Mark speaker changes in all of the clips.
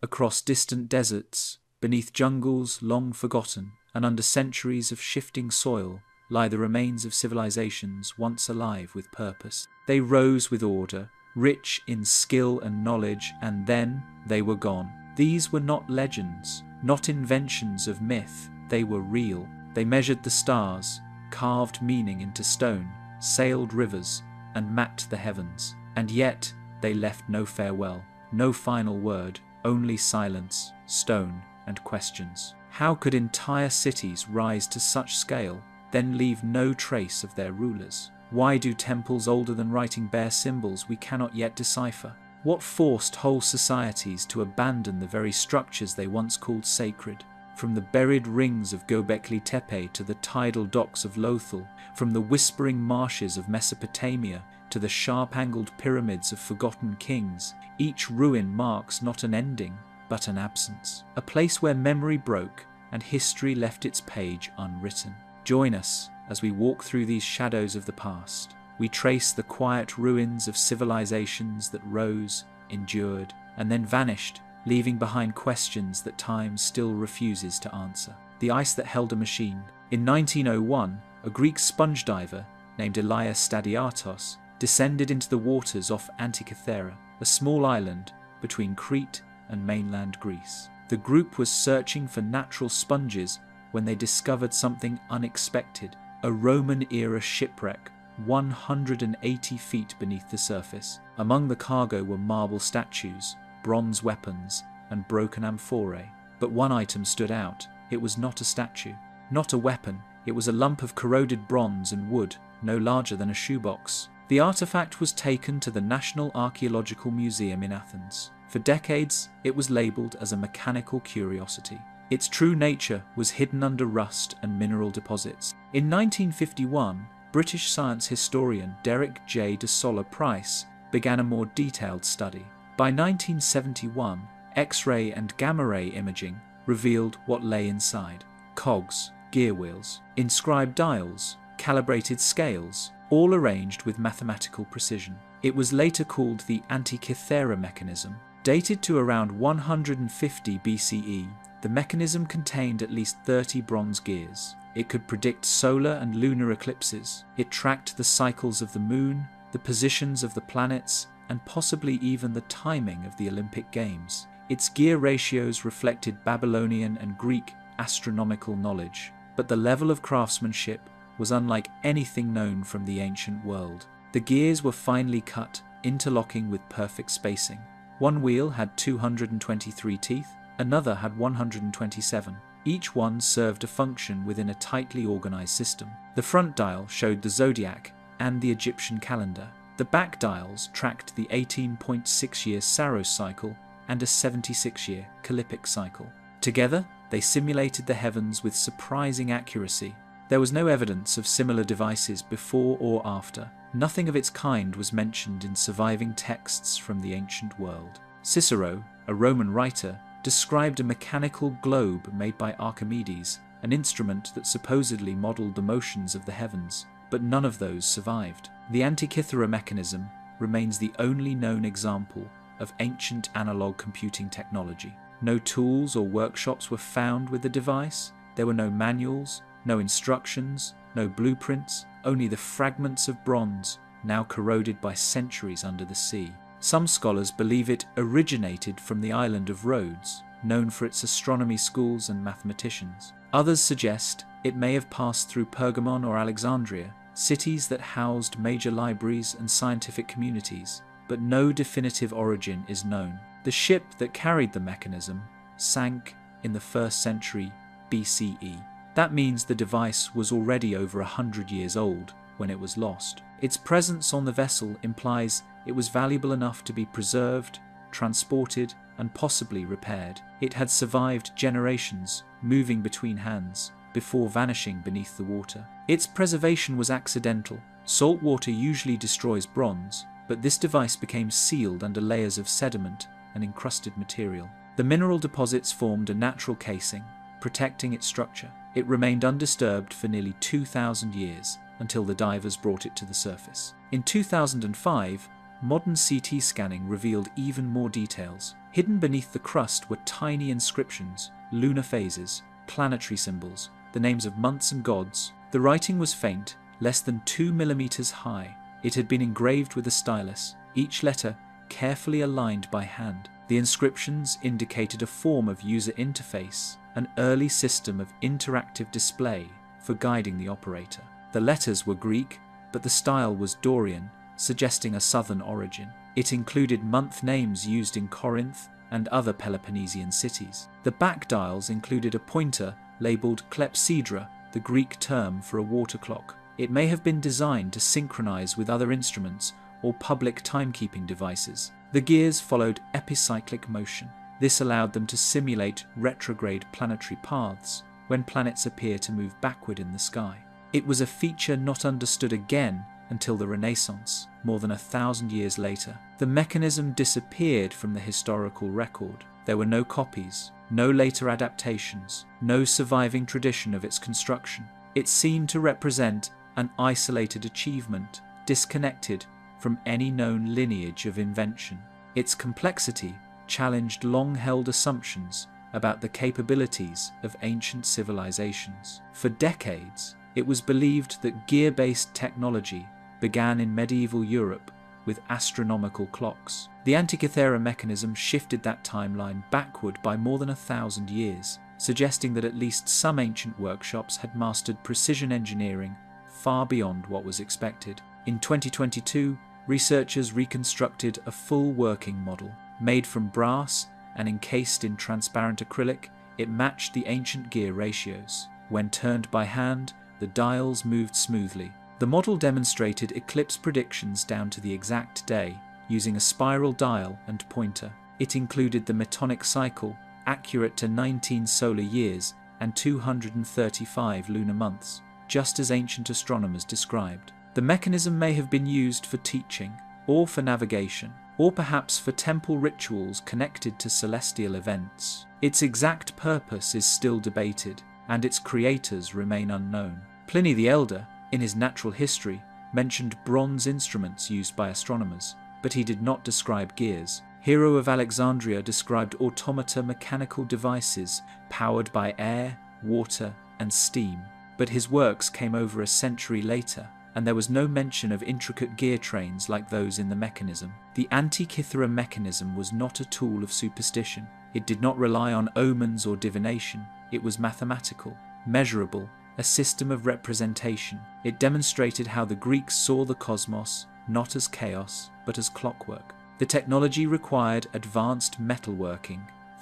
Speaker 1: Across distant deserts, beneath jungles long forgotten, and under centuries of shifting soil, lie the remains of civilizations once alive with purpose. They rose with order, rich in skill and knowledge, and then they were gone. These were not legends, not inventions of myth. They were real. They measured the stars, carved meaning into stone, sailed rivers, and mapped the heavens. And yet they left no farewell, no final word, only silence, stone, and questions. How could entire cities rise to such scale, then leave no trace of their rulers? Why do temples older than writing bear symbols we cannot yet decipher? What forced whole societies to abandon the very structures they once called sacred? From the buried rings of Göbekli Tepe to the tidal docks of Lothal, from the whispering marshes of Mesopotamia to the sharp-angled pyramids of forgotten kings, each ruin marks not an ending, but an absence. A place where memory broke and history left its page unwritten. Join us as we walk through these shadows of the past. We trace the quiet ruins of civilizations that rose, endured, and then vanished, leaving behind questions that time still refuses to answer. The ice that held a machine. In 1901, a Greek sponge diver named Elias Stadiatos descended into the waters off Antikythera, a small island between Crete and mainland Greece. The group was searching for natural sponges when they discovered something unexpected, a Roman-era shipwreck 180 feet beneath the surface. Among the cargo were marble statues, bronze weapons, and broken amphorae. But one item stood out. It was not a statue, not a weapon. It was a lump of corroded bronze and wood, no larger than a shoebox. The artifact was taken to the National Archaeological Museum in Athens. For decades, it was labelled as a mechanical curiosity. Its true nature was hidden under rust and mineral deposits. In 1951, British science historian Derek J. de Solla Price began a more detailed study. By 1971, X-ray and gamma-ray imaging revealed what lay inside: cogs, gear wheels, inscribed dials, calibrated scales, all arranged with mathematical precision. It was later called the Antikythera mechanism. Dated to around 150 BCE, the mechanism contained at least 30 bronze gears. It could predict solar and lunar eclipses. It tracked the cycles of the moon, the positions of the planets, and possibly even the timing of the Olympic Games. Its gear ratios reflected Babylonian and Greek astronomical knowledge, but the level of craftsmanship was unlike anything known from the ancient world. The gears were finely cut, interlocking with perfect spacing. One wheel had 223 teeth, another had 127. Each one served a function within a tightly organized system. The front dial showed the zodiac and the Egyptian calendar. The back dials tracked the 18.6-year Saros cycle and a 76-year Kallipic cycle. Together, they simulated the heavens with surprising accuracy. There was no evidence of similar devices before or after. Nothing of its kind was mentioned in surviving texts from the ancient world. Cicero, a Roman writer, described a mechanical globe made by Archimedes, an instrument that supposedly modelled the motions of the heavens, but none of those survived. The Antikythera mechanism remains the only known example of ancient analog computing technology. No tools or workshops were found with the device. There were no manuals, no instructions, no blueprints, only the fragments of bronze, now corroded by centuries under the sea. Some scholars believe it originated from the island of Rhodes, known for its astronomy schools and mathematicians. Others suggest it may have passed through Pergamon or Alexandria, cities that housed major libraries and scientific communities, but no definitive origin is known. The ship that carried the mechanism sank in the 1st century BCE. That means the device was already over 100 years old when it was lost. Its presence on the vessel implies it was valuable enough to be preserved, transported, and possibly repaired. It had survived generations, moving between hands, before vanishing beneath the water. Its preservation was accidental. Salt water usually destroys bronze, but this device became sealed under layers of sediment and encrusted material. The mineral deposits formed a natural casing, protecting its structure. It remained undisturbed for nearly 2,000 years until the divers brought it to the surface. In 2005, modern CT scanning revealed even more details. Hidden beneath the crust were tiny inscriptions, lunar phases, planetary symbols, the names of months and gods. The writing was faint, less than 2 millimeters high. It had been engraved with a stylus, each letter carefully aligned by hand. The inscriptions indicated a form of user interface, an early system of interactive display for guiding the operator. The letters were Greek, but the style was Dorian, suggesting a southern origin. It included month names used in Corinth and other Peloponnesian cities. The back dials included a pointer labeled clepsydra, the Greek term for a water clock. It may have been designed to synchronize with other instruments or public timekeeping devices. The gears followed epicyclic motion. This allowed them to simulate retrograde planetary paths when planets appear to move backward in the sky. It was a feature not understood again until the Renaissance, more than 1,000 years later. The mechanism disappeared from the historical record. There were no copies, no later adaptations, no surviving tradition of its construction. It seemed to represent an isolated achievement, disconnected from any known lineage of invention. Its complexity challenged long-held assumptions about the capabilities of ancient civilizations. For decades, it was believed that gear-based technology began in medieval Europe with astronomical clocks. The Antikythera mechanism shifted that timeline backward by more than 1,000 years, suggesting that at least some ancient workshops had mastered precision engineering far beyond what was expected. In 2022, researchers reconstructed a full working model. Made from brass and encased in transparent acrylic, it matched the ancient gear ratios. When turned by hand, the dials moved smoothly. The model demonstrated eclipse predictions down to the exact day, using a spiral dial and pointer. It included the metonic cycle, accurate to 19 solar years and 235 lunar months, just as ancient astronomers described. The mechanism may have been used for teaching, or for navigation, or perhaps for temple rituals connected to celestial events. Its exact purpose is still debated, and its creators remain unknown. Pliny the Elder, in his Natural History, mentioned bronze instruments used by astronomers, but he did not describe gears. Hero of Alexandria described automata, mechanical devices powered by air, water, and steam, but his works came over a century later, and there was no mention of intricate gear trains like those in the mechanism. The Antikythera mechanism was not a tool of superstition. It did not rely on omens or divination. It was mathematical, measurable, a system of representation. It demonstrated how the Greeks saw the cosmos, not as chaos, but as clockwork. The technology required advanced metalworking,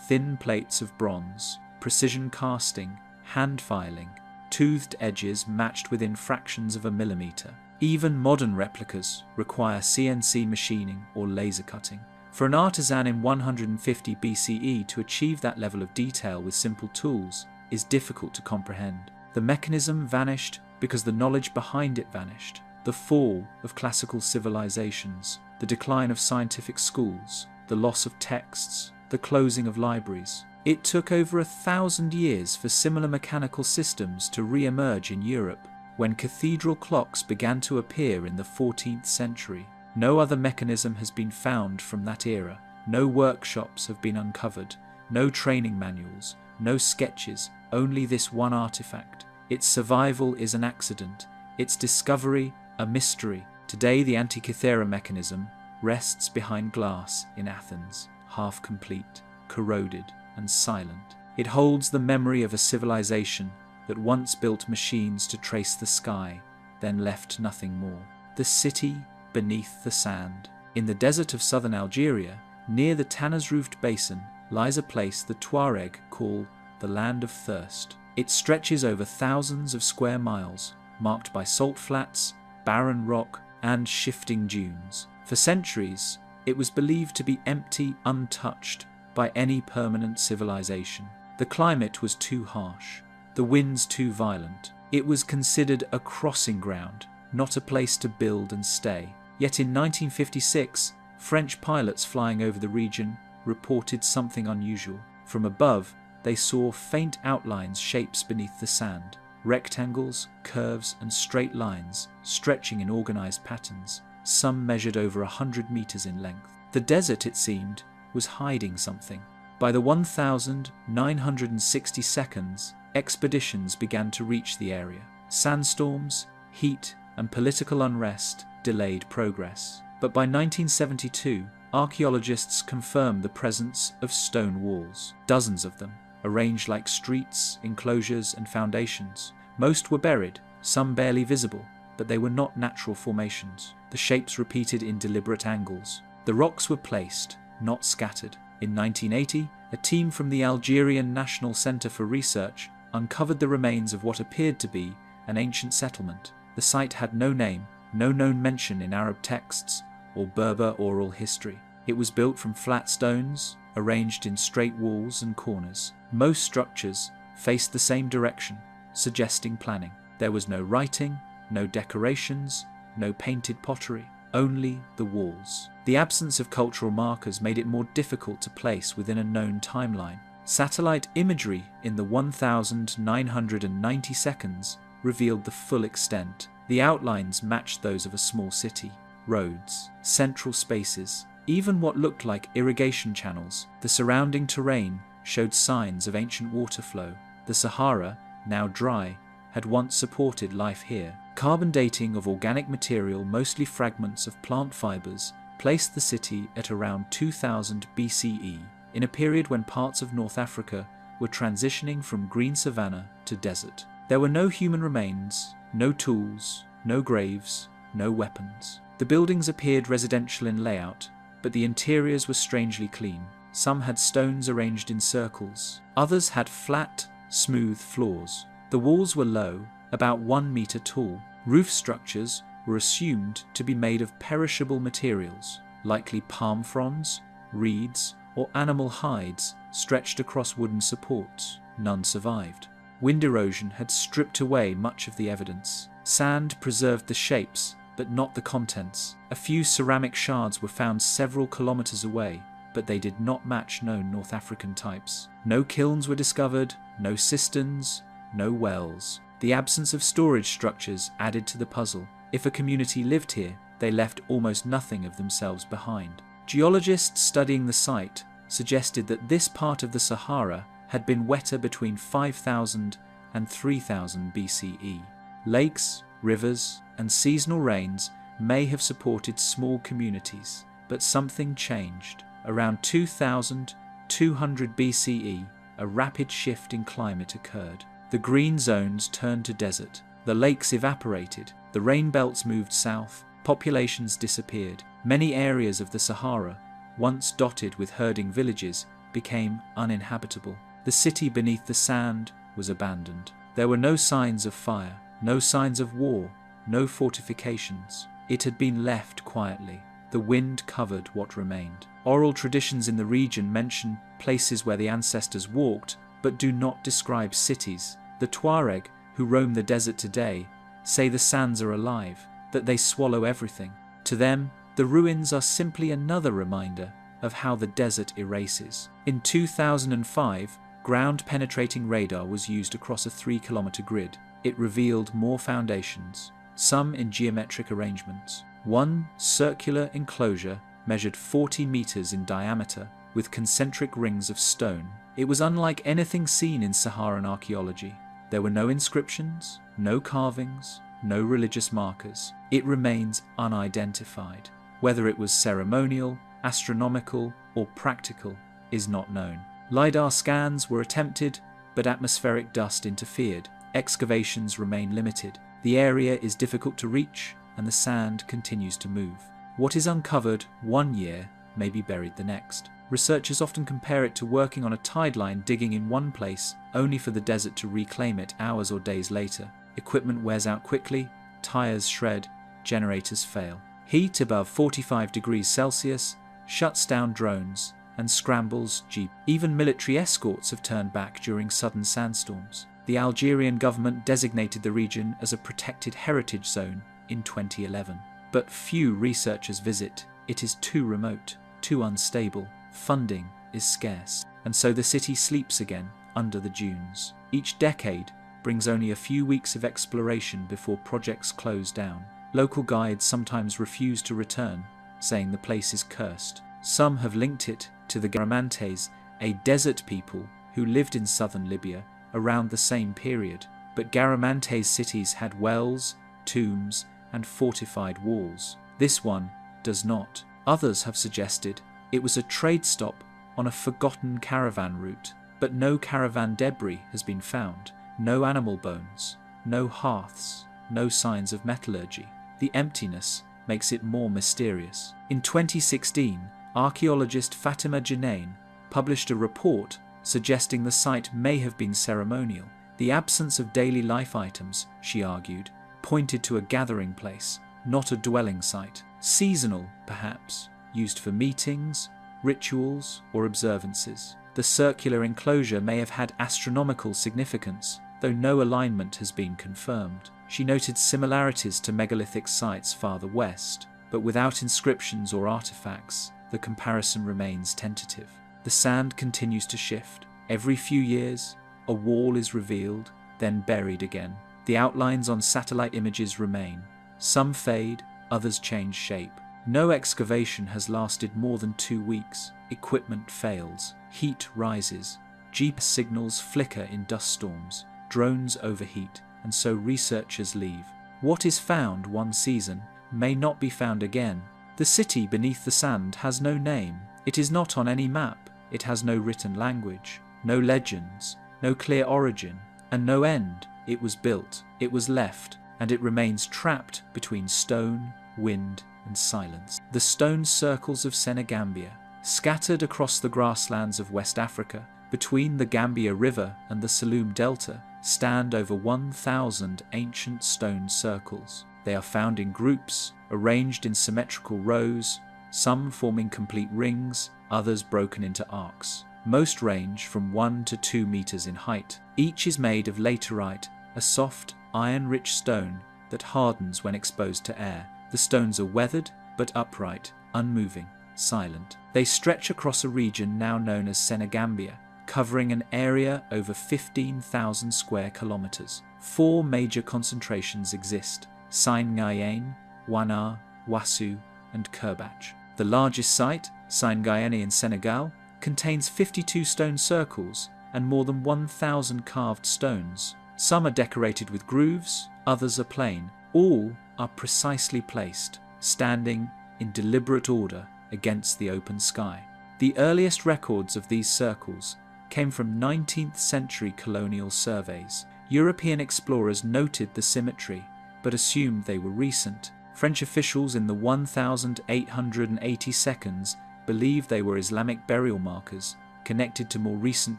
Speaker 1: thin plates of bronze, precision casting, hand filing, toothed edges matched within fractions of a millimeter. Even modern replicas require CNC machining or laser cutting. For an artisan in 150 BCE to achieve that level of detail with simple tools is difficult to comprehend. The mechanism vanished because the knowledge behind it vanished. The fall of classical civilizations, the decline of scientific schools, the loss of texts, the closing of libraries. It took over 1,000 years for similar mechanical systems to re-emerge in Europe, when cathedral clocks began to appear in the 14th century. No other mechanism has been found from that era. No workshops have been uncovered, no training manuals, no sketches, only this one artifact. Its survival is an accident, its discovery a mystery. Today the Antikythera mechanism rests behind glass in Athens, half complete, corroded, and silent. It holds the memory of a civilization that once built machines to trace the sky, then left nothing more. The city beneath the sand. In the desert of southern Algeria, near the Tanaz-roofed basin, lies a place the Tuareg call the Land of Thirst. It stretches over thousands of square miles, marked by salt flats, barren rock, and shifting dunes. For centuries, it was believed to be empty, untouched by any permanent civilization. The climate was too harsh, the winds too violent. It was considered a crossing ground, not a place to build and stay. Yet in 1956, French pilots flying over the region reported something unusual. From above, they saw faint outlines, shapes beneath the sand, rectangles, curves, and straight lines stretching in organized patterns. Some measured over 100 meters in length. The desert, it seemed, was hiding something. By the 1962, expeditions began to reach the area. Sandstorms, heat, and political unrest delayed progress. But by 1972, archaeologists confirmed the presence of stone walls, dozens of them, arranged like streets, enclosures, and foundations. Most were buried, some barely visible, but they were not natural formations. The shapes repeated in deliberate angles. The rocks were placed, not scattered. In 1980, a team from the Algerian National Center for Research uncovered the remains of what appeared to be an ancient settlement. The site had no name, no known mention in Arab texts or Berber oral history. It was built from flat stones, arranged in straight walls and corners. Most structures faced the same direction, suggesting planning. There was no writing, no decorations, no painted pottery, only the walls. The absence of cultural markers made it more difficult to place within a known timeline. Satellite imagery in the 1990 seconds revealed the full extent. The outlines matched those of a small city. Roads, central spaces, even what looked like irrigation channels. The surrounding terrain showed signs of ancient water flow. The Sahara, now dry, had once supported life here. Carbon dating of organic material, mostly fragments of plant fibers, placed the city at around 2000 BCE, in a period when parts of North Africa were transitioning from green savanna to desert. There were no human remains, no tools, no graves, no weapons. The buildings appeared residential in layout, but the interiors were strangely clean. Some had stones arranged in circles. Others had flat, smooth floors. The walls were low, about 1 meter tall. Roof structures were assumed to be made of perishable materials, likely palm fronds, reeds, or animal hides stretched across wooden supports. None survived. Wind erosion had stripped away much of the evidence. Sand preserved the shapes, but not the contents. A few ceramic shards were found several kilometers away, but they did not match known North African types. No kilns were discovered, no cisterns, no wells. The absence of storage structures added to the puzzle. If a community lived here, they left almost nothing of themselves behind. Geologists studying the site suggested that this part of the Sahara had been wetter between 5000 and 3000 BCE. Lakes, rivers, and seasonal rains may have supported small communities, but something changed. Around 2200 BCE, a rapid shift in climate occurred. The green zones turned to desert. The lakes evaporated. The rain belts moved south. Populations disappeared. Many areas of the Sahara, once dotted with herding villages, became uninhabitable. The city beneath the sand was abandoned. There were no signs of fire, no signs of war, no fortifications. It had been left quietly. The wind covered what remained. Oral traditions in the region mention places where the ancestors walked, but do not describe cities. The Tuareg, who roam the desert today, say the sands are alive, that they swallow everything. To them, the ruins are simply another reminder of how the desert erases. In 2005, ground-penetrating radar was used across a 3-kilometer grid. It revealed more foundations, some in geometric arrangements. One circular enclosure measured 40 meters in diameter with concentric rings of stone. It was unlike anything seen in Saharan archaeology. There were no inscriptions, no carvings, no religious markers. It remains unidentified. Whether it was ceremonial, astronomical, or practical is not known. LiDAR scans were attempted, but atmospheric dust interfered. Excavations remain limited. The area is difficult to reach, and the sand continues to move. What is uncovered one year may be buried the next. Researchers often compare it to working on a tide line, digging in one place only for the desert to reclaim it hours or days later. Equipment wears out quickly, tires shred, generators fail. Heat above 45 degrees Celsius shuts down drones and scrambles jeeps. Even military escorts have turned back during sudden sandstorms. The Algerian government designated the region as a protected heritage zone in 2011. But few researchers visit. It is too remote, too unstable. Funding is scarce, and so the city sleeps again under the dunes. Each decade brings only a few weeks of exploration before projects close down. Local guides sometimes refuse to return, saying the place is cursed. Some have linked it to the Garamantes, a desert people who lived in southern Libya around the same period, but Garamantes cities had wells, tombs, and fortified walls. This one does not. Others have suggested it was a trade stop on a forgotten caravan route, but no caravan debris has been found, no animal bones, no hearths, no signs of metallurgy. The emptiness makes it more mysterious. In 2016, archaeologist Fatima Janain published a report suggesting the site may have been ceremonial. The absence of daily life items, she argued, pointed to a gathering place, not a dwelling site. Seasonal, perhaps, used for meetings, rituals, or observances. The circular enclosure may have had astronomical significance, though no alignment has been confirmed. She noted similarities to megalithic sites farther west, but without inscriptions or artifacts, the comparison remains tentative. The sand continues to shift. Every few years, a wall is revealed, then buried again. The outlines on satellite images remain. Some fade, others change shape. No excavation has lasted more than 2 weeks. Equipment fails. Heat rises. GPS signals flicker in dust storms. Drones overheat, and so researchers leave. What is found one season may not be found again. The city beneath the sand has no name. It is not on any map. It has no written language, no legends, no clear origin, and no end. It was built, it was left, and it remains trapped between stone, wind, and silence. The stone circles of Senegambia, scattered across the grasslands of West Africa, between the Gambia River and the Saloum Delta, stand over 1,000 ancient stone circles. They are found in groups, arranged in symmetrical rows, some forming complete rings, others broken into arcs. Most range from 1 to 2 meters in height. Each is made of laterite, a soft, iron-rich stone that hardens when exposed to air. The stones are weathered, but upright, unmoving, silent. They stretch across a region now known as Senegambia, covering an area over 15,000 square kilometers. 4 major concentrations exist: Sain Ngayen, Wana, Wasu, and Kerbach. The largest site, Sain Ngayen in Senegal, contains 52 stone circles and more than 1,000 carved stones. Some are decorated with grooves, others are plain. All are precisely placed, standing in deliberate order against the open sky. The earliest records of these circles came from 19th century colonial surveys. European explorers noted the symmetry, but assumed they were recent. French officials in the 1882 believed they were Islamic burial markers connected to more recent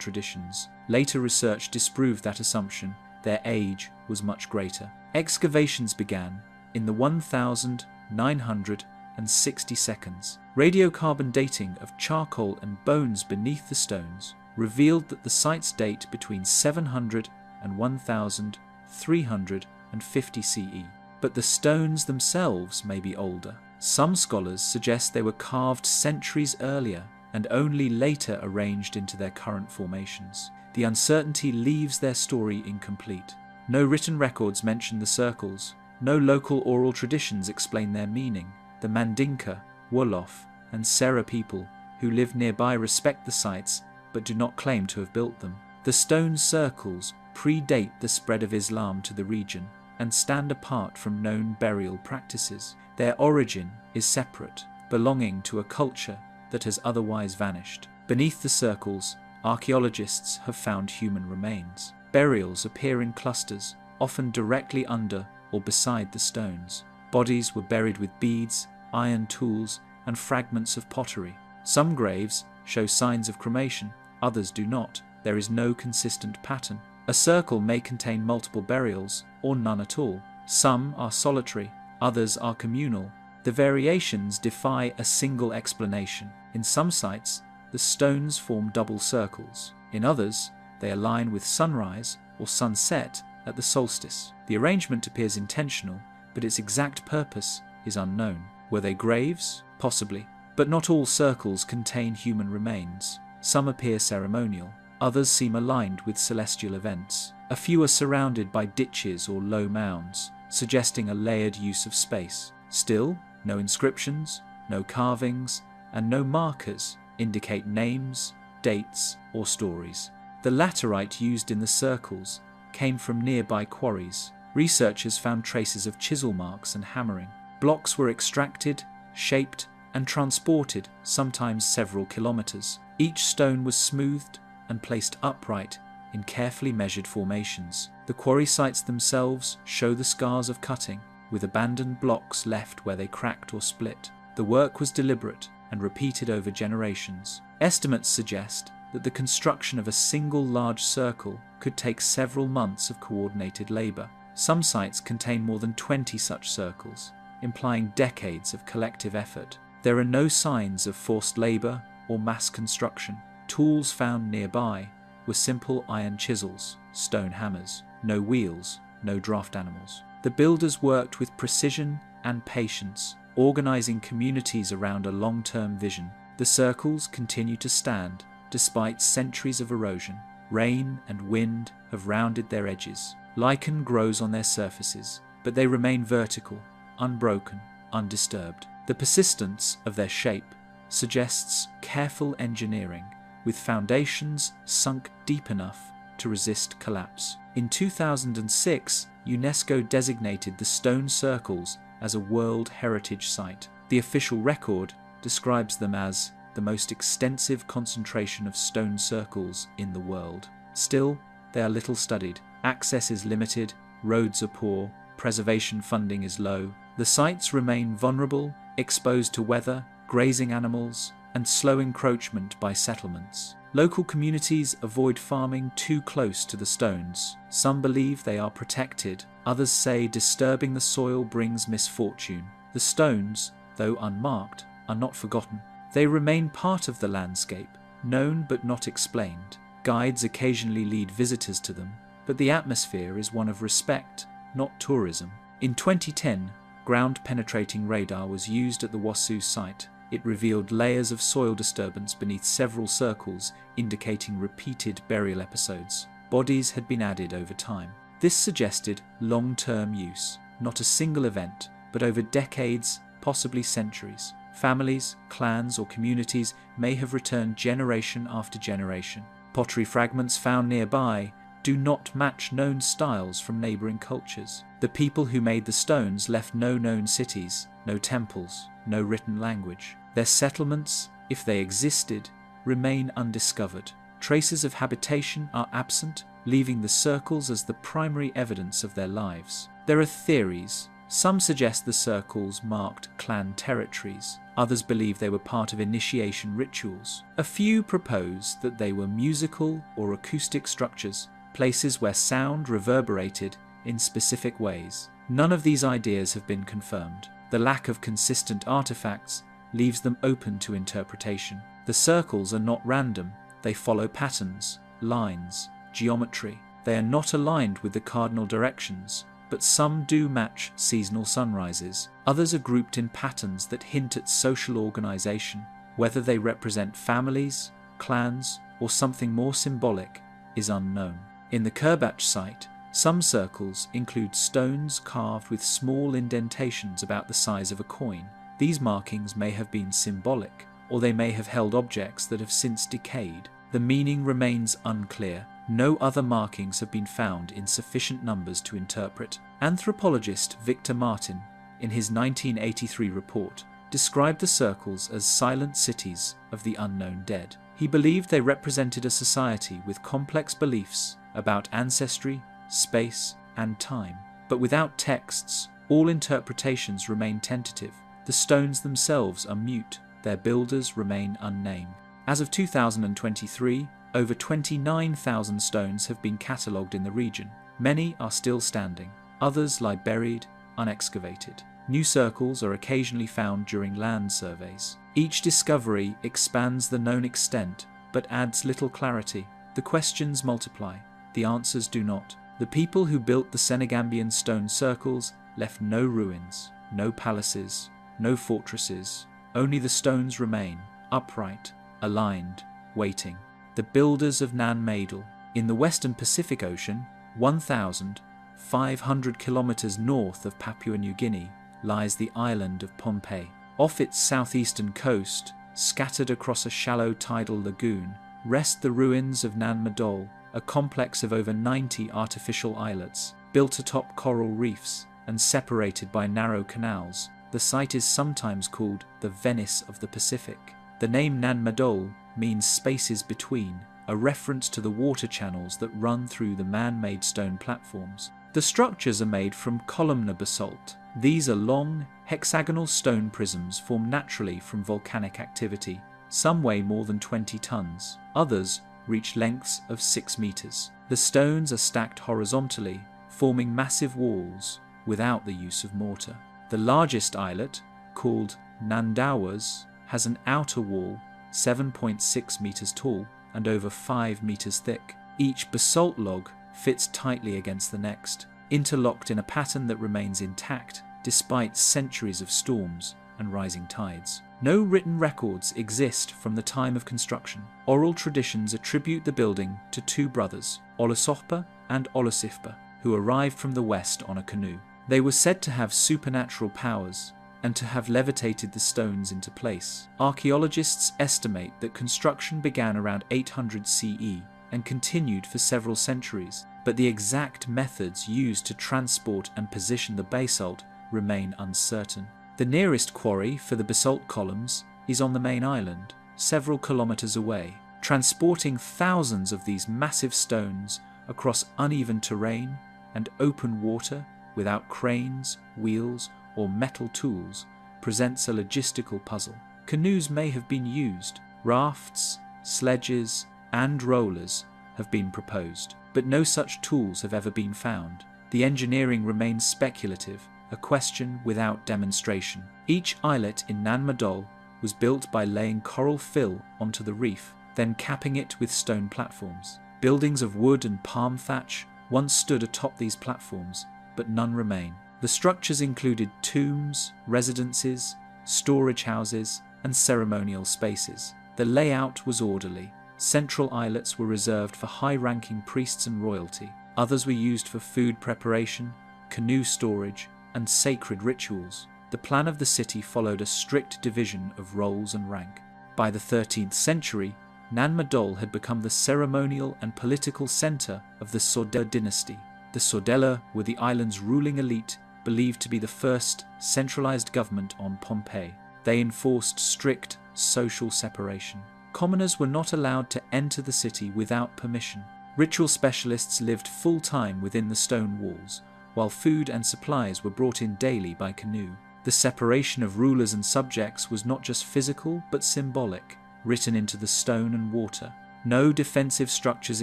Speaker 1: traditions. Later research disproved that assumption. Their age was much greater. Excavations began in the 1960s. Radiocarbon dating of charcoal and bones beneath the stones revealed that the sites date between 700 and 1350 CE. But the stones themselves may be older. Some scholars suggest they were carved centuries earlier and only later arranged into their current formations. The uncertainty leaves their story incomplete. No written records mention the circles. No local oral traditions explain their meaning. The Mandinka, Wolof, and Sera people who live nearby respect the sites but do not claim to have built them. The stone circles predate the spread of Islam to the region and stand apart from known burial practices. Their origin is separate, belonging to a culture that has otherwise vanished. Beneath the circles, archaeologists have found human remains. Burials appear in clusters, often directly under or beside the stones. Bodies were buried with beads, iron tools, and fragments of pottery. Some graves show signs of cremation, others do not. There is no consistent pattern. A circle may contain multiple burials, or none at all. Some are solitary, others are communal. The variations defy a single explanation. In some sites, the stones form double circles. In others, they align with sunrise or sunset at the solstice. The arrangement appears intentional, but its exact purpose is unknown. Were they graves? Possibly. But not all circles contain human remains. Some appear ceremonial. Others seem aligned with celestial events. A few are surrounded by ditches or low mounds, suggesting a layered use of space. Still, no inscriptions, no carvings, and no markers indicate names, dates, or stories. The laterite used in the circles came from nearby quarries. Researchers found traces of chisel marks and hammering. Blocks were extracted, shaped, and transported, sometimes several kilometers. Each stone was smoothed and placed upright in carefully measured formations. The quarry sites themselves show the scars of cutting, with abandoned blocks left where they cracked or split. The work was deliberate and repeated over generations. Estimates suggest that the construction of a single large circle could take several months of coordinated labor. Some sites contain more than 20 such circles, implying decades of collective effort. There are no signs of forced labor or mass construction. Tools found nearby were simple iron chisels, stone hammers, no wheels, no draft animals. The builders worked with precision and patience, organizing communities around a long-term vision. The circles continue to stand despite centuries of erosion. Rain and wind have rounded their edges. Lichen grows on their surfaces, but they remain vertical, unbroken, undisturbed. The persistence of their shape suggests careful engineering, with foundations sunk deep enough to resist collapse. In 2006, UNESCO designated the stone circles as a World Heritage Site. The official record describes them as the most extensive concentration of stone circles in the world. Still, they are little studied. Access is limited, roads are poor, preservation funding is low. The sites remain vulnerable, exposed to weather, grazing animals, and slow encroachment by settlements. Local communities avoid farming too close to the stones. Some believe they are protected, others say disturbing the soil brings misfortune. The stones, though unmarked, are not forgotten. They remain part of the landscape, known but not explained. Guides occasionally lead visitors to them, but the atmosphere is one of respect, not tourism. In 2010, ground-penetrating radar was used at the Wasu site. It revealed layers of soil disturbance beneath several circles, indicating repeated burial episodes. Bodies had been added over time. This suggested long-term use, not a single event, but over decades, possibly centuries. Families, clans, or communities may have returned generation after generation. Pottery fragments found nearby do not match known styles from neighboring cultures. The people who made the stones left no known cities, no temples, no written language. Their settlements, if they existed, remain undiscovered. Traces of habitation are absent, leaving the circles as the primary evidence of their lives. There are theories. Some suggest the circles marked clan territories. Others believe they were part of initiation rituals. A few propose that they were musical or acoustic structures, places where sound reverberated in specific ways. None of these ideas have been confirmed. The lack of consistent artifacts leaves them open to interpretation. The circles are not random. They follow patterns, lines, geometry. They are not aligned with the cardinal directions, but some do match seasonal sunrises. Others are grouped in patterns that hint at social organization. Whether they represent families, clans, or something more symbolic is unknown. In the Kerbach site, some circles include stones carved with small indentations about the size of a coin. These markings may have been symbolic, or they may have held objects that have since decayed. The meaning remains unclear. No other markings have been found in sufficient numbers to interpret. Anthropologist Victor Martin, in his 1983 report, described the circles as silent cities of the unknown dead. He believed they represented a society with complex beliefs about ancestry, space, and time. But without texts, all interpretations remain tentative. The stones themselves are mute. Their builders remain unnamed. As of 2023, over 29,000 stones have been catalogued in the region. Many are still standing. Others lie buried, unexcavated. New circles are occasionally found during land surveys. Each discovery expands the known extent, but adds little clarity. The questions multiply. The answers do not. The people who built the Senegambian stone circles left no ruins, no palaces, no fortresses. Only the stones remain, upright, aligned, waiting. The builders of Nan Madol. In the western Pacific Ocean, 1,500 kilometers north of Papua New Guinea, lies the island of Pohnpei. Off its southeastern coast, scattered across a shallow tidal lagoon, rest the ruins of Nan Madol, a complex of over 90 artificial islets, built atop coral reefs and separated by narrow canals. The site is sometimes called the Venice of the Pacific. The name Nan Madol means spaces between, a reference to the water channels that run through the man-made stone platforms. The structures are made from columnar basalt. These are long, hexagonal stone prisms formed naturally from volcanic activity. Some weigh more than 20 tons. Others reach lengths of 6 meters. The stones are stacked horizontally, forming massive walls without the use of mortar. The largest islet, called Nandawas, has an outer wall 7.6 meters tall and over 5 meters thick. Each basalt log fits tightly against the next, interlocked in a pattern that remains intact despite centuries of storms and rising tides. No written records exist from the time of construction. Oral traditions attribute the building to 2 brothers, Olusohpa and Olusifpa, who arrived from the west on a canoe. They were said to have supernatural powers and to have levitated the stones into place. Archaeologists estimate that construction began around 800 CE and continued for several centuries, but the exact methods used to transport and position the basalt remain uncertain. The nearest quarry for the basalt columns is on the main island, several kilometers away. Transporting thousands of these massive stones across uneven terrain and open water without cranes, wheels, or metal tools presents a logistical puzzle. Canoes may have been used, rafts, sledges, and rollers have been proposed, but no such tools have ever been found. The engineering remains speculative, a question without demonstration. Each islet in Nan Madol was built by laying coral fill onto the reef, then capping it with stone platforms. Buildings of wood and palm thatch once stood atop these platforms, but none remain. The structures included tombs, residences, storage houses, and ceremonial spaces. The layout was orderly. Central islets were reserved for high-ranking priests and royalty. Others were used for food preparation, canoe storage, and sacred rituals. The plan of the city followed a strict division of roles and rank. By the 13th century, Nan Madol had become the ceremonial and political center of the Sordella dynasty. The Sordella were the island's ruling elite, believed to be the first centralized government on Pompeii. They enforced strict social separation. Commoners were not allowed to enter the city without permission. Ritual specialists lived full-time within the stone walls, while food and supplies were brought in daily by canoe. The separation of rulers and subjects was not just physical but symbolic, written into the stone and water. No defensive structures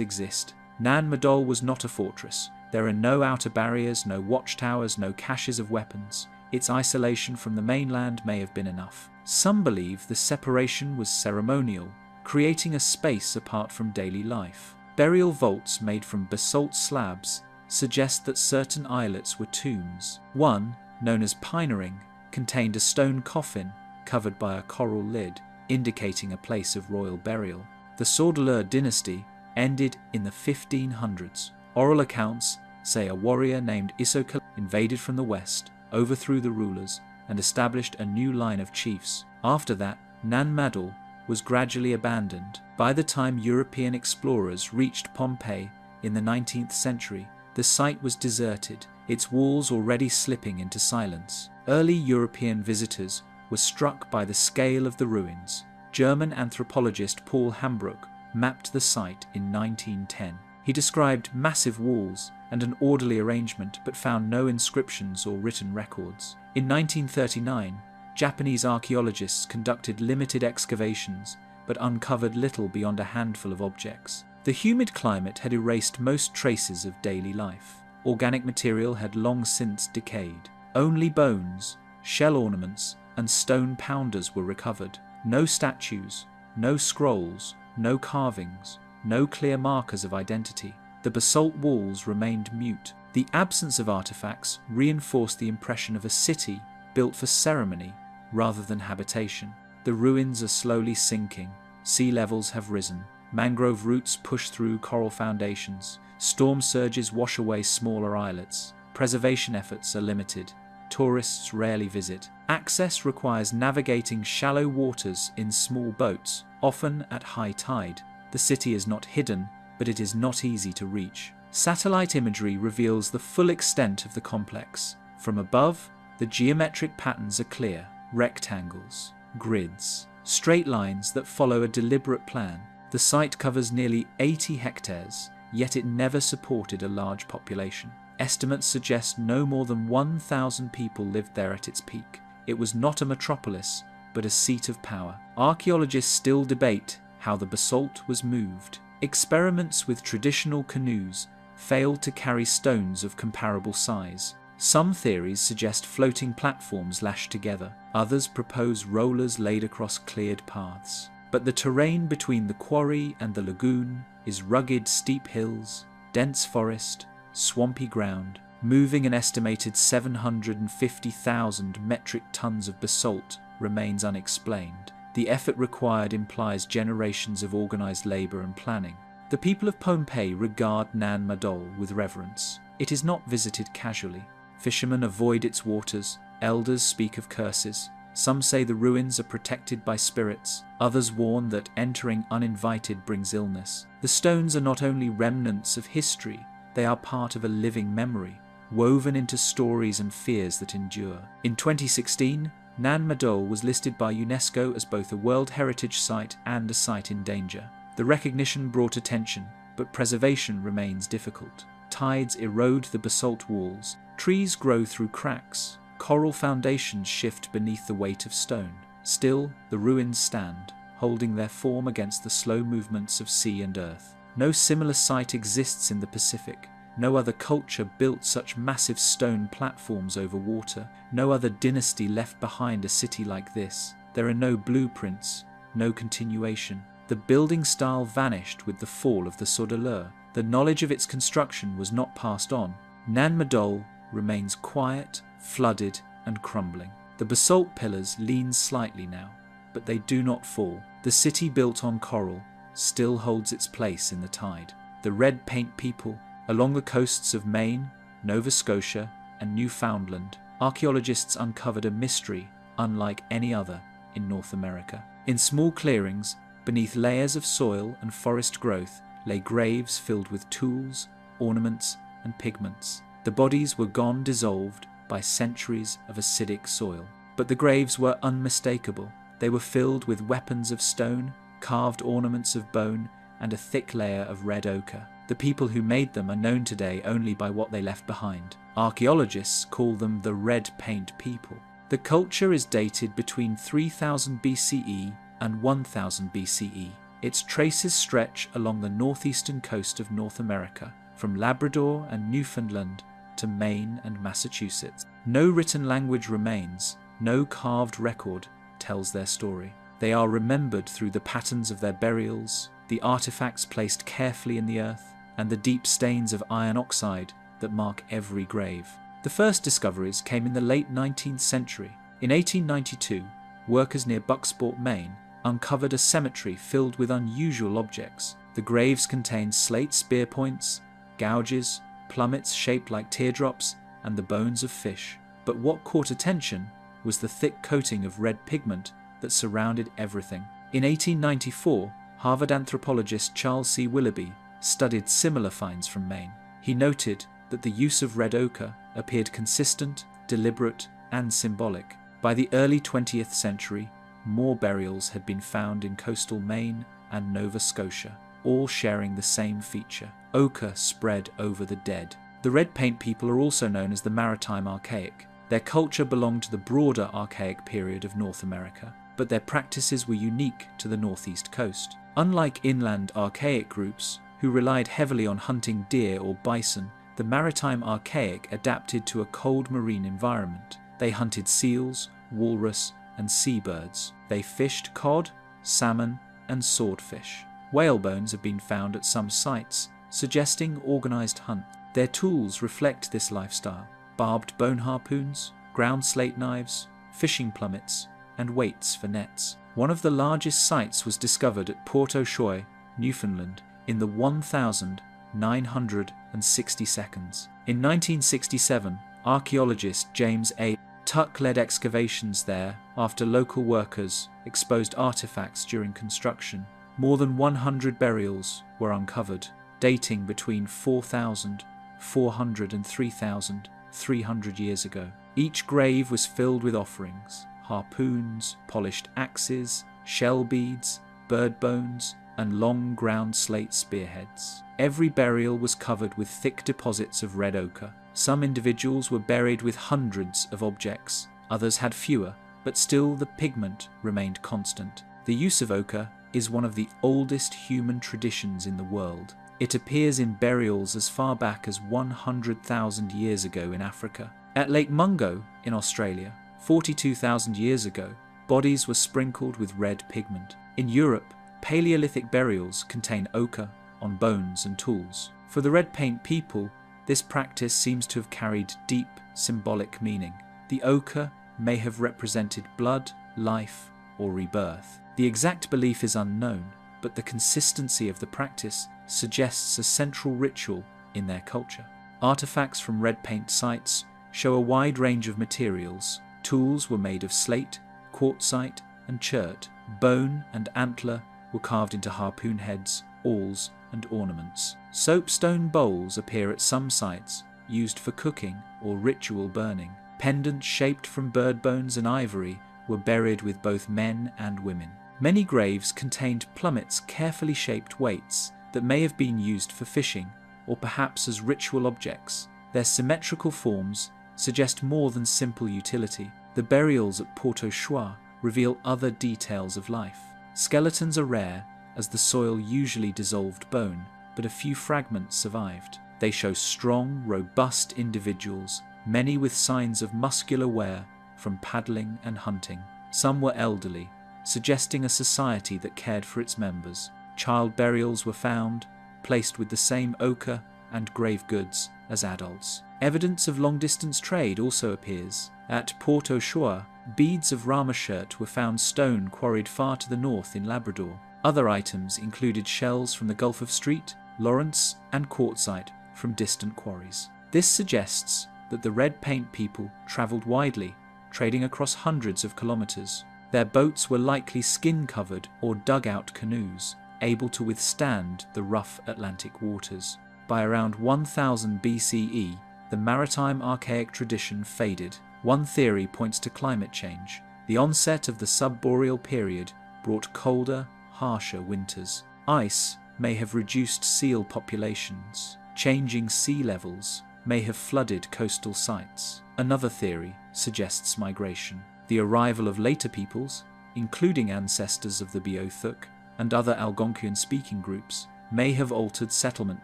Speaker 1: exist. Nan Madol was not a fortress. There are no outer barriers, no watchtowers, no caches of weapons. Its isolation from the mainland may have been enough. Some believe the separation was ceremonial, creating a space apart from daily life. Burial vaults made from basalt slabs suggest that certain islets were tombs. One, known as Pinering, contained a stone coffin covered by a coral lid, indicating a place of royal burial. The Sordella dynasty ended in the 1500s. Oral accounts say a warrior named Isoka invaded from the west, overthrew the rulers, and established a new line of chiefs. After that, Nan Madol was gradually abandoned. By the time European explorers reached Pompeii in the 19th century, the site was deserted, its walls already slipping into silence. Early European visitors were struck by the scale of the ruins. German anthropologist Paul Hambrook mapped the site in 1910. He described massive walls and an orderly arrangement but found no inscriptions or written records. In 1939, Japanese archaeologists conducted limited excavations but uncovered little beyond a handful of objects. The humid climate had erased most traces of daily life. Organic material had long since decayed. Only bones, shell ornaments, and stone pounders were recovered. No statues, no scrolls, no carvings, no clear markers of identity. The basalt walls remained mute. The absence of artifacts reinforced the impression of a city built for ceremony rather than habitation. The ruins are slowly sinking. Sea levels have risen. Mangrove roots push through coral foundations. Storm surges wash away smaller islets. Preservation efforts are limited, tourists rarely visit. Access requires navigating shallow waters in small boats, often at high tide. The city is not hidden, but it is not easy to reach. Satellite imagery reveals the full extent of the complex. From above, the geometric patterns are clear: rectangles, grids, straight lines that follow a deliberate plan. The site covers nearly 80 hectares, yet it never supported a large population. Estimates suggest no more than 1,000 people lived there at its peak. It was not a metropolis, but a seat of power. Archaeologists still debate how the basalt was moved. Experiments with traditional canoes failed to carry stones of comparable size. Some theories suggest floating platforms lashed together. Others propose rollers laid across cleared paths. But the terrain between the quarry and the lagoon is rugged, steep hills, dense forest, swampy ground. Moving an estimated 750,000 metric tons of basalt remains unexplained. The effort required implies generations of organized labor and planning. The people of Pompeii regard Nan Madol with reverence. It is not visited casually. Fishermen avoid its waters. Elders speak of curses. Some say the ruins are protected by spirits. Others warn that entering uninvited brings illness. The stones are not only remnants of history, they are part of a living memory, woven into stories and fears that endure. In 2016, Nan Madol was listed by UNESCO as both a World Heritage Site and a site in danger. The recognition brought attention, but preservation remains difficult. Tides erode the basalt walls. Trees grow through cracks. Coral foundations shift beneath the weight of stone. Still, the ruins stand, holding their form against the slow movements of sea and earth. No similar site exists in the Pacific. No other culture built such massive stone platforms over water. No other dynasty left behind a city like this. There are no blueprints, no continuation. The building style vanished with the fall of the Sodeleur. The knowledge of its construction was not passed on. Nan Madol remains quiet, flooded, and crumbling. The basalt pillars lean slightly now, but they do not fall. The city built on coral still holds its place in the tide. The red paint people, along the coasts of Maine, Nova Scotia, and Newfoundland, archaeologists uncovered a mystery unlike any other in North America. In small clearings, beneath layers of soil and forest growth, lay graves filled with tools, ornaments, and pigments. The bodies were gone dissolved by centuries of acidic soil. But the graves were unmistakable. They were filled with weapons of stone, carved ornaments of bone, and a thick layer of red ochre. The people who made them are known today only by what they left behind. Archaeologists call them the red paint people. The culture is dated between 3000 BCE and 1000 BCE. Its traces stretch along the northeastern coast of North America, from Labrador and Newfoundland to Maine and Massachusetts. No written language remains, no carved record tells their story. They are remembered through the patterns of their burials, the artifacts placed carefully in the earth, and the deep stains of iron oxide that mark every grave. The first discoveries came in the late 19th century. In 1892, workers near Bucksport, Maine, uncovered a cemetery filled with unusual objects. The graves contained slate spear points, gouges, plummets shaped like teardrops, and the bones of fish. But what caught attention was the thick coating of red pigment that surrounded everything. In 1894, Harvard anthropologist Charles C. Willoughby studied similar finds from Maine. He noted that the use of red ochre appeared consistent, deliberate, and symbolic. By the early 20th century, more burials had been found in coastal Maine and Nova Scotia, all sharing the same feature: ochre spread over the dead. The red paint people are also known as the Maritime Archaic. Their culture belonged to the broader Archaic period of North America, but their practices were unique to the northeast coast. Unlike inland Archaic groups, who relied heavily on hunting deer or bison, the Maritime Archaic adapted to a cold marine environment. They hunted seals, walrus, and seabirds. They fished cod, salmon, and swordfish. Whale bones have been found at some sites, suggesting organized hunt. Their tools reflect this lifestyle: barbed bone harpoons, ground slate knives, fishing plummets, and weights for nets. One of the largest sites was discovered at Port O'Shoy, Newfoundland, in the 1,960 seconds. In 1967, Archaeologist James A. Tuck led excavations there after local workers exposed artifacts during construction. More than 100 burials were uncovered, dating between 4,400 and 3,300 years ago. Each grave was filled with offerings: harpoons, polished axes, shell beads, bird bones, and long ground slate spearheads. Every burial was covered with thick deposits of red ochre. Some individuals were buried with hundreds of objects, others had fewer, but still the pigment remained constant. The use of ochre is one of the oldest human traditions in the world. It appears in burials as far back as 100,000 years ago in Africa. At Lake Mungo in Australia, 42,000 years ago, bodies were sprinkled with red pigment. In Europe, Paleolithic burials contain ochre on bones and tools. For the red paint people, this practice seems to have carried deep symbolic meaning. The ochre may have represented blood, life, or rebirth. The exact belief is unknown, but the consistency of the practice suggests a central ritual in their culture. Artifacts from red paint sites show a wide range of materials. Tools were made of slate, quartzite, and chert. Bone and antler were carved into harpoon heads, awls, and ornaments. Soapstone bowls appear at some sites, used for cooking or ritual burning. Pendants shaped from bird bones and ivory were buried with both men and women. Many graves contained plummets, carefully shaped weights that may have been used for fishing or perhaps as ritual objects. Their symmetrical forms suggest more than simple utility. The burials at Port-au-Choix reveal other details of life. Skeletons are rare, as the soil usually dissolved bone, but a few fragments survived. They show strong, robust individuals, many with signs of muscular wear from paddling and hunting. Some were elderly, suggesting a society that cared for its members. Child burials were found, placed with the same ochre and grave goods as adults. Evidence of long-distance trade also appears. At Port-au-Choix, beads of Rama shirt were found stone quarried far to the north in Labrador. Other items included shells from the Gulf of Street, Lawrence, and quartzite from distant quarries. This suggests that the red paint people travelled widely, trading across hundreds of kilometres. Their boats were likely skin-covered or dugout canoes, able to withstand the rough Atlantic waters. By around 1000 BCE, the maritime archaic tradition faded. One theory points to climate change. The onset of the subboreal period brought colder, harsher winters. Ice may have reduced seal populations. Changing sea levels may have flooded coastal sites. Another theory suggests migration. The arrival of later peoples, including ancestors of the Beothuk and other Algonquian-speaking groups, may have altered settlement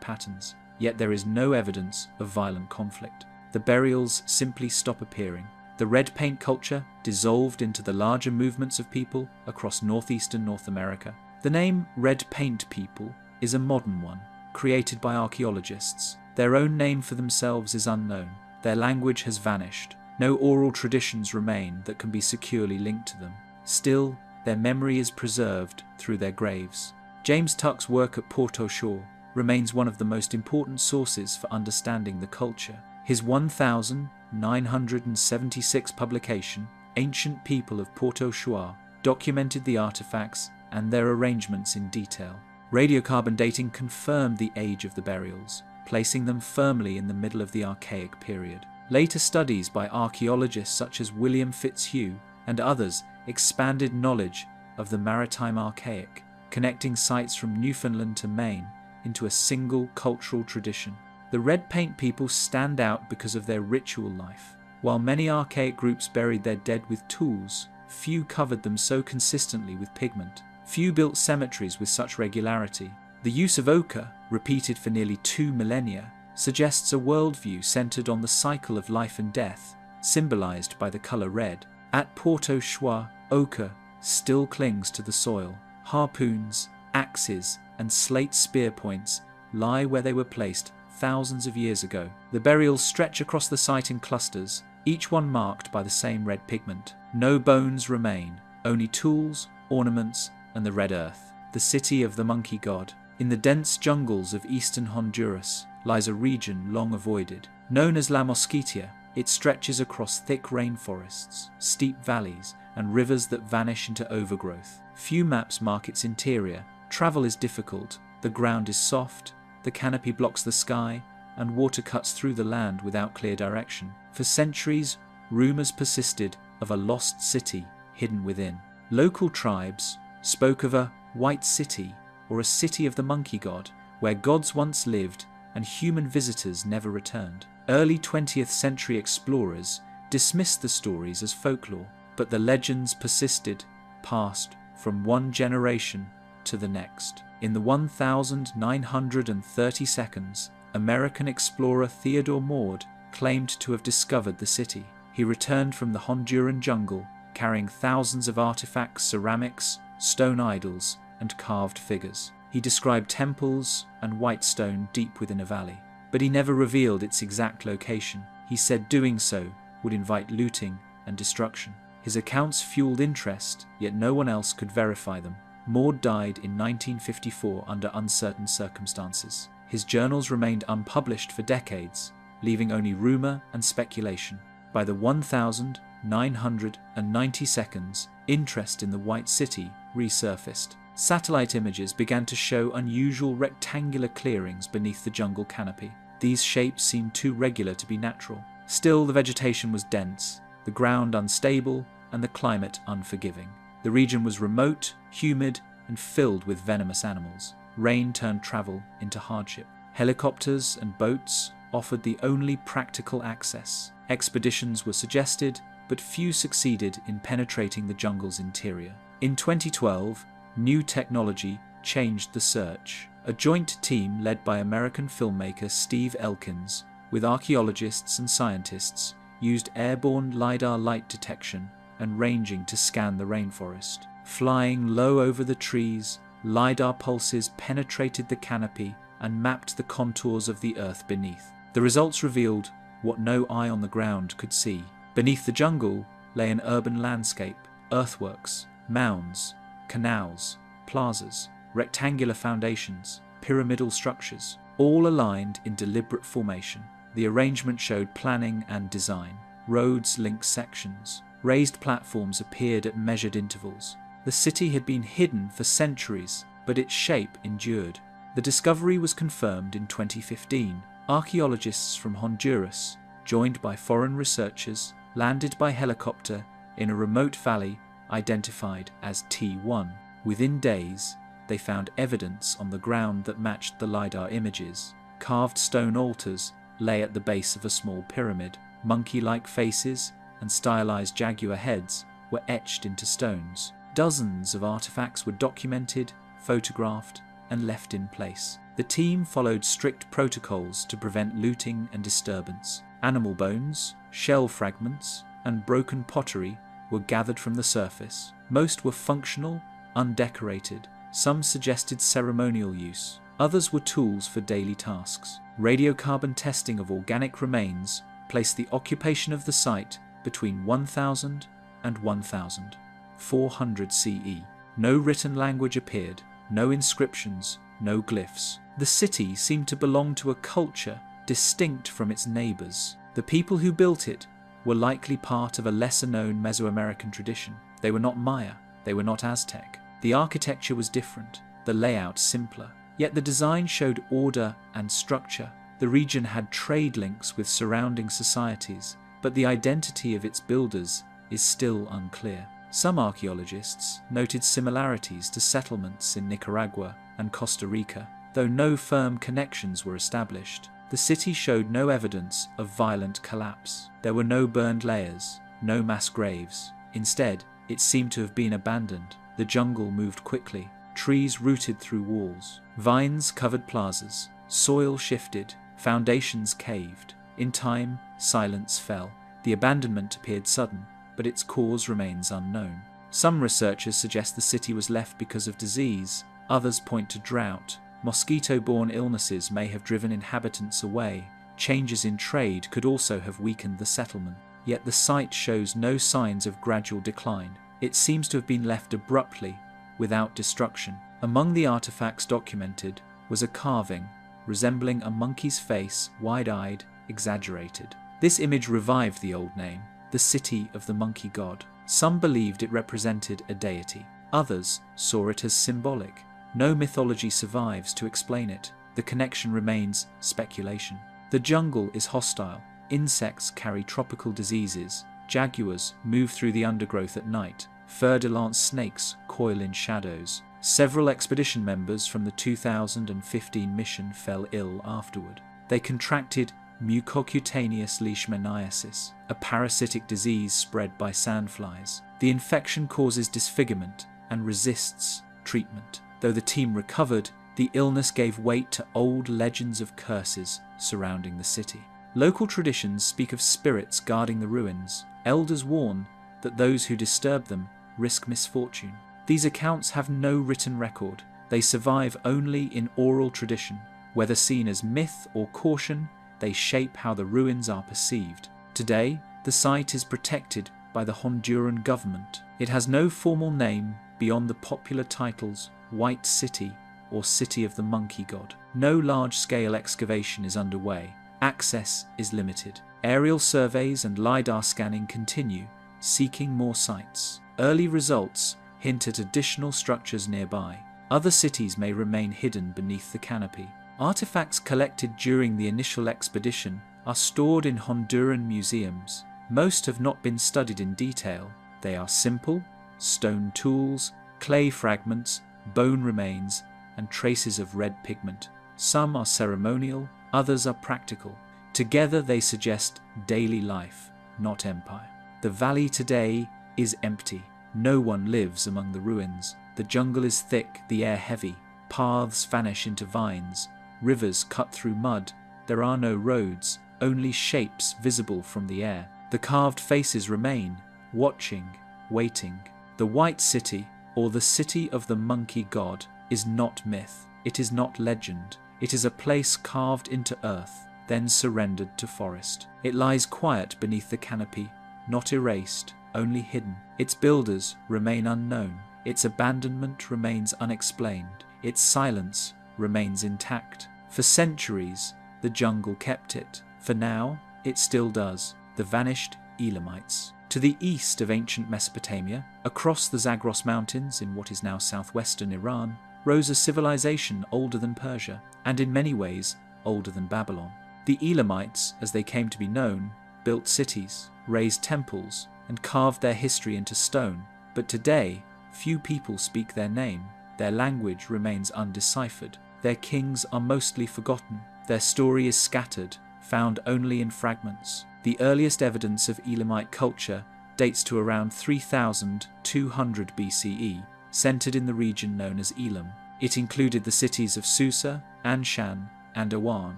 Speaker 1: patterns, yet there is no evidence of violent conflict. The burials simply stop appearing. The red paint culture dissolved into the larger movements of people across northeastern North America. The name Red Paint People is a modern one, created by archaeologists. Their own name for themselves is unknown. Their language has vanished. No oral traditions remain that can be securely linked to them. Still, their memory is preserved through their graves. James Tuck's work at Port-au-Choix remains one of the most important sources for understanding the culture. His 1976 publication, Ancient People of Port-au-Choix, documented the artifacts and their arrangements in detail. Radiocarbon dating confirmed the age of the burials, placing them firmly in the middle of the Archaic period. Later studies by archaeologists such as William Fitzhugh and others expanded knowledge of the maritime Archaic, connecting sites from Newfoundland to Maine into a single cultural tradition. The red paint people stand out because of their ritual life. While many archaic groups buried their dead with tools, few covered them so consistently with pigment. Few built cemeteries with such regularity. The use of ochre, repeated for nearly 2 millennia, suggests a worldview centered on the cycle of life and death, symbolized by the color red. At Port-au-Choix, ochre still clings to the soil. Harpoons, axes, and slate spear points lie where they were placed thousands of years ago. The burials stretch across the site in clusters, each one marked by the same red pigment. No bones remain, only tools, ornaments, and the red earth. The city of the monkey god. In the dense jungles of eastern Honduras lies a region long avoided. Known as La Mosquitia, It stretches across thick rainforests, steep valleys, and rivers that vanish into overgrowth. Few maps mark its interior. Travel is difficult, the ground is soft, the canopy blocks the sky, and water cuts through the land without clear direction. For centuries, rumors persisted of a lost city hidden within. Local tribes spoke of a white city or a city of the monkey god, where gods once lived and human visitors never returned. Early 20th century explorers dismissed the stories as folklore, but the legends persisted, passed from one generation to the next. In the 1932, American explorer Theodore Maud claimed to have discovered the city. He returned from the Honduran jungle carrying thousands of artifacts, ceramics, stone idols, and carved figures. He described temples and white stone deep within a valley, but he never revealed its exact location. He said doing so would invite looting and destruction. His accounts fueled interest, yet no one else could verify them. Maud died in 1954 under uncertain circumstances. His journals remained unpublished for decades, leaving only rumor and speculation. By the 1992, interest in the White City resurfaced. Satellite images began to show unusual rectangular clearings beneath the jungle canopy. These shapes seemed too regular to be natural. Still, the vegetation was dense, the ground unstable, and the climate unforgiving. The region was remote, humid, and filled with venomous animals. Rain turned travel into hardship. Helicopters and boats offered the only practical access. Expeditions were suggested, but few succeeded in penetrating the jungle's interior. In 2012, new technology changed the search. A joint team led by American filmmaker Steve Elkins, with archaeologists and scientists, used airborne LiDAR light detection and ranging to scan the rainforest. Flying low over the trees, LiDAR pulses penetrated the canopy and mapped the contours of the earth beneath. The results revealed what no eye on the ground could see. Beneath the jungle lay an urban landscape, earthworks, mounds, canals, plazas, rectangular foundations, pyramidal structures, all aligned in deliberate formation. The arrangement showed planning and design. Roads linked sections. Raised platforms appeared at measured intervals. The city had been hidden for centuries, but its shape endured. The discovery was confirmed in 2015. Archaeologists from Honduras, joined by foreign researchers, landed by helicopter in a remote valley identified as T1. Within days, they found evidence on the ground that matched the LiDAR images. Carved stone altars lay at the base of a small pyramid. Monkey-like faces and stylized jaguar heads were etched into stones. Dozens of artifacts were documented, photographed, and left in place. The team followed strict protocols to prevent looting and disturbance. Animal bones, shell fragments, and broken pottery were gathered from the surface. Most were functional, undecorated. Some suggested ceremonial use. Others were tools for daily tasks. Radiocarbon testing of organic remains placed the occupation of the site between 1000 and 1400 CE. No written language appeared, no inscriptions, no glyphs. The city seemed to belong to a culture distinct from its neighbors. The people who built it were likely part of a lesser-known Mesoamerican tradition. They were not Maya, they were not Aztec. The architecture was different, the layout simpler. Yet the design showed order and structure. The region had trade links with surrounding societies, but the identity of its builders is still unclear. Some archaeologists noted similarities to settlements in Nicaragua and Costa Rica, though no firm connections were established. The city showed no evidence of violent collapse. There were no burned layers, no mass graves. Instead, it seemed to have been abandoned. The jungle moved quickly. Trees rooted through walls. Vines covered plazas. Soil shifted. Foundations caved. In time, silence fell. The abandonment appeared sudden, but its cause remains unknown. Some researchers suggest the city was left because of disease. Others point to drought. Mosquito-borne illnesses may have driven inhabitants away. Changes in trade could also have weakened the settlement. Yet the site shows no signs of gradual decline. It seems to have been left abruptly, without destruction. Among the artifacts documented was a carving resembling a monkey's face, wide-eyed, exaggerated. This image revived the old name, the city of the monkey god. Some believed it represented a deity. Others saw it as symbolic. No mythology survives to explain it. The connection remains speculation. The jungle is hostile. Insects carry tropical diseases. Jaguars move through the undergrowth at night. Fer-de-lance snakes coil in shadows. Several expedition members from the 2015 mission fell ill afterward. They contracted mucocutaneous leishmaniasis, a parasitic disease spread by sandflies. The infection causes disfigurement and resists treatment. Though the team recovered, the illness gave weight to old legends of curses surrounding the city. Local traditions speak of spirits guarding the ruins. Elders warn that those who disturb them risk misfortune. These accounts have no written record. They survive only in oral tradition. Whether seen as myth or caution, they shape how the ruins are perceived. Today, the site is protected by the Honduran government. It has no formal name beyond the popular titles White City or City of the Monkey God. No large-scale excavation is underway. Access is limited. Aerial surveys and LiDAR scanning continue, seeking more sites. Early results hint at additional structures nearby. Other cities may remain hidden beneath the canopy. Artifacts collected during the initial expedition are stored in Honduran museums. Most have not been studied in detail. They are simple: stone tools, clay fragments, bone remains, and traces of red pigment. Some are ceremonial, others are practical. Together they suggest daily life, not empire. The valley today is empty. No one lives among the ruins. The jungle is thick, the air heavy. Paths vanish into vines. Rivers cut through mud. There are no roads, only shapes visible from the air. The carved faces remain, watching, waiting. The White City, or the City of the Monkey God, is not myth. It is not legend. It is a place carved into earth, then surrendered to forest. It lies quiet beneath the canopy, not erased, only hidden. Its builders remain unknown. Its abandonment remains unexplained. Its silence remains intact. For centuries, the jungle kept it. For now, it still does. The vanished Elamites. To the east of ancient Mesopotamia, across the Zagros Mountains in what is now southwestern Iran, rose a civilization older than Persia, and in many ways older than Babylon. The Elamites, as they came to be known, built cities, raised temples, and carved their history into stone. But today, few people speak their name. Their language remains undeciphered. Their kings are mostly forgotten. Their story is scattered, found only in fragments. The earliest evidence of Elamite culture dates to around 3200 BCE, centered in the region known as Elam. It included the cities of Susa, Anshan, and Awan.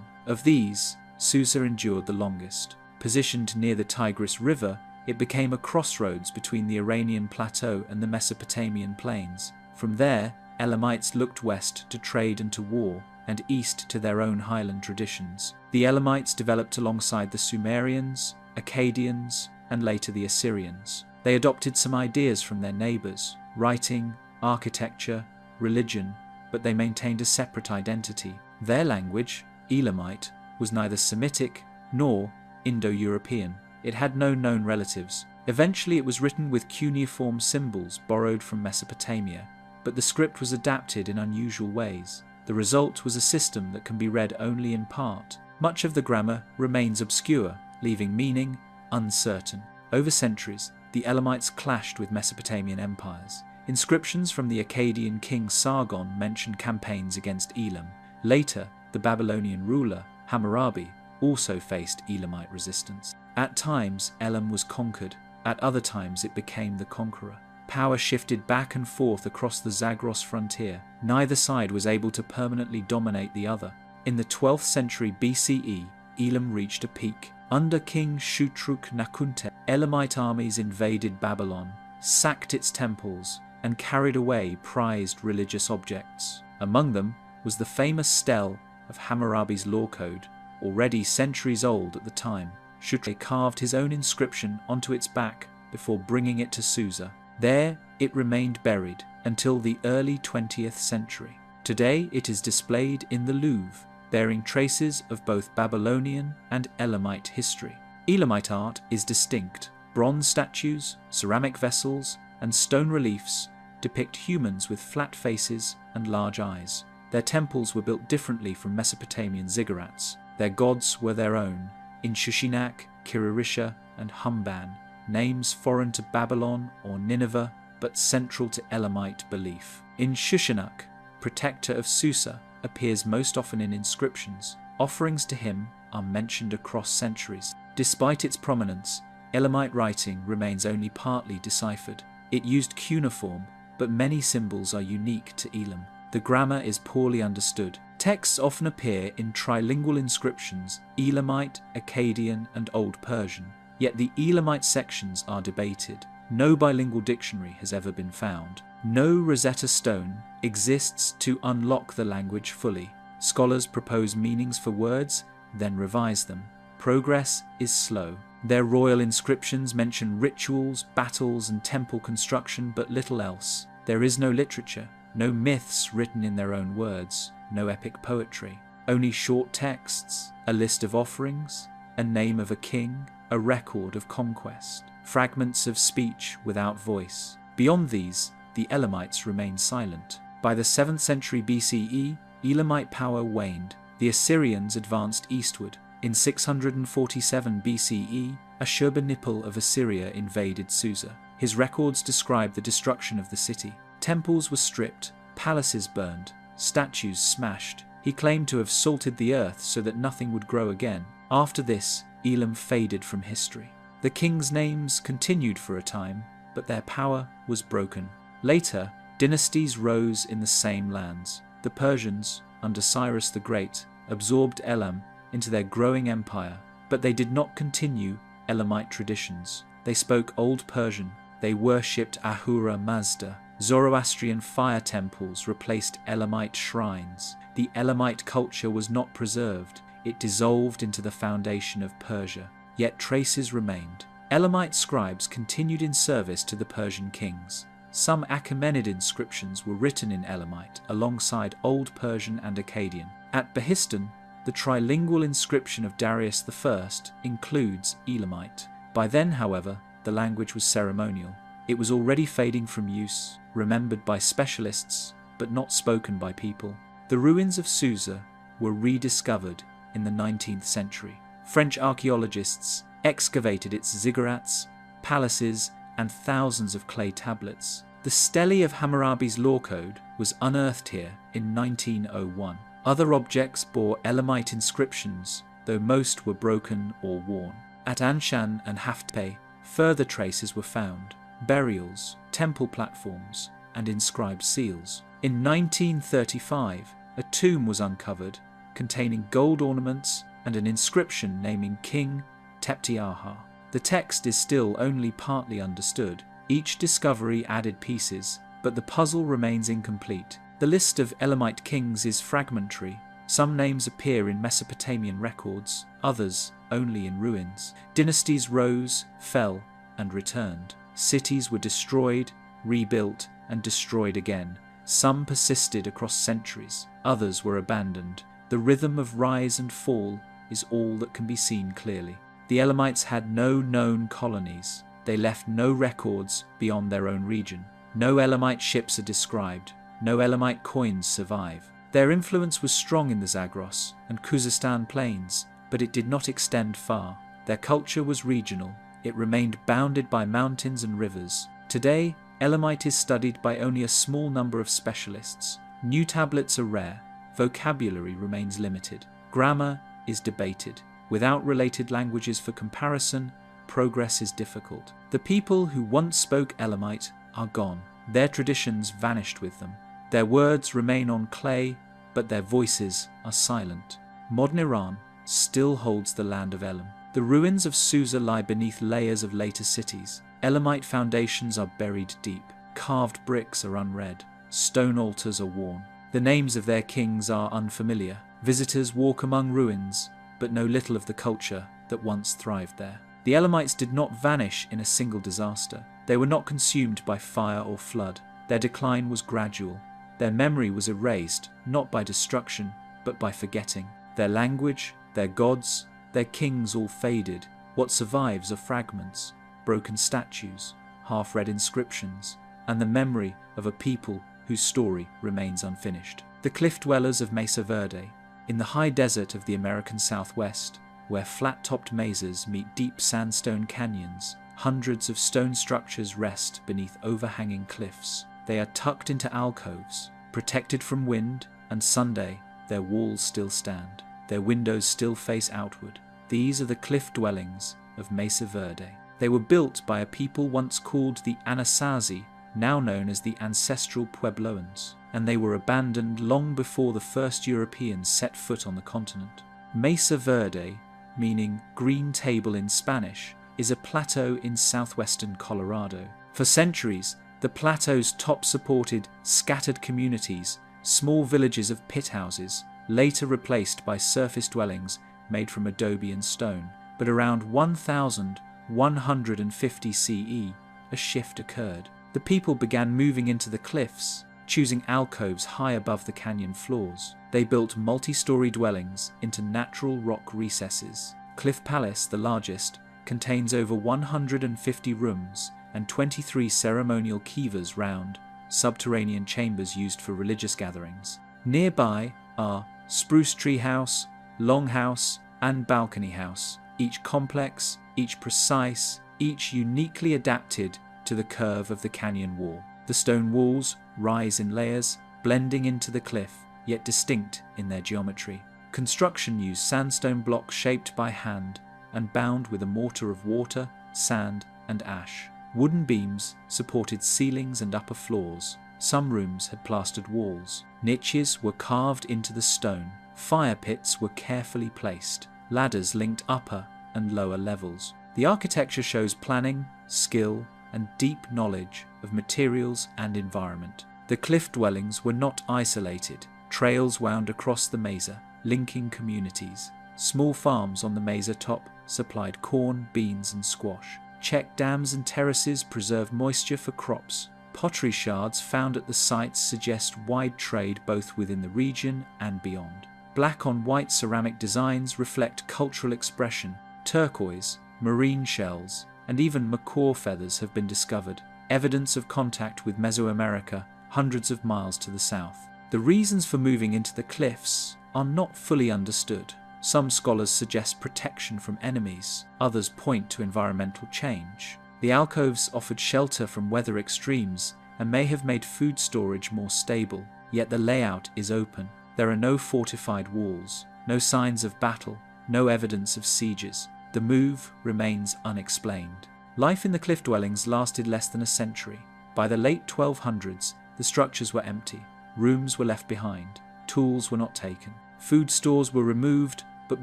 Speaker 1: Of these, Susa endured the longest. Positioned near the Tigris River, it became a crossroads between the Iranian plateau and the Mesopotamian plains. From there, Elamites looked west to trade and to war, and east to their own highland traditions. The Elamites developed alongside the Sumerians, Akkadians, and later the Assyrians. They adopted some ideas from their neighbours: writing, architecture, religion, but they maintained a separate identity. Their language, Elamite, was neither Semitic nor Indo-European. It had no known relatives. Eventually it was written with cuneiform symbols borrowed from Mesopotamia, but the script was adapted in unusual ways. The result was a system that can be read only in part. Much of the grammar remains obscure, leaving meaning uncertain. Over centuries, the Elamites clashed with Mesopotamian empires. Inscriptions from the Akkadian king Sargon mention campaigns against Elam. Later, the Babylonian ruler Hammurabi also faced Elamite resistance. At times, Elam was conquered. At other times, it became the conqueror. Power shifted back and forth across the Zagros frontier. Neither side was able to permanently dominate the other. In the 12th century BCE, Elam reached a peak. Under King Shutruk-Nakhunte, Elamite armies invaded Babylon, sacked its temples, and carried away prized religious objects. Among them was the famous stele of Hammurabi's law code, already centuries old at the time. Shutruk carved his own inscription onto its back before bringing it to Susa. There it remained buried until the early 20th century. Today it is displayed in the Louvre, bearing traces of both Babylonian and Elamite history. Elamite art is distinct. Bronze statues, ceramic vessels, and stone reliefs depict humans with flat faces and large eyes. Their temples were built differently from Mesopotamian ziggurats. Their gods were their own, in Shushinak, Kiririsha, and Humban, names foreign to Babylon or Nineveh, but central to Elamite belief. In Shushinak, protector of Susa appears most often in inscriptions. Offerings to him are mentioned across centuries. Despite its prominence, Elamite writing remains only partly deciphered. It used cuneiform, but many symbols are unique to Elam. The grammar is poorly understood. Texts often appear in trilingual inscriptions, Elamite, Akkadian, and Old Persian. Yet the Elamite sections are debated. No bilingual dictionary has ever been found. No Rosetta Stone exists to unlock the language fully. Scholars propose meanings for words, then revise them. Progress is slow. Their royal inscriptions mention rituals, battles, and temple construction, but little else. There is no literature, no myths written in their own words, no epic poetry. Only short texts, a list of offerings, a name of a king, a record of conquest, fragments of speech without voice. Beyond these, the Elamites remained silent. By the 7th century BCE, Elamite power waned. The Assyrians advanced eastward. In 647 BCE, Ashurbanipal of Assyria invaded Susa. His records describe the destruction of the city. Temples were stripped, palaces burned, statues smashed. He claimed to have salted the earth so that nothing would grow again. After this, Elam faded from history. The kings' names continued for a time, but their power was broken. Later, dynasties rose in the same lands. The Persians, under Cyrus the Great, absorbed Elam into their growing empire, but they did not continue Elamite traditions. They spoke Old Persian. They worshipped Ahura Mazda. Zoroastrian fire temples replaced Elamite shrines. The Elamite culture was not preserved. It dissolved into the foundation of Persia. Yet traces remained. Elamite scribes continued in service to the Persian kings. Some Achaemenid inscriptions were written in Elamite alongside Old Persian and Akkadian. At Behistun, the trilingual inscription of Darius I includes Elamite. By then, however, the language was ceremonial. It was already fading from use, remembered by specialists, but not spoken by people. The ruins of Susa were rediscovered in the 19th century. French archaeologists excavated its ziggurats, palaces, and thousands of clay tablets. The stele of Hammurabi's law code was unearthed here in 1901. Other objects bore Elamite inscriptions, though most were broken or worn. At Anshan and Haftpe, further traces were found: burials, temple platforms, and inscribed seals. In 1935, a tomb was uncovered containing gold ornaments and an inscription naming King Teptiaha. The text is still only partly understood. Each discovery added pieces, but the puzzle remains incomplete. The list of Elamite kings is fragmentary. Some names appear in Mesopotamian records, others only in ruins. Dynasties rose, fell, and returned. Cities were destroyed, rebuilt, and destroyed again. Some persisted across centuries, others were abandoned. The rhythm of rise and fall is all that can be seen clearly. The Elamites had no known colonies. They left no records beyond their own region. No Elamite ships are described. No Elamite coins survive. Their influence was strong in the Zagros and Khuzestan plains, but it did not extend far. Their culture was regional. It remained bounded by mountains and rivers. Today, Elamite is studied by only a small number of specialists. New tablets are rare. Vocabulary remains limited. Grammar is debated. Without related languages for comparison, progress is difficult. The people who once spoke Elamite are gone. Their traditions vanished with them. Their words remain on clay, but their voices are silent. Modern Iran still holds the land of Elam. The ruins of Susa lie beneath layers of later cities. Elamite foundations are buried deep. Carved bricks are unread. Stone altars are worn. The names of their kings are unfamiliar. Visitors walk among ruins, but know little of the culture that once thrived there. The Elamites did not vanish in a single disaster. They were not consumed by fire or flood. Their decline was gradual. Their memory was erased, not by destruction, but by forgetting. Their language, their gods, their kings all faded, What survives are fragments, broken statues, half-read inscriptions, and the memory of a people whose story remains unfinished. The cliff dwellers of Mesa Verde, in the high desert of the American Southwest, where flat-topped mesas meet deep sandstone canyons, hundreds of stone structures rest beneath overhanging cliffs. They are tucked into alcoves, protected from wind, and Sunday, their walls still stand. Their windows still face outward. These are the cliff dwellings of Mesa Verde. They were built by a people once called the Anasazi, now known as the ancestral Puebloans, and they were abandoned long before the first Europeans set foot on the continent. Mesa Verde, meaning green table in Spanish, is a plateau in southwestern Colorado. For centuries, the plateau's top supported scattered communities, small villages of pit houses, later replaced by surface dwellings made from adobe and stone. But around 1150 CE, a shift occurred. The people began moving into the cliffs, choosing alcoves high above the canyon floors. They built multi-story dwellings into natural rock recesses. Cliff Palace, the largest, contains over 150 rooms and 23 ceremonial kivas round, subterranean chambers used for religious gatherings. Nearby are Spruce Tree House, Long House, and Balcony House, each complex, each precise, each uniquely adapted to the curve of the canyon wall. The stone walls rise in layers, blending into the cliff, yet distinct in their geometry. Construction used sandstone blocks shaped by hand and bound with a mortar of water, sand, and ash. Wooden beams supported ceilings and upper floors. Some rooms had plastered walls. Niches were carved into the stone. Fire pits were carefully placed. Ladders linked upper and lower levels. The architecture shows planning, skill, and deep knowledge of materials and environment. The cliff dwellings were not isolated. Trails wound across the mesa, linking communities. Small farms on the mesa top supplied corn, beans, and squash. Check dams and terraces preserved moisture for crops. Pottery shards found at the sites suggest wide trade both within the region and beyond. Black on white ceramic designs reflect cultural expression. Turquoise, marine shells, and even macaw feathers have been discovered, evidence of contact with Mesoamerica hundreds of miles to the south. The reasons for moving into the cliffs are not fully understood. Some scholars suggest protection from enemies, others point to environmental change. The alcoves offered shelter from weather extremes and may have made food storage more stable, yet the layout is open. There are no fortified walls, no signs of battle, no evidence of sieges. The move remains unexplained. Life in the cliff dwellings lasted less than a century. By the late 1200s, the structures were empty. Rooms were left behind. Tools were not taken. Food stores were removed, but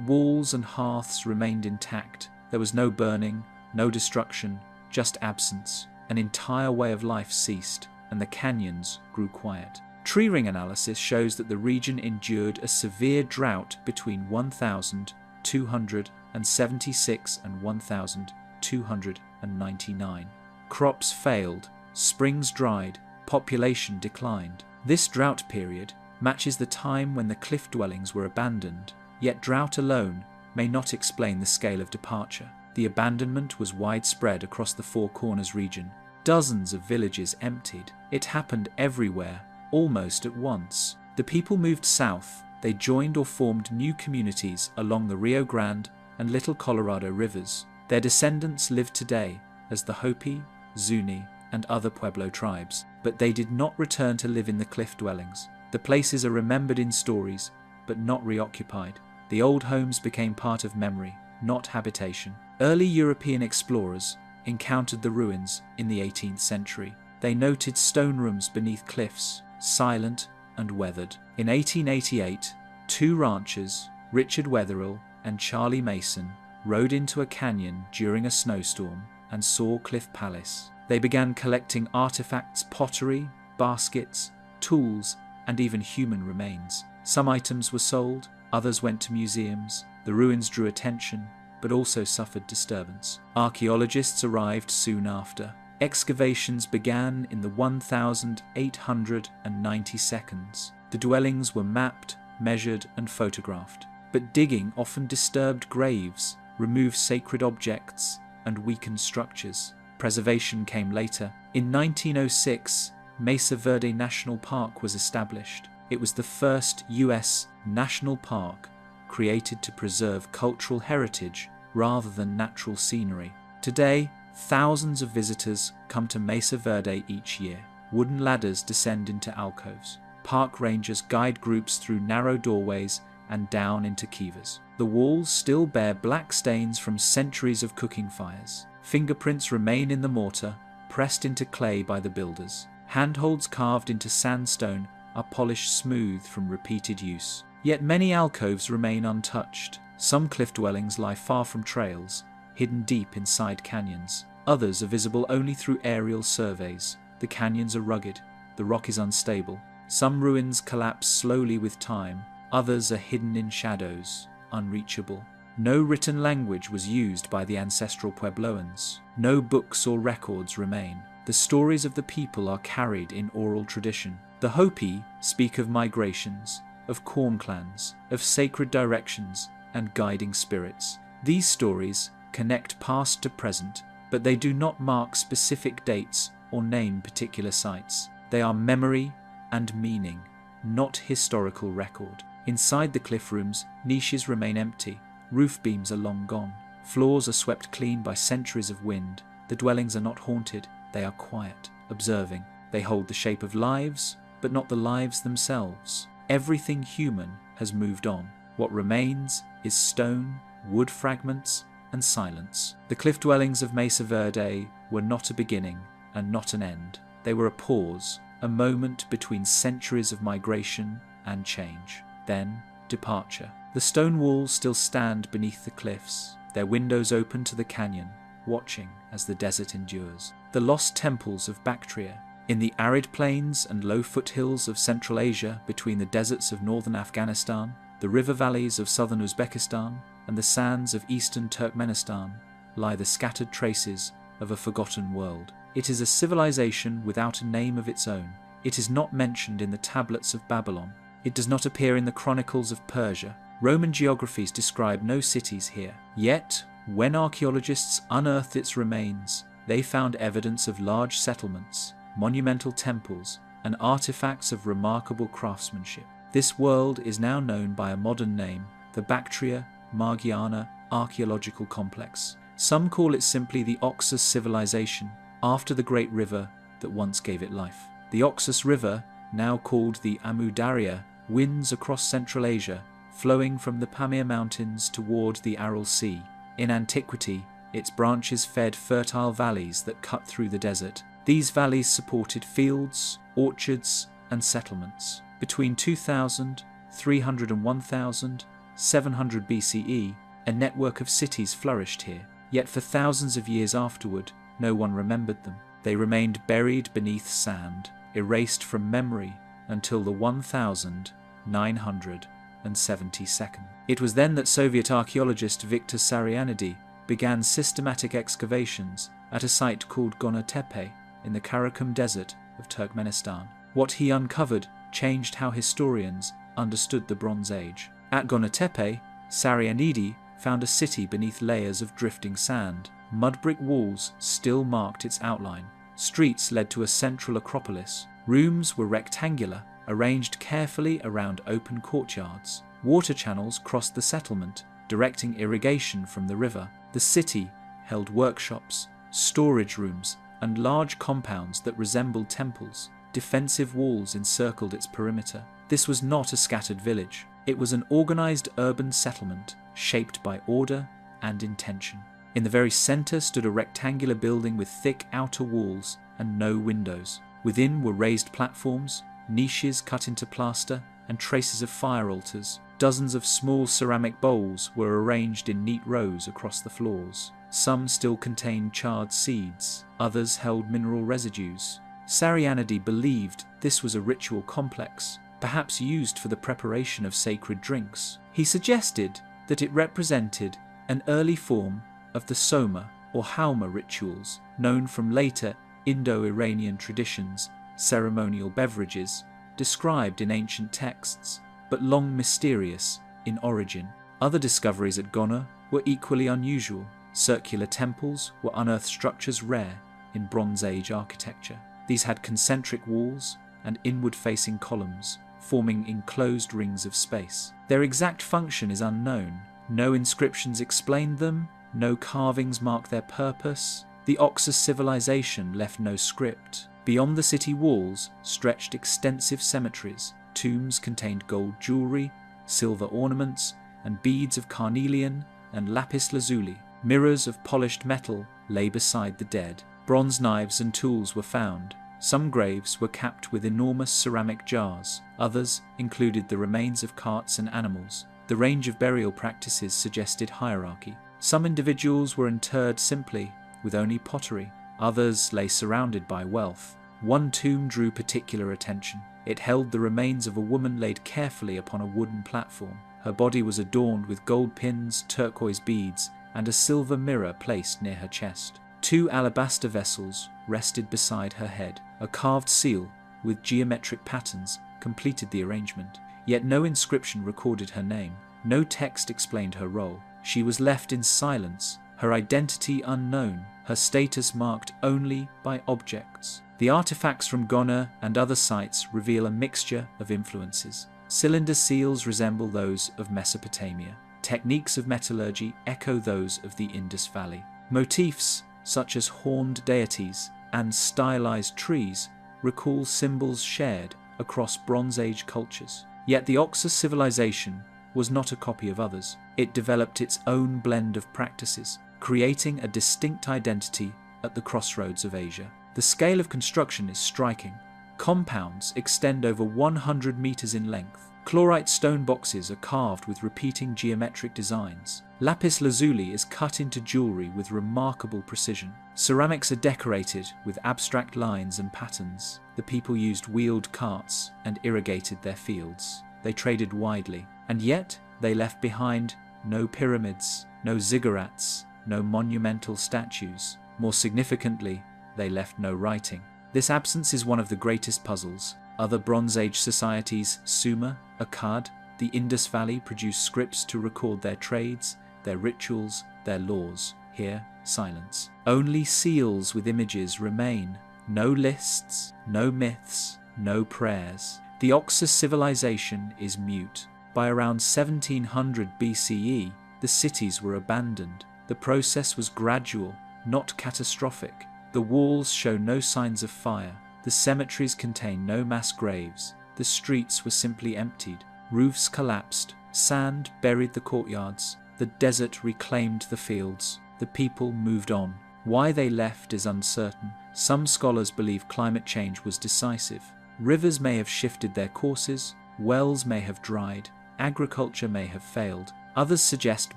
Speaker 1: walls and hearths remained intact. There was no burning, no destruction, just absence. An entire way of life ceased, and the canyons grew quiet. Tree ring analysis shows that the region endured a severe drought between 1276 and 1299. Crops failed, springs dried, population declined. This drought period matches the time when the cliff dwellings were abandoned, yet drought alone may not explain the scale of departure. The abandonment was widespread across the Four Corners region. Dozens of villages emptied. It happened everywhere, almost at once. The people moved south. They joined or formed new communities along the Rio Grande and Little Colorado rivers. Their descendants live today as the Hopi, Zuni, and other Pueblo tribes, but they did not return to live in the cliff dwellings. The places are remembered in stories, but not reoccupied. The old homes became part of memory, not habitation. Early European explorers encountered the ruins in the 18th century. They noted stone rooms beneath cliffs, silent and weathered. In 1888, two ranchers, Richard Wetherill and Charlie Mason, rode into a canyon during a snowstorm and saw Cliff Palace. They began collecting artifacts, pottery, baskets, tools, and even human remains. Some items were sold, others went to museums. The ruins drew attention, but also suffered disturbance. Archaeologists arrived soon after. Excavations began in the 1890 seconds. The dwellings were mapped, measured, and photographed. But digging often disturbed graves, remove sacred objects, and weaken structures. Preservation came later. In 1906, Mesa Verde National Park was established. It was the first U.S. national park created to preserve cultural heritage rather than natural scenery. Today, thousands of visitors come to Mesa Verde each year. Wooden ladders descend into alcoves. Park rangers guide groups through narrow doorways and down into kivas. The walls still bear black stains from centuries of cooking fires. Fingerprints remain in the mortar, pressed into clay by the builders. Handholds carved into sandstone are polished smooth from repeated use. Yet many alcoves remain untouched. Some cliff dwellings lie far from trails, hidden deep inside canyons. Others are visible only through aerial surveys. The canyons are rugged, the rock is unstable. Some ruins collapse slowly with time, others are hidden in shadows, unreachable. No written language was used by the ancestral Puebloans. No books or records remain. The stories of the people are carried in oral tradition. The Hopi speak of migrations, of corn clans, of sacred directions, and guiding spirits. These stories connect past to present, but they do not mark specific dates or name particular sites. They are memory and meaning, not historical record. Inside the cliff rooms, niches remain empty. Roof beams are long gone. Floors are swept clean by centuries of wind. The dwellings are not haunted. They are quiet, observing. They hold the shape of lives, but not the lives themselves. Everything human has moved on. What remains is stone, wood fragments, and silence. The cliff dwellings of Mesa Verde were not a beginning and not an end. They were a pause, a moment between centuries of migration and change. Then, departure. The stone walls still stand beneath the cliffs, their windows open to the canyon, watching as the desert endures. The lost temples of Bactria. In the arid plains and low foothills of Central Asia, between the deserts of northern Afghanistan, the river valleys of southern Uzbekistan, and the sands of eastern Turkmenistan, lie the scattered traces of a forgotten world. It is a civilization without a name of its own. It is not mentioned in the tablets of Babylon. It does not appear in the chronicles of Persia. Roman geographies describe no cities here. Yet, when archaeologists unearthed its remains, they found evidence of large settlements, monumental temples, and artifacts of remarkable craftsmanship. This world is now known by a modern name, the Bactria-Margiana Archaeological Complex. Some call it simply the Oxus civilization, after the great river that once gave it life. The Oxus River, now called the Amu Darya, winds across Central Asia, flowing from the Pamir Mountains toward the Aral Sea. In antiquity, its branches fed fertile valleys that cut through the desert. These valleys supported fields, orchards, and settlements. Between 2300 and 1700 BCE, a network of cities flourished here. Yet for thousands of years afterward, no one remembered them. They remained buried beneath sand, erased from memory until the 1972nd. It was then that Soviet archaeologist Viktor Sarianidi began systematic excavations at a site called Gona Tepe in the Karakum Desert of Turkmenistan. What he uncovered changed how historians understood the Bronze Age. At Gona Tepe, Sarianidi found a city beneath layers of drifting sand. Mud brick walls still marked its outline. Streets led to a central acropolis. Rooms were rectangular, arranged carefully around open courtyards. Water channels crossed the settlement, directing irrigation from the river. The city held workshops, storage rooms, and large compounds that resembled temples. Defensive walls encircled its perimeter. This was not a scattered village. It was an organized urban settlement, shaped by order and intention. In the very center stood a rectangular building with thick outer walls and no windows. Within were raised platforms, niches cut into plaster, and traces of fire altars. Dozens of small ceramic bowls were arranged in neat rows across the floors. Some still contained charred seeds, others held mineral residues. Sarianidi believed this was a ritual complex, perhaps used for the preparation of sacred drinks. He suggested that it represented an early form of the Soma or Hauma rituals, known from later Indo-Iranian traditions, ceremonial beverages, described in ancient texts, but long mysterious in origin. Other discoveries at Gona were equally unusual. Circular temples were unearthed structures rare in Bronze Age architecture. These had concentric walls and inward-facing columns, forming enclosed rings of space. Their exact function is unknown. No inscriptions explain them, no carvings mark their purpose. The Oxus civilization left no script. Beyond the city walls stretched extensive cemeteries. Tombs contained gold jewelry, silver ornaments, and beads of carnelian and lapis lazuli. Mirrors of polished metal lay beside the dead. Bronze knives and tools were found. Some graves were capped with enormous ceramic jars. Others included the remains of carts and animals. The range of burial practices suggested hierarchy. Some individuals were interred simply, with only pottery. Others lay surrounded by wealth. One tomb drew particular attention. It held the remains of a woman laid carefully upon a wooden platform. Her body was adorned with gold pins, turquoise beads, and a silver mirror placed near her chest. 2 alabaster vessels rested beside her head. A carved seal with geometric patterns completed the arrangement. Yet no inscription recorded her name. No text explained her role. She was left in silence, her identity unknown, her status marked only by objects. The artifacts from Goner and other sites reveal a mixture of influences. Cylinder seals resemble those of Mesopotamia. Techniques of metallurgy echo those of the Indus Valley. Motifs such as horned deities and stylized trees recall symbols shared across Bronze Age cultures. Yet the Oxus civilization was not a copy of others. It developed its own blend of practices, creating a distinct identity at the crossroads of Asia. The scale of construction is striking. Compounds extend over 100 meters in length. Chlorite stone boxes are carved with repeating geometric designs. Lapis lazuli is cut into jewelry with remarkable precision. Ceramics are decorated with abstract lines and patterns. The people used wheeled carts and irrigated their fields. They traded widely, and yet they left behind no pyramids, no ziggurats, no monumental statues. More significantly, they left no writing. This absence is one of the greatest puzzles. Other Bronze Age societies, Sumer, Akkad, the Indus Valley, produced scripts to record their trades, their rituals, their laws. Here, silence. Only seals with images remain. No lists, no myths, no prayers. The Oxus civilization is mute. By around 1700 BCE, the cities were abandoned. The process was gradual, not catastrophic. The walls show no signs of fire. The cemeteries contain no mass graves. The streets were simply emptied. Roofs collapsed. Sand buried the courtyards. The desert reclaimed the fields. The people moved on. Why they left is uncertain. Some scholars believe climate change was decisive. Rivers may have shifted their courses. Wells may have dried. Agriculture may have failed. Others suggest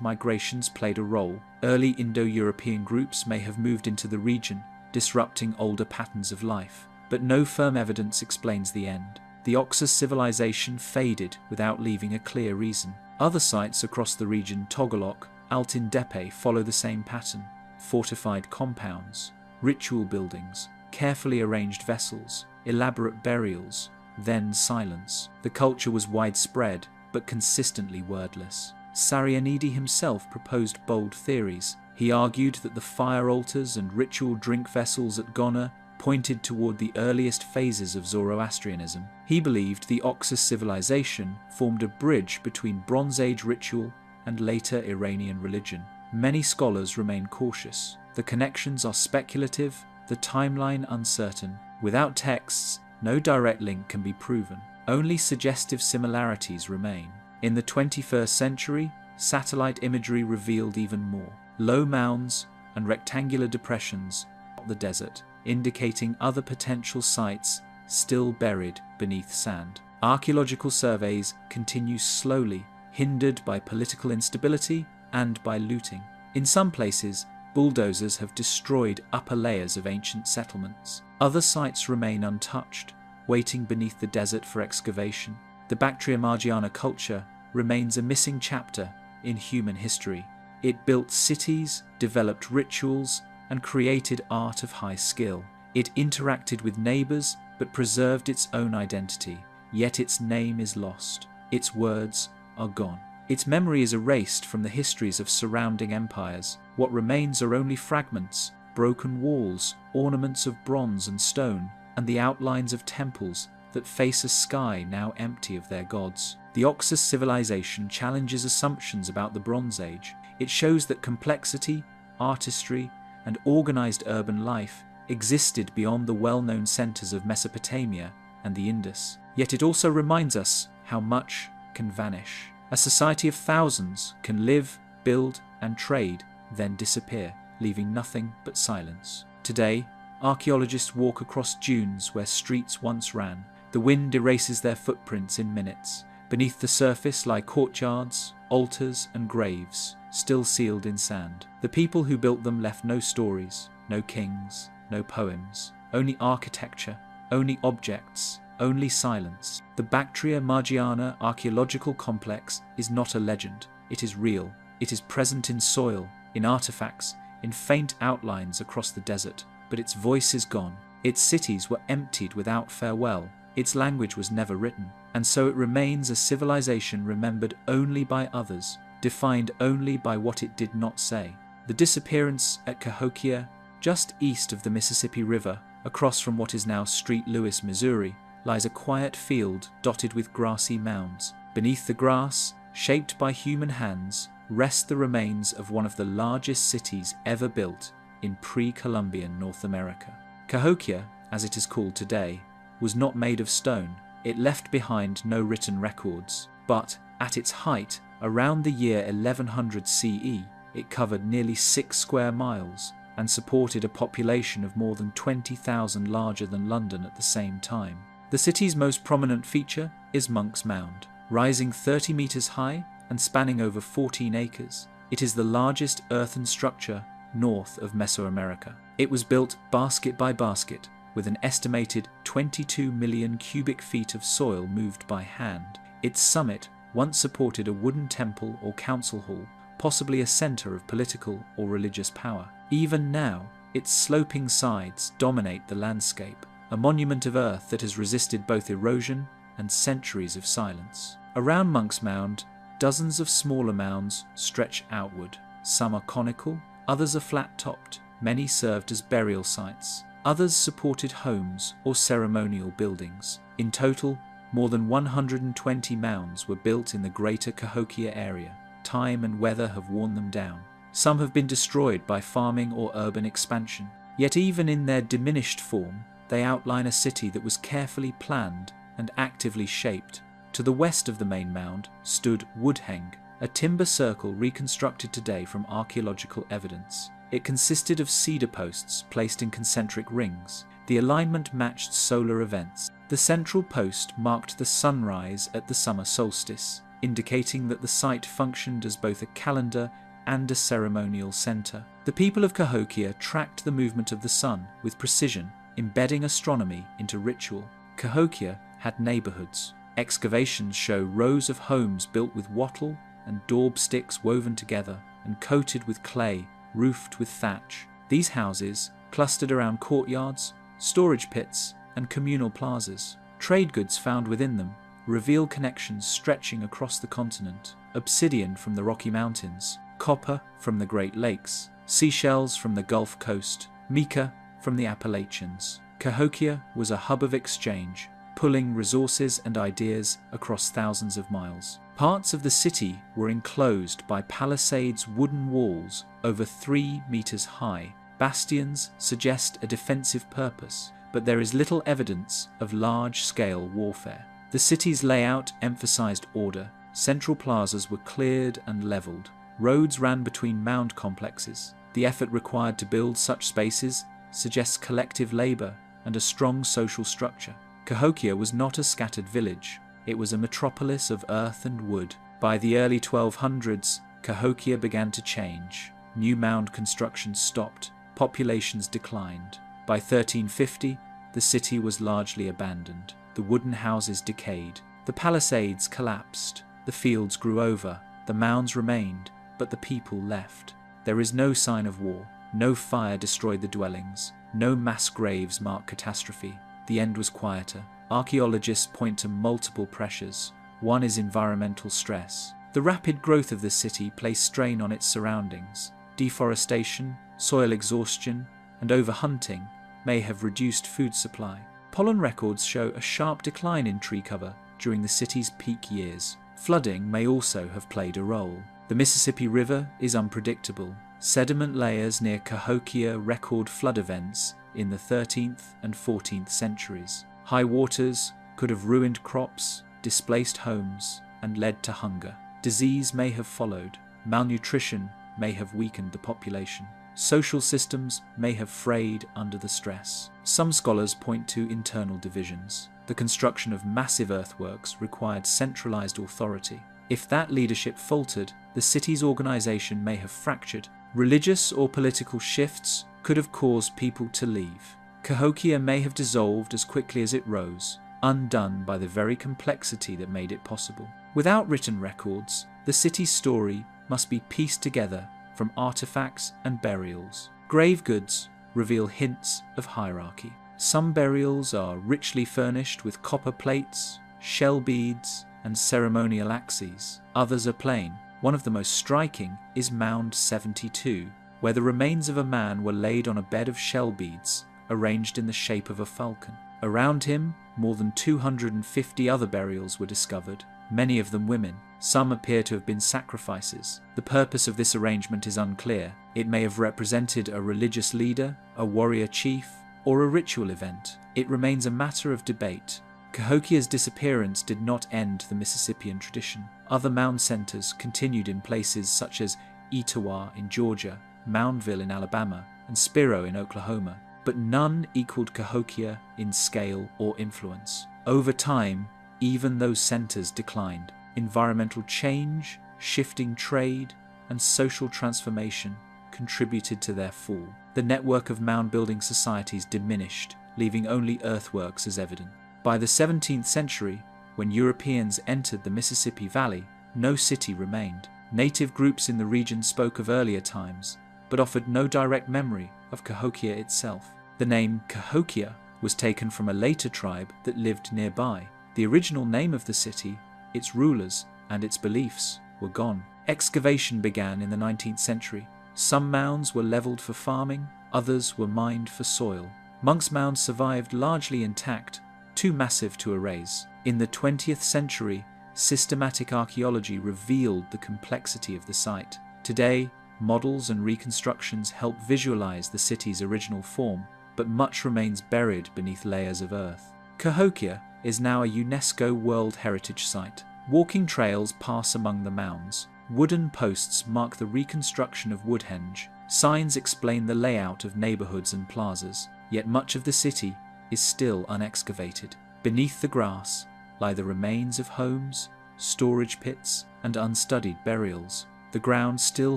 Speaker 1: migrations played a role. Early Indo-European groups may have moved into the region, disrupting older patterns of life. But no firm evidence explains the end. The Oxus civilization faded without leaving a clear reason. Other sites across the region, Togolok, Altin Tepe, follow the same pattern. Fortified compounds, ritual buildings, carefully arranged vessels, elaborate burials, then silence. The culture was widespread, but consistently wordless. Sarianidi himself proposed bold theories. He argued that the fire altars and ritual drink vessels at Goner pointed toward the earliest phases of Zoroastrianism. He believed the Oxus civilization formed a bridge between Bronze Age ritual and later Iranian religion. Many scholars remain cautious. The connections are speculative, the timeline uncertain. Without texts, no direct link can be proven. Only suggestive similarities remain. In the 21st century, satellite imagery revealed even more. Low mounds and rectangular depressions dot the desert, indicating other potential sites still buried beneath sand. Archaeological surveys continue slowly, hindered by political instability and by looting. In some places, bulldozers have destroyed upper layers of ancient settlements. Other sites remain untouched, waiting beneath the desert for excavation. The Bactria Margiana culture remains a missing chapter in human history. It built cities, developed rituals, and created art of high skill. It interacted with neighbors, but preserved its own identity. Yet its name is lost. Its words are gone. Its memory is erased from the histories of surrounding empires. What remains are only fragments, broken walls, ornaments of bronze and stone, and the outlines of temples that face a sky now empty of their gods. The Oxus civilization challenges assumptions about the Bronze Age. It shows that complexity, artistry, and organized urban life existed beyond the well-known centers of Mesopotamia and the Indus. Yet it also reminds us how much can vanish. A society of thousands can live, build, and trade, then disappear, leaving nothing but silence. Today, archaeologists walk across dunes where streets once ran. The wind erases their footprints in minutes. Beneath the surface lie courtyards, altars, and graves, still sealed in sand. The people who built them left no stories, no kings, no poems, only architecture, only objects, only silence. The Bactria Margiana archaeological complex is not a legend. It is real. It is present in soil, in artifacts, in faint outlines across the desert. But its voice is gone. Its cities were emptied without farewell. Its language was never written. And so it remains a civilization remembered only by others, defined only by what it did not say. The disappearance at Cahokia, just east of the Mississippi River, across from what is now Street Louis, Missouri, lies a quiet field dotted with grassy mounds. Beneath the grass, shaped by human hands, rest the remains of one of the largest cities ever built in pre-Columbian North America. Cahokia, as it is called today, was not made of stone. It left behind no written records, but at its height, around the year 1100 CE, it covered nearly 6 square miles and supported a population of more than 20,000 larger than London at the same time. The city's most prominent feature is Monk's Mound. Rising 30 meters high and spanning over 14 acres, it is the largest earthen structure north of Mesoamerica. It was built basket by basket, with an estimated 22 million cubic feet of soil moved by hand. Its summit once supported a wooden temple or council hall, possibly a center of political or religious power. Even now, its sloping sides dominate the landscape, a monument of earth that has resisted both erosion and centuries of silence. Around Monk's Mound, dozens of smaller mounds stretch outward. Some are conical, others are flat-topped. Many served as burial sites. Others supported homes or ceremonial buildings. In total, more than 120 mounds were built in the greater Cahokia area. Time and weather have worn them down. Some have been destroyed by farming or urban expansion. Yet even in their diminished form, they outline a city that was carefully planned and actively shaped. To the west of the main mound stood Woodheng, a timber circle reconstructed today from archaeological evidence. It consisted of cedar posts placed in concentric rings. The alignment matched solar events. The central post marked the sunrise at the summer solstice, indicating that the site functioned as both a calendar and a ceremonial center. The people of Cahokia tracked the movement of the sun with precision, embedding astronomy into ritual. Cahokia had neighborhoods. Excavations show rows of homes built with wattle and daub sticks woven together and coated with clay, roofed with thatch. These houses clustered around courtyards, storage pits, and communal plazas. Trade goods found within them reveal connections stretching across the continent. Obsidian from the Rocky Mountains, copper from the Great Lakes, seashells from the Gulf Coast, mica from the Appalachians. Cahokia was a hub of exchange, pulling resources and ideas across thousands of miles. Parts of the city were enclosed by palisades' wooden walls over 3 meters high. Bastions suggest a defensive purpose, but there is little evidence of large-scale warfare. The city's layout emphasized order. Central plazas were cleared and leveled. Roads ran between mound complexes. The effort required to build such spaces suggests collective labor and a strong social structure. Cahokia was not a scattered village. It was a metropolis of earth and wood. By the early 1200s, Cahokia began to change. New mound construction stopped. Populations declined. By 1350, the city was largely abandoned. The wooden houses decayed. The palisades collapsed. The fields grew over. The mounds remained, but the people left. There is no sign of war. No fire destroyed the dwellings. No mass graves mark catastrophe. The end was quieter. Archaeologists point to multiple pressures. One is environmental stress. The rapid growth of the city placed strain on its surroundings. Deforestation, soil exhaustion, and overhunting may have reduced food supply. Pollen records show a sharp decline in tree cover during the city's peak years. Flooding may also have played a role. The Mississippi River is unpredictable. Sediment layers near Cahokia record flood events in the 13th and 14th centuries. High waters could have ruined crops, displaced homes, and led to hunger. Disease may have followed. Malnutrition may have weakened the population. Social systems may have frayed under the stress. Some scholars point to internal divisions. The construction of massive earthworks required centralized authority. If that leadership faltered, the city's organization may have fractured. Religious or political shifts could have caused people to leave. Cahokia may have dissolved as quickly as it rose, undone by the very complexity that made it possible. Without written records, the city's story must be pieced together from artifacts and burials. Grave goods reveal hints of hierarchy. Some burials are richly furnished with copper plates, shell beads, and ceremonial axes. Others are plain. One of the most striking is Mound 72, where the remains of a man were laid on a bed of shell beads, arranged in the shape of a falcon. Around him, more than 250 other burials were discovered, many of them women. Some appear to have been sacrifices. The purpose of this arrangement is unclear. It may have represented a religious leader, a warrior chief, or a ritual event. It remains a matter of debate. Cahokia's disappearance did not end the Mississippian tradition. Other mound centers continued in places such as Etowah in Georgia, Moundville in Alabama, and Spiro in Oklahoma, but none equaled Cahokia in scale or influence. Over time, even those centers declined. Environmental change, shifting trade, and social transformation contributed to their fall. The network of mound-building societies diminished, leaving only earthworks as evident. By the 17th century, when Europeans entered the Mississippi Valley, no city remained. Native groups in the region spoke of earlier times, but offered no direct memory of Cahokia itself. The name Cahokia was taken from a later tribe that lived nearby. The original name of the city, its rulers, and its beliefs were gone. Excavation began in the 19th century. Some mounds were leveled for farming, others were mined for soil. Monk's Mound survived largely intact, too massive to erase. In the 20th century, systematic archaeology revealed the complexity of the site. Today, models and reconstructions help visualize the city's original form, but much remains buried beneath layers of earth. Cahokia is now a UNESCO World Heritage Site. Walking trails pass among the mounds. Wooden posts mark the reconstruction of Woodhenge. Signs explain the layout of neighborhoods and plazas. Yet much of the city is still unexcavated. Beneath the grass lie the remains of homes, storage pits, and unstudied burials. The ground still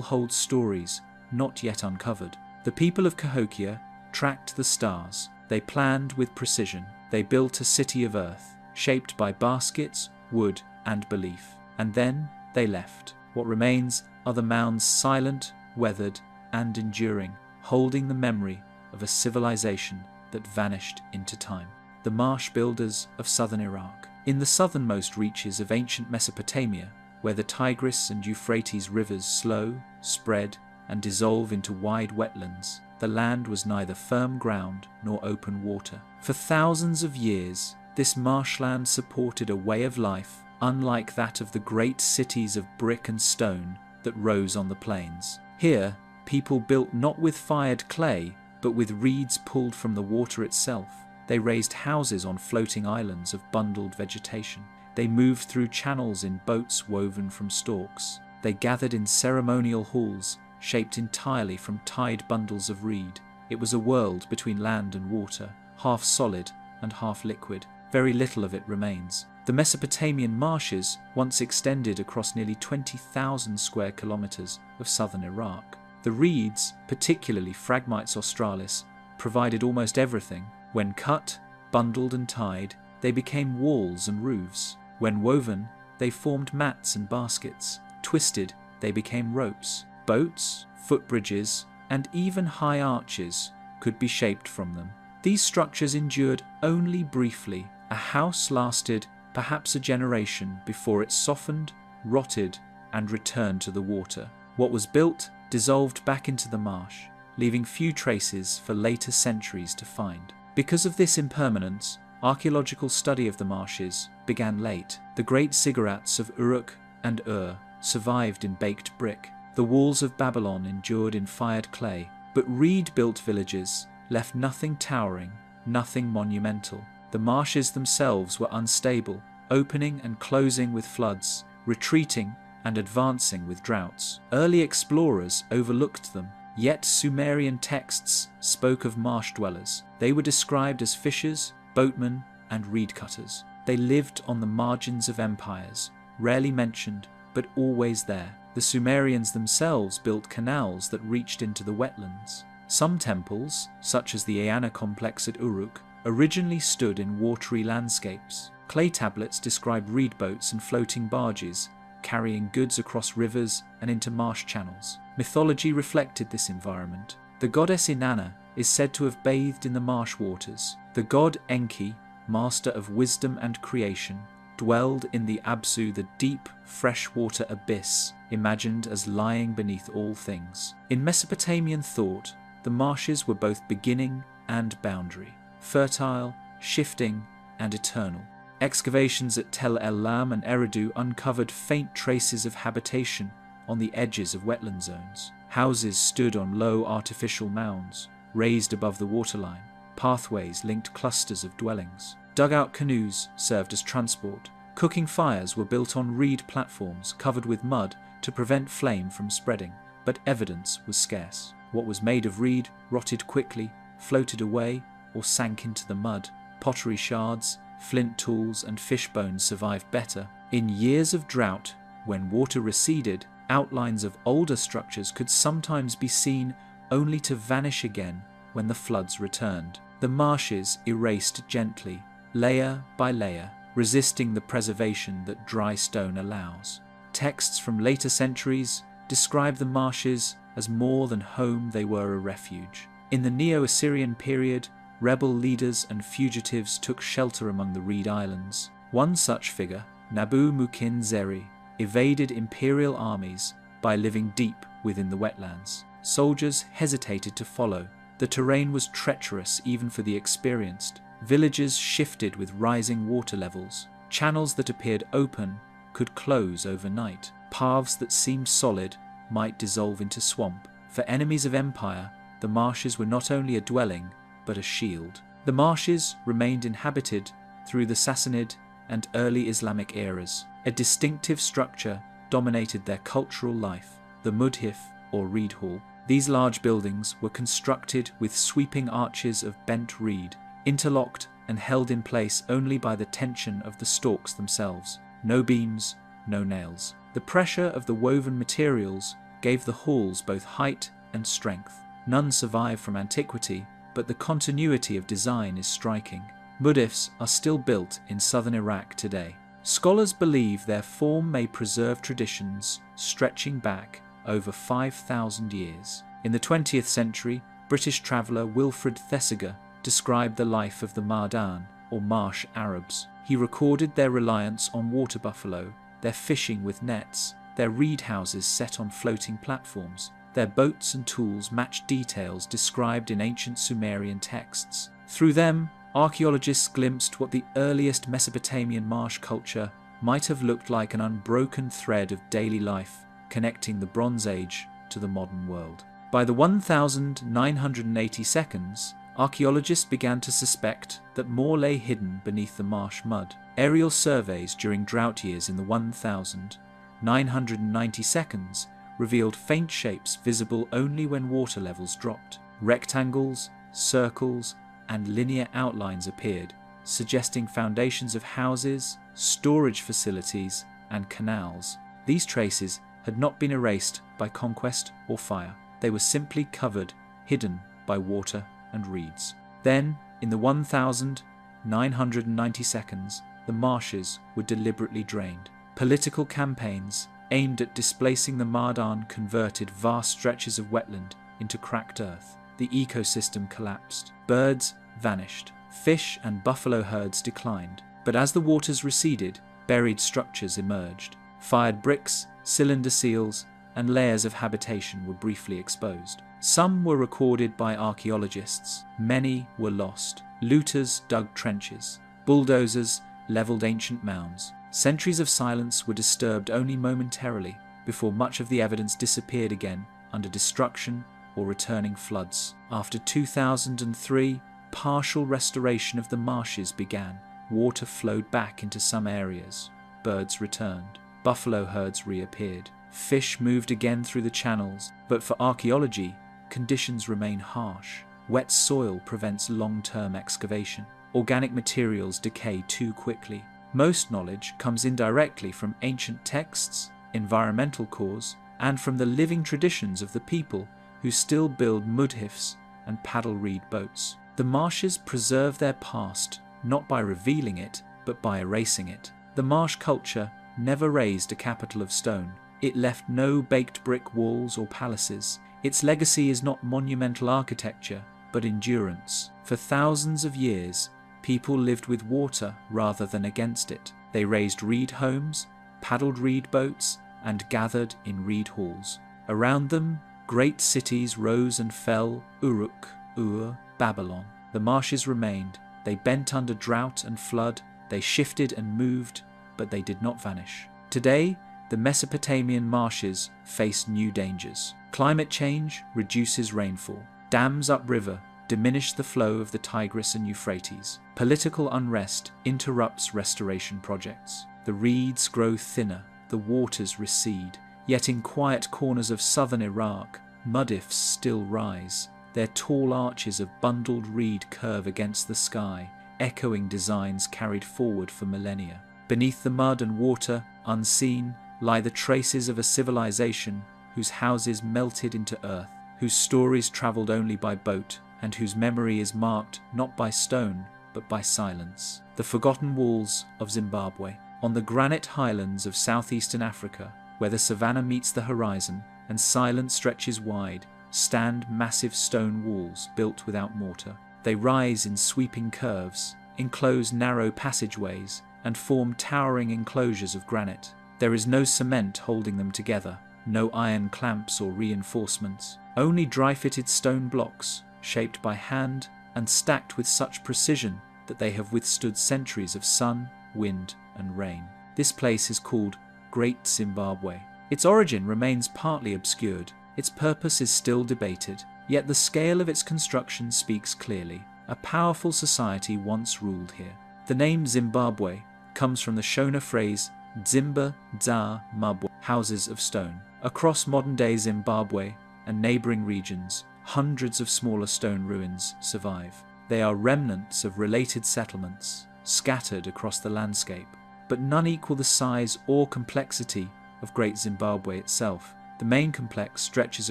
Speaker 1: holds stories not yet uncovered. The people of Cahokia tracked the stars. They planned with precision. They built a city of earth, shaped by baskets, wood, and belief. And then they left. What remains are the mounds, silent, weathered, and enduring, holding the memory of a civilization that vanished into time. The marsh builders of southern Iraq. In the southernmost reaches of ancient Mesopotamia, where the Tigris and Euphrates rivers slow, spread, and dissolve into wide wetlands, the land was neither firm ground nor open water. For thousands of years, this marshland supported a way of life unlike that of the great cities of brick and stone that rose on the plains. Here, people built not with fired clay, but with reeds pulled from the water itself. They raised houses on floating islands of bundled vegetation. They moved through channels in boats woven from stalks. They gathered in ceremonial halls, shaped entirely from tied bundles of reed. It was a world between land and water, half solid and half liquid. Very little of it remains. The Mesopotamian marshes once extended across nearly 20,000 square kilometers of southern Iraq. The reeds, particularly Phragmites australis, provided almost everything. When cut, bundled and tied, they became walls and roofs. When woven, they formed mats and baskets. Twisted, they became ropes. Boats, footbridges, and even high arches could be shaped from them. These structures endured only briefly. A house lasted perhaps a generation before it softened, rotted, and returned to the water. What was built dissolved back into the marsh, leaving few traces for later centuries to find. Because of this impermanence, archaeological study of the marshes began late. The great ziggurats of Uruk and Ur survived in baked brick. The walls of Babylon endured in fired clay, but reed-built villages left nothing towering, nothing monumental. The marshes themselves were unstable, opening and closing with floods, retreating and advancing with droughts. Early explorers overlooked them, yet Sumerian texts spoke of marsh dwellers. They were described as fishers, boatmen, and reed cutters. They lived on the margins of empires, rarely mentioned, but always there. The Sumerians themselves built canals that reached into the wetlands. Some temples, such as the Eanna complex at Uruk, originally stood in watery landscapes. Clay tablets describe reed boats and floating barges, carrying goods across rivers and into marsh channels. Mythology reflected this environment. The goddess Inanna is said to have bathed in the marsh waters. The god Enki, master of wisdom and creation, dwelled in the Absu, the deep, freshwater abyss, imagined as lying beneath all things. In Mesopotamian thought, the marshes were both beginning and boundary, fertile, shifting, and eternal. Excavations at Tel El-Lam and Eridu uncovered faint traces of habitation on the edges of wetland zones. Houses stood on low artificial mounds, raised above the waterline. Pathways linked clusters of dwellings. Dugout canoes served as transport. Cooking fires were built on reed platforms covered with mud to prevent flame from spreading, but evidence was scarce. What was made of reed rotted quickly, floated away, or sank into the mud. Pottery shards, flint tools, and fish bones survived better. In years of drought, when water receded, outlines of older structures could sometimes be seen only to vanish again when the floods returned. The marshes erased gently, layer by layer, resisting the preservation that dry stone allows. Texts from later centuries describe the marshes as more than home, they were a refuge. In the Neo-Assyrian period, rebel leaders and fugitives took shelter among the Reed Islands. One such figure, Nabu Mukin Zeri, evaded imperial armies by living deep within the wetlands. Soldiers hesitated to follow. The terrain was treacherous even for the experienced. Villages shifted with rising water levels. Channels that appeared open could close overnight. Paths that seemed solid might dissolve into swamp. For enemies of empire, the marshes were not only a dwelling, but a shield. The marshes remained inhabited through the Sassanid and early Islamic eras. A distinctive structure dominated their cultural life, the mudhif or reed hall. These large buildings were constructed with sweeping arches of bent reed, interlocked and held in place only by the tension of the stalks themselves. No beams, no nails. The pressure of the woven materials gave the halls both height and strength. None survive from antiquity, but the continuity of design is striking. Mudhifs are still built in southern Iraq today. Scholars believe their form may preserve traditions stretching back over 5,000 years. In the 20th century, British traveller Wilfred Thesiger described the life of the Mardan, or marsh Arabs. He recorded their reliance on water buffalo, their fishing with nets, their reed houses set on floating platforms. Their boats and tools matched details described in ancient Sumerian texts. Through them, archaeologists glimpsed what the earliest Mesopotamian marsh culture might have looked like, an unbroken thread of daily life connecting the Bronze Age to the modern world. By the 1980 seconds, archaeologists began to suspect that more lay hidden beneath the marsh mud. Aerial surveys during drought years in the 1990 seconds revealed faint shapes visible only when water levels dropped. Rectangles, circles, and linear outlines appeared, suggesting foundations of houses, storage facilities, and canals. These traces had not been erased by conquest or fire. They were simply covered, hidden by water and reeds. Then, in the 1990 seconds, the marshes were deliberately drained. Political campaigns aimed at displacing the Mardan converted vast stretches of wetland into cracked earth. The ecosystem collapsed. Birds vanished. Fish and buffalo herds declined. But as the waters receded, buried structures emerged. Fired bricks, cylinder seals, and layers of habitation were briefly exposed. Some were recorded by archaeologists, many were lost. Looters dug trenches, bulldozers leveled ancient mounds. Centuries of silence were disturbed only momentarily before much of the evidence disappeared again under destruction or returning floods. After 2003, partial restoration of the marshes began. Water flowed back into some areas. Birds returned. Buffalo herds reappeared. Fish moved again through the channels, but for archaeology, conditions remain harsh. Wet soil prevents long-term excavation. Organic materials decay too quickly. Most knowledge comes indirectly from ancient texts, environmental cores, and from the living traditions of the people who still build mudhifs and paddle reed boats. The marshes preserve their past not by revealing it, but by erasing it. The marsh culture never raised a capital of stone. It left no baked brick walls or palaces. Its legacy is not monumental architecture, but endurance. For thousands of years, people lived with water rather than against it. They raised reed homes, paddled reed boats, and gathered in reed halls. Around them, great cities rose and fell: Uruk, Ur, Babylon. The marshes remained. They bent under drought and flood. They shifted and moved, but they did not vanish. Today, the Mesopotamian marshes face new dangers. Climate change reduces rainfall. Dams upriver diminish the flow of the Tigris and Euphrates. Political unrest interrupts restoration projects. The reeds grow thinner, the waters recede. Yet in quiet corners of southern Iraq, mudifs still rise. Their tall arches of bundled reed curve against the sky, echoing designs carried forward for millennia. Beneath the mud and water, unseen, lie the traces of a civilization whose houses melted into earth, whose stories travelled only by boat, and whose memory is marked not by stone, but by silence. The forgotten walls of Zimbabwe. On the granite highlands of southeastern Africa, where the savannah meets the horizon and silence stretches wide, stand massive stone walls built without mortar. They rise in sweeping curves, enclose narrow passageways, and form towering enclosures of granite. There is no cement holding them together, no iron clamps or reinforcements, only dry-fitted stone blocks, shaped by hand and stacked with such precision that they have withstood centuries of sun, wind, and rain. This place is called Great Zimbabwe. Its origin remains partly obscured. Its purpose is still debated, yet the scale of its construction speaks clearly. A powerful society once ruled here. The name Zimbabwe comes from the Shona phrase Dzimba Dza Mabwe, houses of stone. Across modern-day Zimbabwe and neighbouring regions, hundreds of smaller stone ruins survive. They are remnants of related settlements, scattered across the landscape, but none equal the size or complexity of Great Zimbabwe itself. The main complex stretches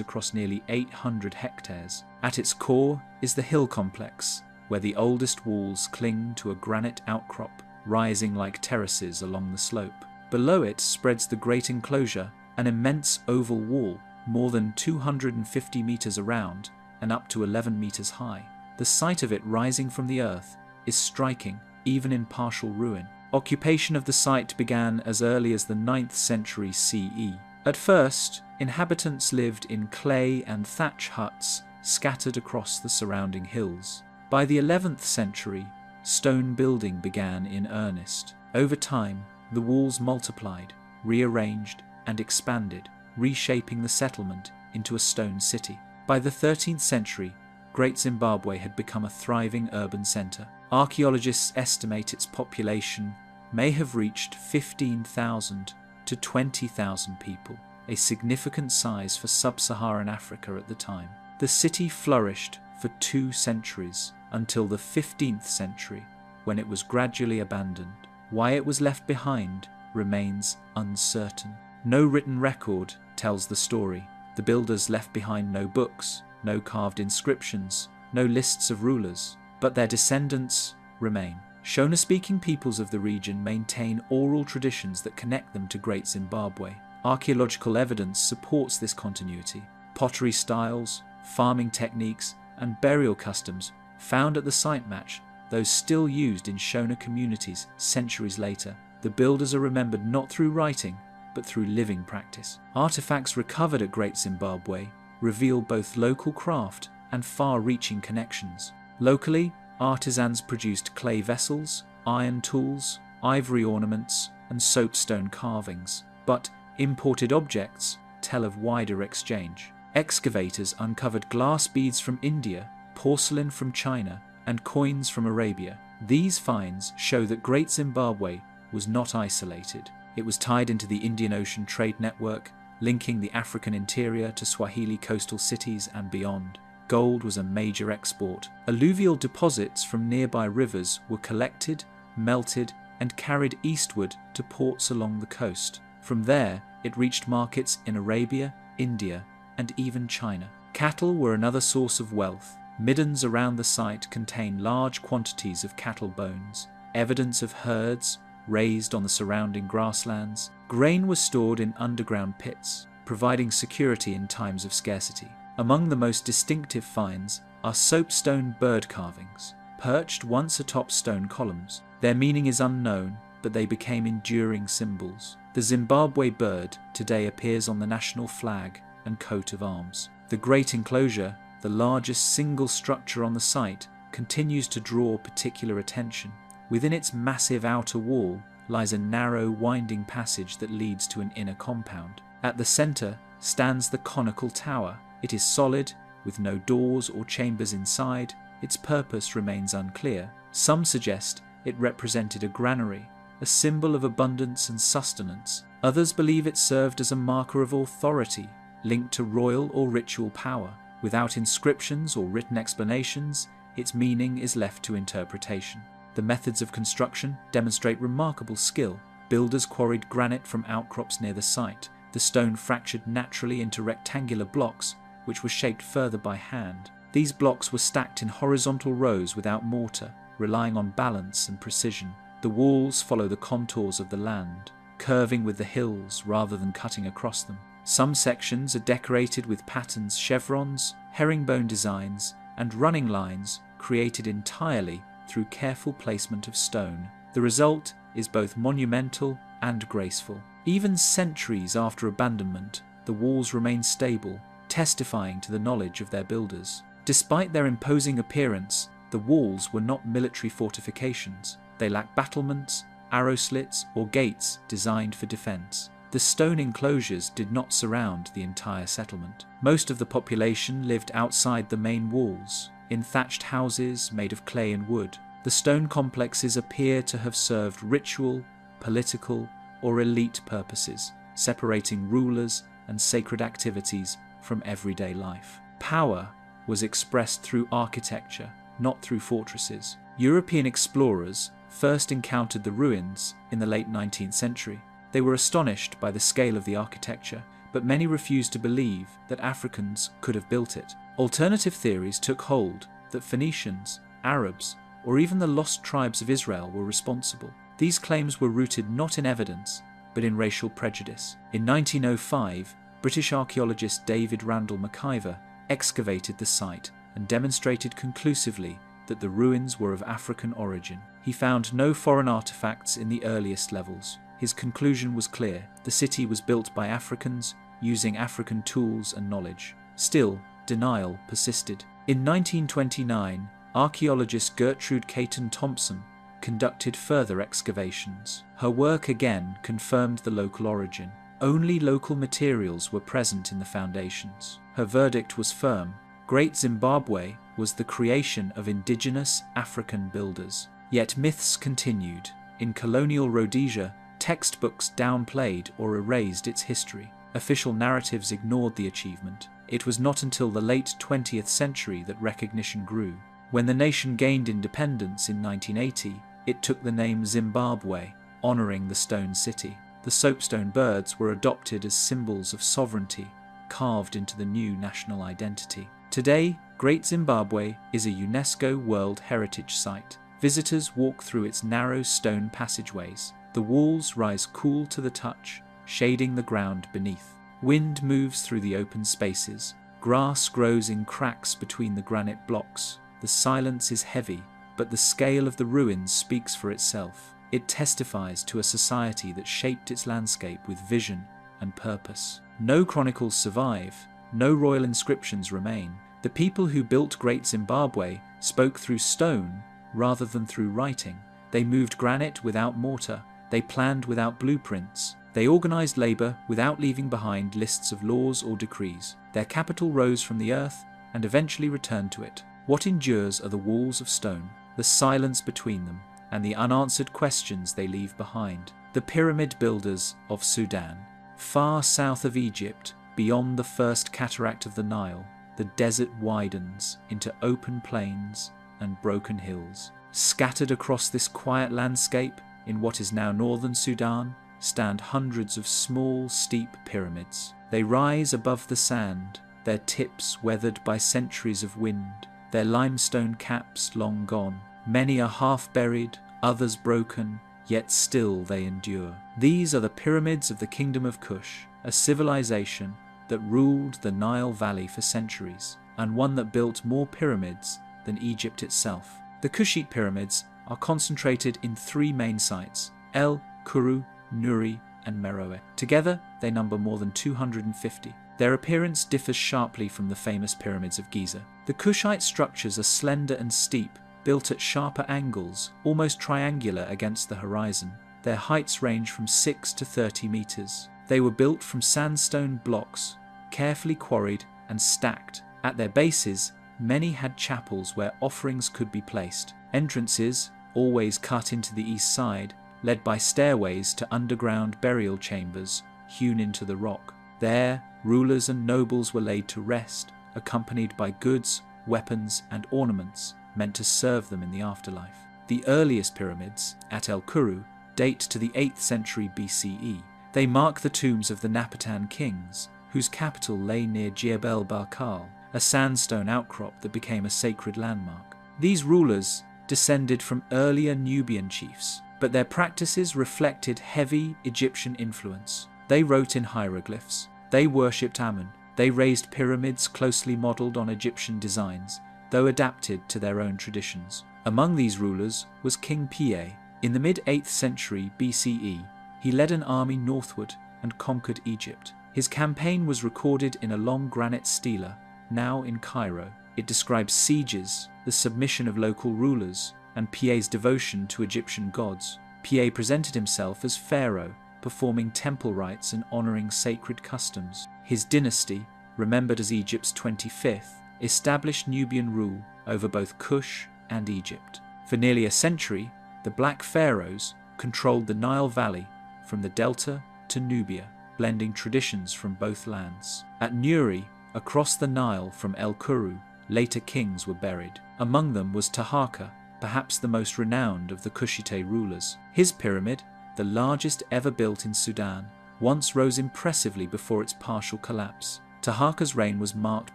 Speaker 1: across nearly 800 hectares. At its core is the hill complex, where the oldest walls cling to a granite outcrop, rising like terraces along the slope. Below it spreads the great enclosure, an immense oval wall, more than 250 meters around and up to 11 meters high. The sight of it rising from the earth is striking, even in partial ruin. Occupation of the site began as early as the 9th century CE. At first, inhabitants lived in clay and thatch huts scattered across the surrounding hills. By the 11th century, stone building began in earnest. Over time, the walls multiplied, rearranged, and expanded, reshaping the settlement into a stone city. By the 13th century, Great Zimbabwe had become a thriving urban centre. Archaeologists estimate its population may have reached 15,000 to 20,000 people, a significant size for sub-Saharan Africa at the time. The city flourished for 2 centuries, until the 15th century, when it was gradually abandoned. Why it was left behind remains uncertain. No written record tells the story. The builders left behind no books, no carved inscriptions, no lists of rulers, but their descendants remain. Shona-speaking peoples of the region maintain oral traditions that connect them to Great Zimbabwe. Archaeological evidence supports this continuity. Pottery styles, farming techniques, and burial customs found at the site match those still used in Shona communities centuries later. The builders are remembered not through writing, but through living practice. Artifacts recovered at Great Zimbabwe reveal both local craft and far-reaching connections. Locally, artisans produced clay vessels, iron tools, ivory ornaments, and soapstone carvings, but imported objects tell of wider exchange. Excavators uncovered glass beads from India, porcelain from China, and coins from Arabia. These finds show that Great Zimbabwe was not isolated. It was tied into the Indian Ocean trade network, linking the African interior to Swahili coastal cities and beyond. Gold was a major export. Alluvial deposits from nearby rivers were collected, melted, and carried eastward to ports along the coast. From there, it reached markets in Arabia, India, and even China. Cattle were another source of wealth. Middens around the site contain large quantities of cattle bones, evidence of herds raised on the surrounding grasslands. Grain was stored in underground pits, providing security in times of scarcity. Among the most distinctive finds are soapstone bird carvings, perched once atop stone columns. Their meaning is unknown, but they became enduring symbols. The Zimbabwe bird today appears on the national flag and coat of arms. The Great Enclosure, the largest single structure on the site, continues to draw particular attention. Within its massive outer wall lies a narrow, winding passage that leads to an inner compound. At the center stands the conical tower. It is solid, with no doors or chambers inside. Its purpose remains unclear. Some suggest it represented a granary, a symbol of abundance and sustenance. Others believe it served as a marker of authority, linked to royal or ritual power. Without inscriptions or written explanations, its meaning is left to interpretation. The methods of construction demonstrate remarkable skill. Builders quarried granite from outcrops near the site. The stone fractured naturally into rectangular blocks, which were shaped further by hand. These blocks were stacked in horizontal rows without mortar, relying on balance and precision. The walls follow the contours of the land, curving with the hills rather than cutting across them. Some sections are decorated with patterns, chevrons, herringbone designs, and running lines created entirely through careful placement of stone. The result is both monumental and graceful. Even centuries after abandonment, the walls remain stable, testifying to the knowledge of their builders. Despite their imposing appearance, the walls were not military fortifications. They lacked battlements, arrow slits, or gates designed for defense. The stone enclosures did not surround the entire settlement. Most of the population lived outside the main walls, in thatched houses made of clay and wood. The stone complexes appear to have served ritual, political, or elite purposes, separating rulers and sacred activities from everyday life. Power was expressed through architecture, not through fortresses. European explorers first encountered the ruins in the late 19th century. They were astonished by the scale of the architecture, but many refused to believe that Africans could have built it. Alternative theories took hold that Phoenicians, Arabs, or even the lost tribes of Israel were responsible. These claims were rooted not in evidence, but in racial prejudice. In 1905, British archaeologist David Randall McIver excavated the site and demonstrated conclusively that the ruins were of African origin. He found no foreign artifacts in the earliest levels. His conclusion was clear: the city was built by Africans using African tools and knowledge. Still, denial persisted. In 1929, archaeologist Gertrude Caton Thompson conducted further excavations. Her work again confirmed the local origin. Only local materials were present in the foundations. Her verdict was firm: Great Zimbabwe was the creation of indigenous African builders. Yet myths continued. In colonial Rhodesia, textbooks downplayed or erased its history. Official narratives ignored the achievement. It was not until the late 20th century that recognition grew. When the nation gained independence in 1980, it took the name Zimbabwe, honoring the stone city. The soapstone birds were adopted as symbols of sovereignty, carved into the new national identity. Today, Great Zimbabwe is a UNESCO World Heritage Site. Visitors walk through its narrow stone passageways. The walls rise cool to the touch, shading the ground beneath. Wind moves through the open spaces. Grass grows in cracks between the granite blocks. The silence is heavy, but the scale of the ruins speaks for itself. It testifies to a society that shaped its landscape with vision and purpose. No chronicles survive, no royal inscriptions remain. The people who built Great Zimbabwe spoke through stone rather than through writing. They moved granite without mortar. They planned without blueprints. They organized labor without leaving behind lists of laws or decrees. Their capital rose from the earth and eventually returned to it. What endures are the walls of stone, the silence between them, and the unanswered questions they leave behind. The pyramid builders of Sudan. Far south of Egypt, beyond the first cataract of the Nile, the desert widens into open plains and broken hills. Scattered across this quiet landscape, in what is now northern Sudan, stand hundreds of small, steep pyramids. They rise above the sand, their tips weathered by centuries of wind, their limestone caps long gone. Many are half buried, others broken, yet still they endure. These are the pyramids of the Kingdom of Kush, a civilization that ruled the Nile Valley for centuries, and one that built more pyramids than Egypt itself. The Kushite pyramids are concentrated in three main sites: El Kuru, Nuri, and Meroe. Together, they number more than 250. Their appearance differs sharply from the famous pyramids of Giza. The Kushite structures are slender and steep, built at sharper angles, almost triangular against the horizon. Their heights range from 6 to 30 meters. They were built from sandstone blocks, carefully quarried and stacked. At their bases, many had chapels where offerings could be placed. Entrances, always cut into the east side, led by stairways to underground burial chambers hewn into the rock. There, rulers and nobles were laid to rest, accompanied by goods, weapons, and ornaments meant to serve them in the afterlife. The earliest pyramids, at El Kuru, date to the 8th century BCE. They mark the tombs of the Napatan kings, whose capital lay near Jebel Barkal, a sandstone outcrop that became a sacred landmark. These rulers descended from earlier Nubian chiefs, but their practices reflected heavy Egyptian influence. They wrote in hieroglyphs, they worshipped Amun, they raised pyramids closely modelled on Egyptian designs, though adapted to their own traditions. Among these rulers was King Piye. In the mid-8th century BCE, he led an army northward and conquered Egypt. His campaign was recorded in a long granite stela, now in Cairo. It describes sieges, the submission of local rulers, and Piye's devotion to Egyptian gods. Piye presented himself as pharaoh, performing temple rites and honouring sacred customs. His dynasty, remembered as Egypt's 25th, established Nubian rule over both Kush and Egypt. For nearly a century, the Black Pharaohs controlled the Nile Valley from the Delta to Nubia, blending traditions from both lands. At Nuri, across the Nile from El Kuru, later kings were buried. Among them was Taharqa, perhaps the most renowned of the Kushite rulers. His pyramid, the largest ever built in Sudan, once rose impressively before its partial collapse. Taharqa's reign was marked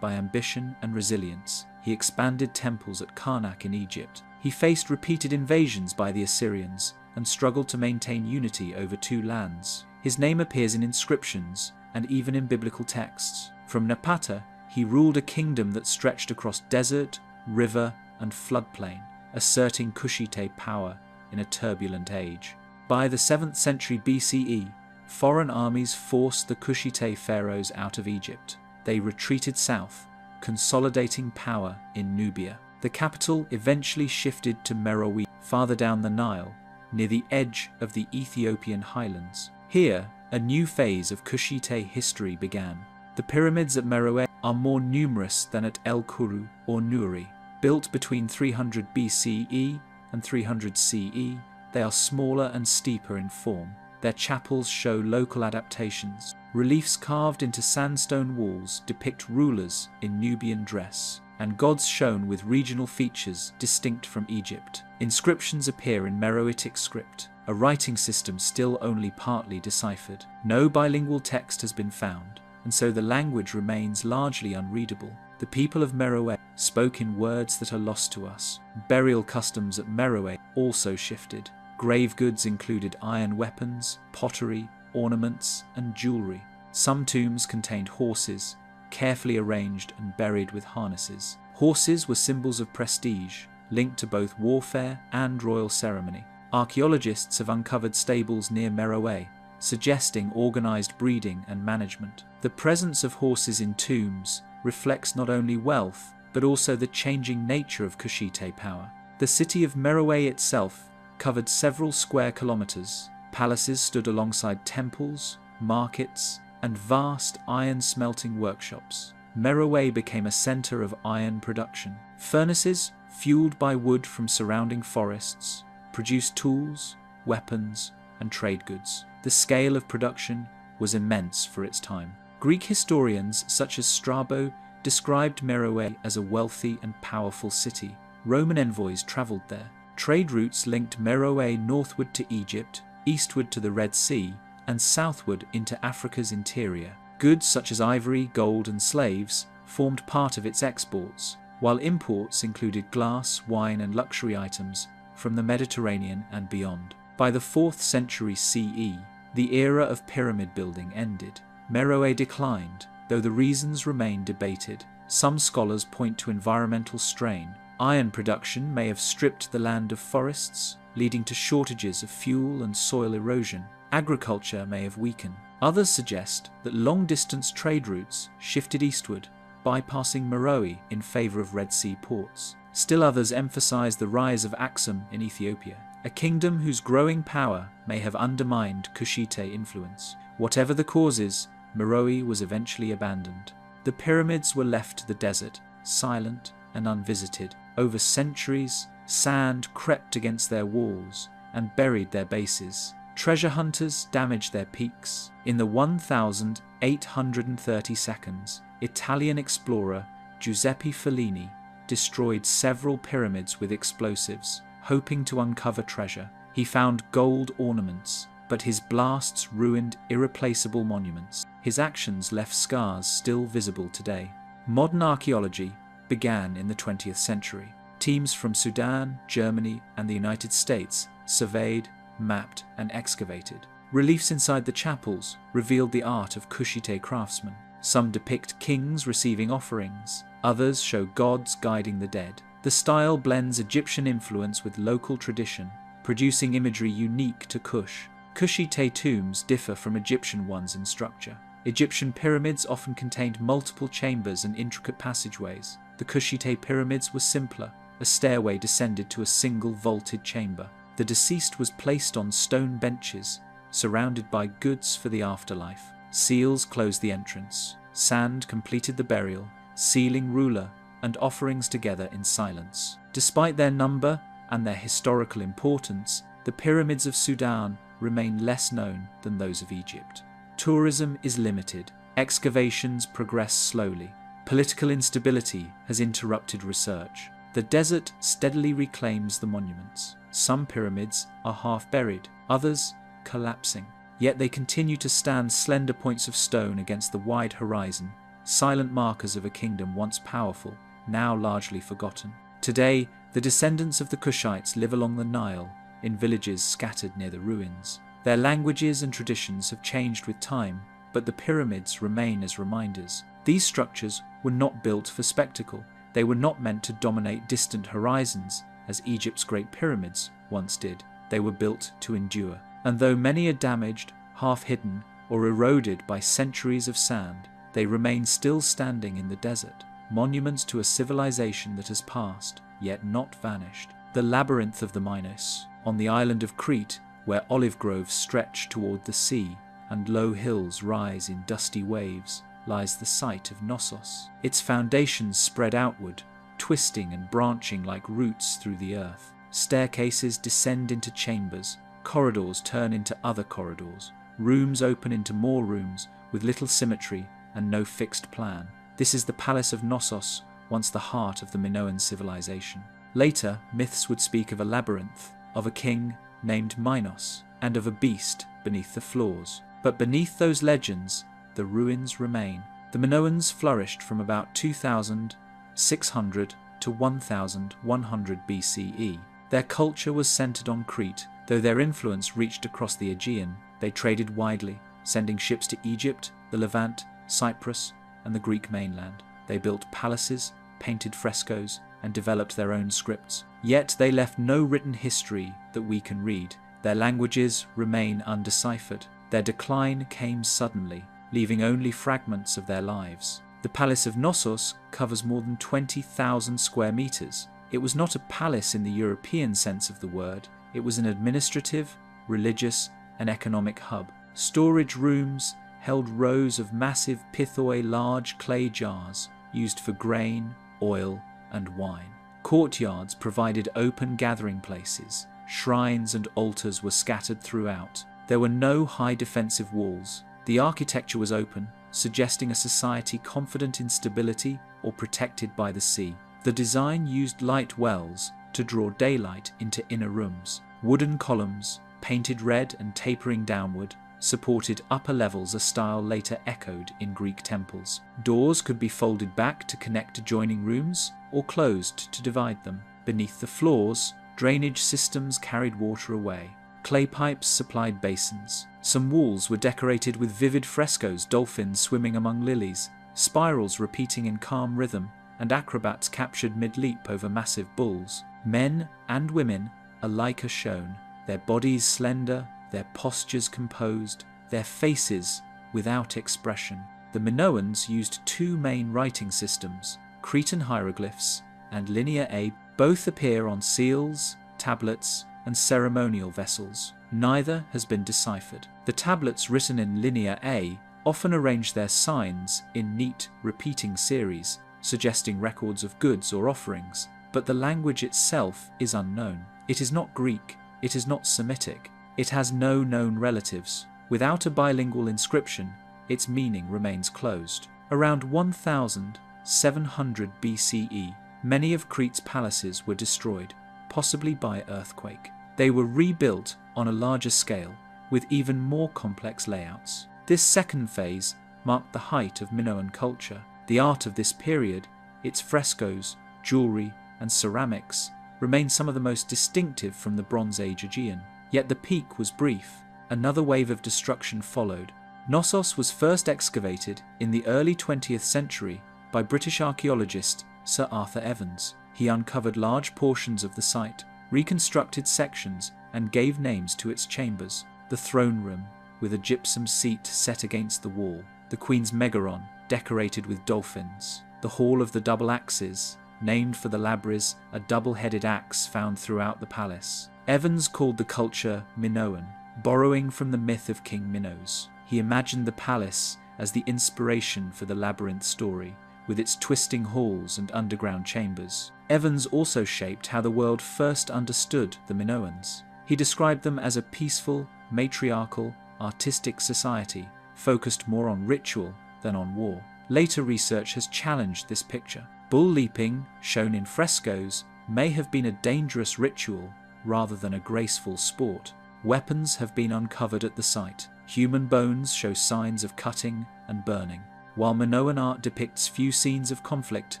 Speaker 1: by ambition and resilience. He expanded temples at Karnak in Egypt. He faced repeated invasions by the Assyrians and struggled to maintain unity over two lands. His name appears in inscriptions and even in biblical texts. From Napata, he ruled a kingdom that stretched across desert, river, and floodplain, asserting Kushite power in a turbulent age. By the 7th century BCE, foreign armies forced the Kushite pharaohs out of Egypt. They retreated south, consolidating power in Nubia. The capital eventually shifted to Meroe, farther down the Nile, near the edge of the Ethiopian highlands. Here, a new phase of Kushite history began. The pyramids at Meroe are more numerous than at El Kuru or Nuri. Built between 300 BCE and 300 CE, they are smaller and steeper in form. Their chapels show local adaptations. Reliefs carved into sandstone walls depict rulers in Nubian dress, and gods shown with regional features distinct from Egypt. Inscriptions appear in Meroitic script, a writing system still only partly deciphered. No bilingual text has been found, and so the language remains largely unreadable. The people of Meroe spoke in words that are lost to us. Burial customs at Meroe also shifted. Grave goods included iron weapons, pottery, ornaments, and jewelry. Some tombs contained horses, carefully arranged and buried with harnesses. Horses were symbols of prestige, linked to both warfare and royal ceremony. Archaeologists have uncovered stables near Meroe, suggesting organized breeding and management. The presence of horses in tombs reflects not only wealth, but also the changing nature of Kushite power. The city of Meroe itself covered several square kilometers. Palaces stood alongside temples, markets, and vast iron smelting workshops. Meroe became a center of iron production. Furnaces, fueled by wood from surrounding forests, produced tools, weapons, and trade goods. The scale of production was immense for its time. Greek historians such as Strabo described Meroe as a wealthy and powerful city. Roman envoys traveled there. Trade routes linked Meroe northward to Egypt, eastward to the Red Sea, and southward into Africa's interior. Goods such as ivory, gold, and slaves formed part of its exports, while imports included glass, wine, and luxury items from the Mediterranean and beyond. By the 4th century CE, the era of pyramid building ended. Meroe declined, though the reasons remain debated. Some scholars point to environmental strain. Iron production may have stripped the land of forests, leading to shortages of fuel and soil erosion. Agriculture may have weakened. Others suggest that long-distance trade routes shifted eastward, bypassing Meroe in favor of Red Sea ports. Still others emphasize the rise of Aksum in Ethiopia, a kingdom whose growing power may have undermined Kushite influence. Whatever the causes, Meroe was eventually abandoned. The pyramids were left to the desert, silent and unvisited. Over centuries, sand crept against their walls and buried their bases. Treasure hunters damaged their peaks. In the 1832, Italian explorer Giuseppe Fellini destroyed several pyramids with explosives, hoping to uncover treasure. He found gold ornaments, but his blasts ruined irreplaceable monuments. His actions left scars still visible today. Modern archaeology began in the 20th century. Teams from Sudan, Germany, and the United States surveyed, mapped, and excavated. Reliefs inside the chapels revealed the art of Kushite craftsmen. Some depict kings receiving offerings, others show gods guiding the dead. The style blends Egyptian influence with local tradition, producing imagery unique to Kush. Kushite tombs differ from Egyptian ones in structure. Egyptian pyramids often contained multiple chambers and intricate passageways. The Kushite pyramids were simpler. A stairway descended to a single vaulted chamber. The deceased was placed on stone benches, surrounded by goods for the afterlife. Seals closed the entrance. Sand completed the burial, sealing ruler and offerings together in silence. Despite their number and their historical importance, the pyramids of Sudan remain less known than those of Egypt. Tourism is limited. Excavations progress slowly. Political instability has interrupted research. The desert steadily reclaims the monuments. Some pyramids are half buried, others collapsing. Yet they continue to stand slender points of stone against the wide horizon, silent markers of a kingdom once powerful, now largely forgotten. Today, the descendants of the Kushites live along the Nile, in villages scattered near the ruins. Their languages and traditions have changed with time, but the pyramids remain as reminders. These structures were not built for spectacle. They were not meant to dominate distant horizons, as Egypt's Great Pyramids once did. They were built to endure. And though many are damaged, half-hidden, or eroded by centuries of sand, they remain still standing in the desert, monuments to a civilization that has passed, yet not vanished. The labyrinth of the Minos, on the island of Crete, where olive groves stretch toward the sea and low hills rise in dusty waves, lies the site of Knossos. Its foundations spread outward, twisting and branching like roots through the earth. Staircases descend into chambers, corridors turn into other corridors, rooms open into more rooms with little symmetry and no fixed plan. This is the Palace of Knossos, once the heart of the Minoan civilization. Later, myths would speak of a labyrinth, of a king named Minos, and of a beast beneath the floors. But beneath those legends, the ruins remain. The Minoans flourished from about 2600 to 1100 BCE. Their culture was centered on Crete. Though their influence reached across the Aegean, they traded widely, sending ships to Egypt, the Levant, Cyprus, and the Greek mainland. They built palaces, painted frescoes, and developed their own scripts. Yet they left no written history that we can read. Their languages remain undeciphered. Their decline came suddenly, leaving only fragments of their lives. The palace of Knossos covers more than 20,000 square meters. It was not a palace in the European sense of the word. It was an administrative, religious, and economic hub. Storage rooms held rows of massive pithoi, large clay jars used for grain, oil, and wine. Courtyards provided open gathering places. Shrines and altars were scattered throughout. There were no high defensive walls. The architecture was open, suggesting a society confident in stability or protected by the sea. The design used light wells to draw daylight into inner rooms. Wooden columns, painted red and tapering downward, supported upper levels, a style later echoed in Greek temples. Doors could be folded back to connect adjoining rooms or closed to divide them. Beneath the floors, drainage systems carried water away. Clay pipes supplied basins. Some walls were decorated with vivid frescoes, dolphins swimming among lilies, spirals repeating in calm rhythm, and acrobats captured mid-leap over massive bulls. Men and women alike are shown, their bodies slender, their postures composed, their faces without expression. The Minoans used two main writing systems, Cretan hieroglyphs and Linear A. Both appear on seals, tablets, and ceremonial vessels. Neither has been deciphered. The tablets written in Linear A often arrange their signs in neat, repeating series, suggesting records of goods or offerings, but the language itself is unknown. It is not Greek, it is not Semitic, it has no known relatives. Without a bilingual inscription, its meaning remains closed. Around 1700 BCE, many of Crete's palaces were destroyed, possibly by earthquake. They were rebuilt on a larger scale, with even more complex layouts. This second phase marked the height of Minoan culture. The art of this period, its frescoes, jewelry, and ceramics, remain some of the most distinctive from the Bronze Age Aegean. Yet the peak was brief. Another wave of destruction followed. Knossos was first excavated in the early 20th century by British archaeologist Sir Arthur Evans. He uncovered large portions of the site, reconstructed sections, and gave names to its chambers. The throne room, with a gypsum seat set against the wall. The Queen's Megaron, decorated with dolphins. The Hall of the Double Axes, named for the Labris, a double-headed axe found throughout the palace. Evans called the culture Minoan, borrowing from the myth of King Minos. He imagined the palace as the inspiration for the labyrinth story, with its twisting halls and underground chambers. Evans also shaped how the world first understood the Minoans. He described them as a peaceful, matriarchal, artistic society, focused more on ritual than on war. Later research has challenged this picture. Bull leaping, shown in frescoes, may have been a dangerous ritual rather than a graceful sport. Weapons have been uncovered at the site. Human bones show signs of cutting and burning. While Minoan art depicts few scenes of conflict,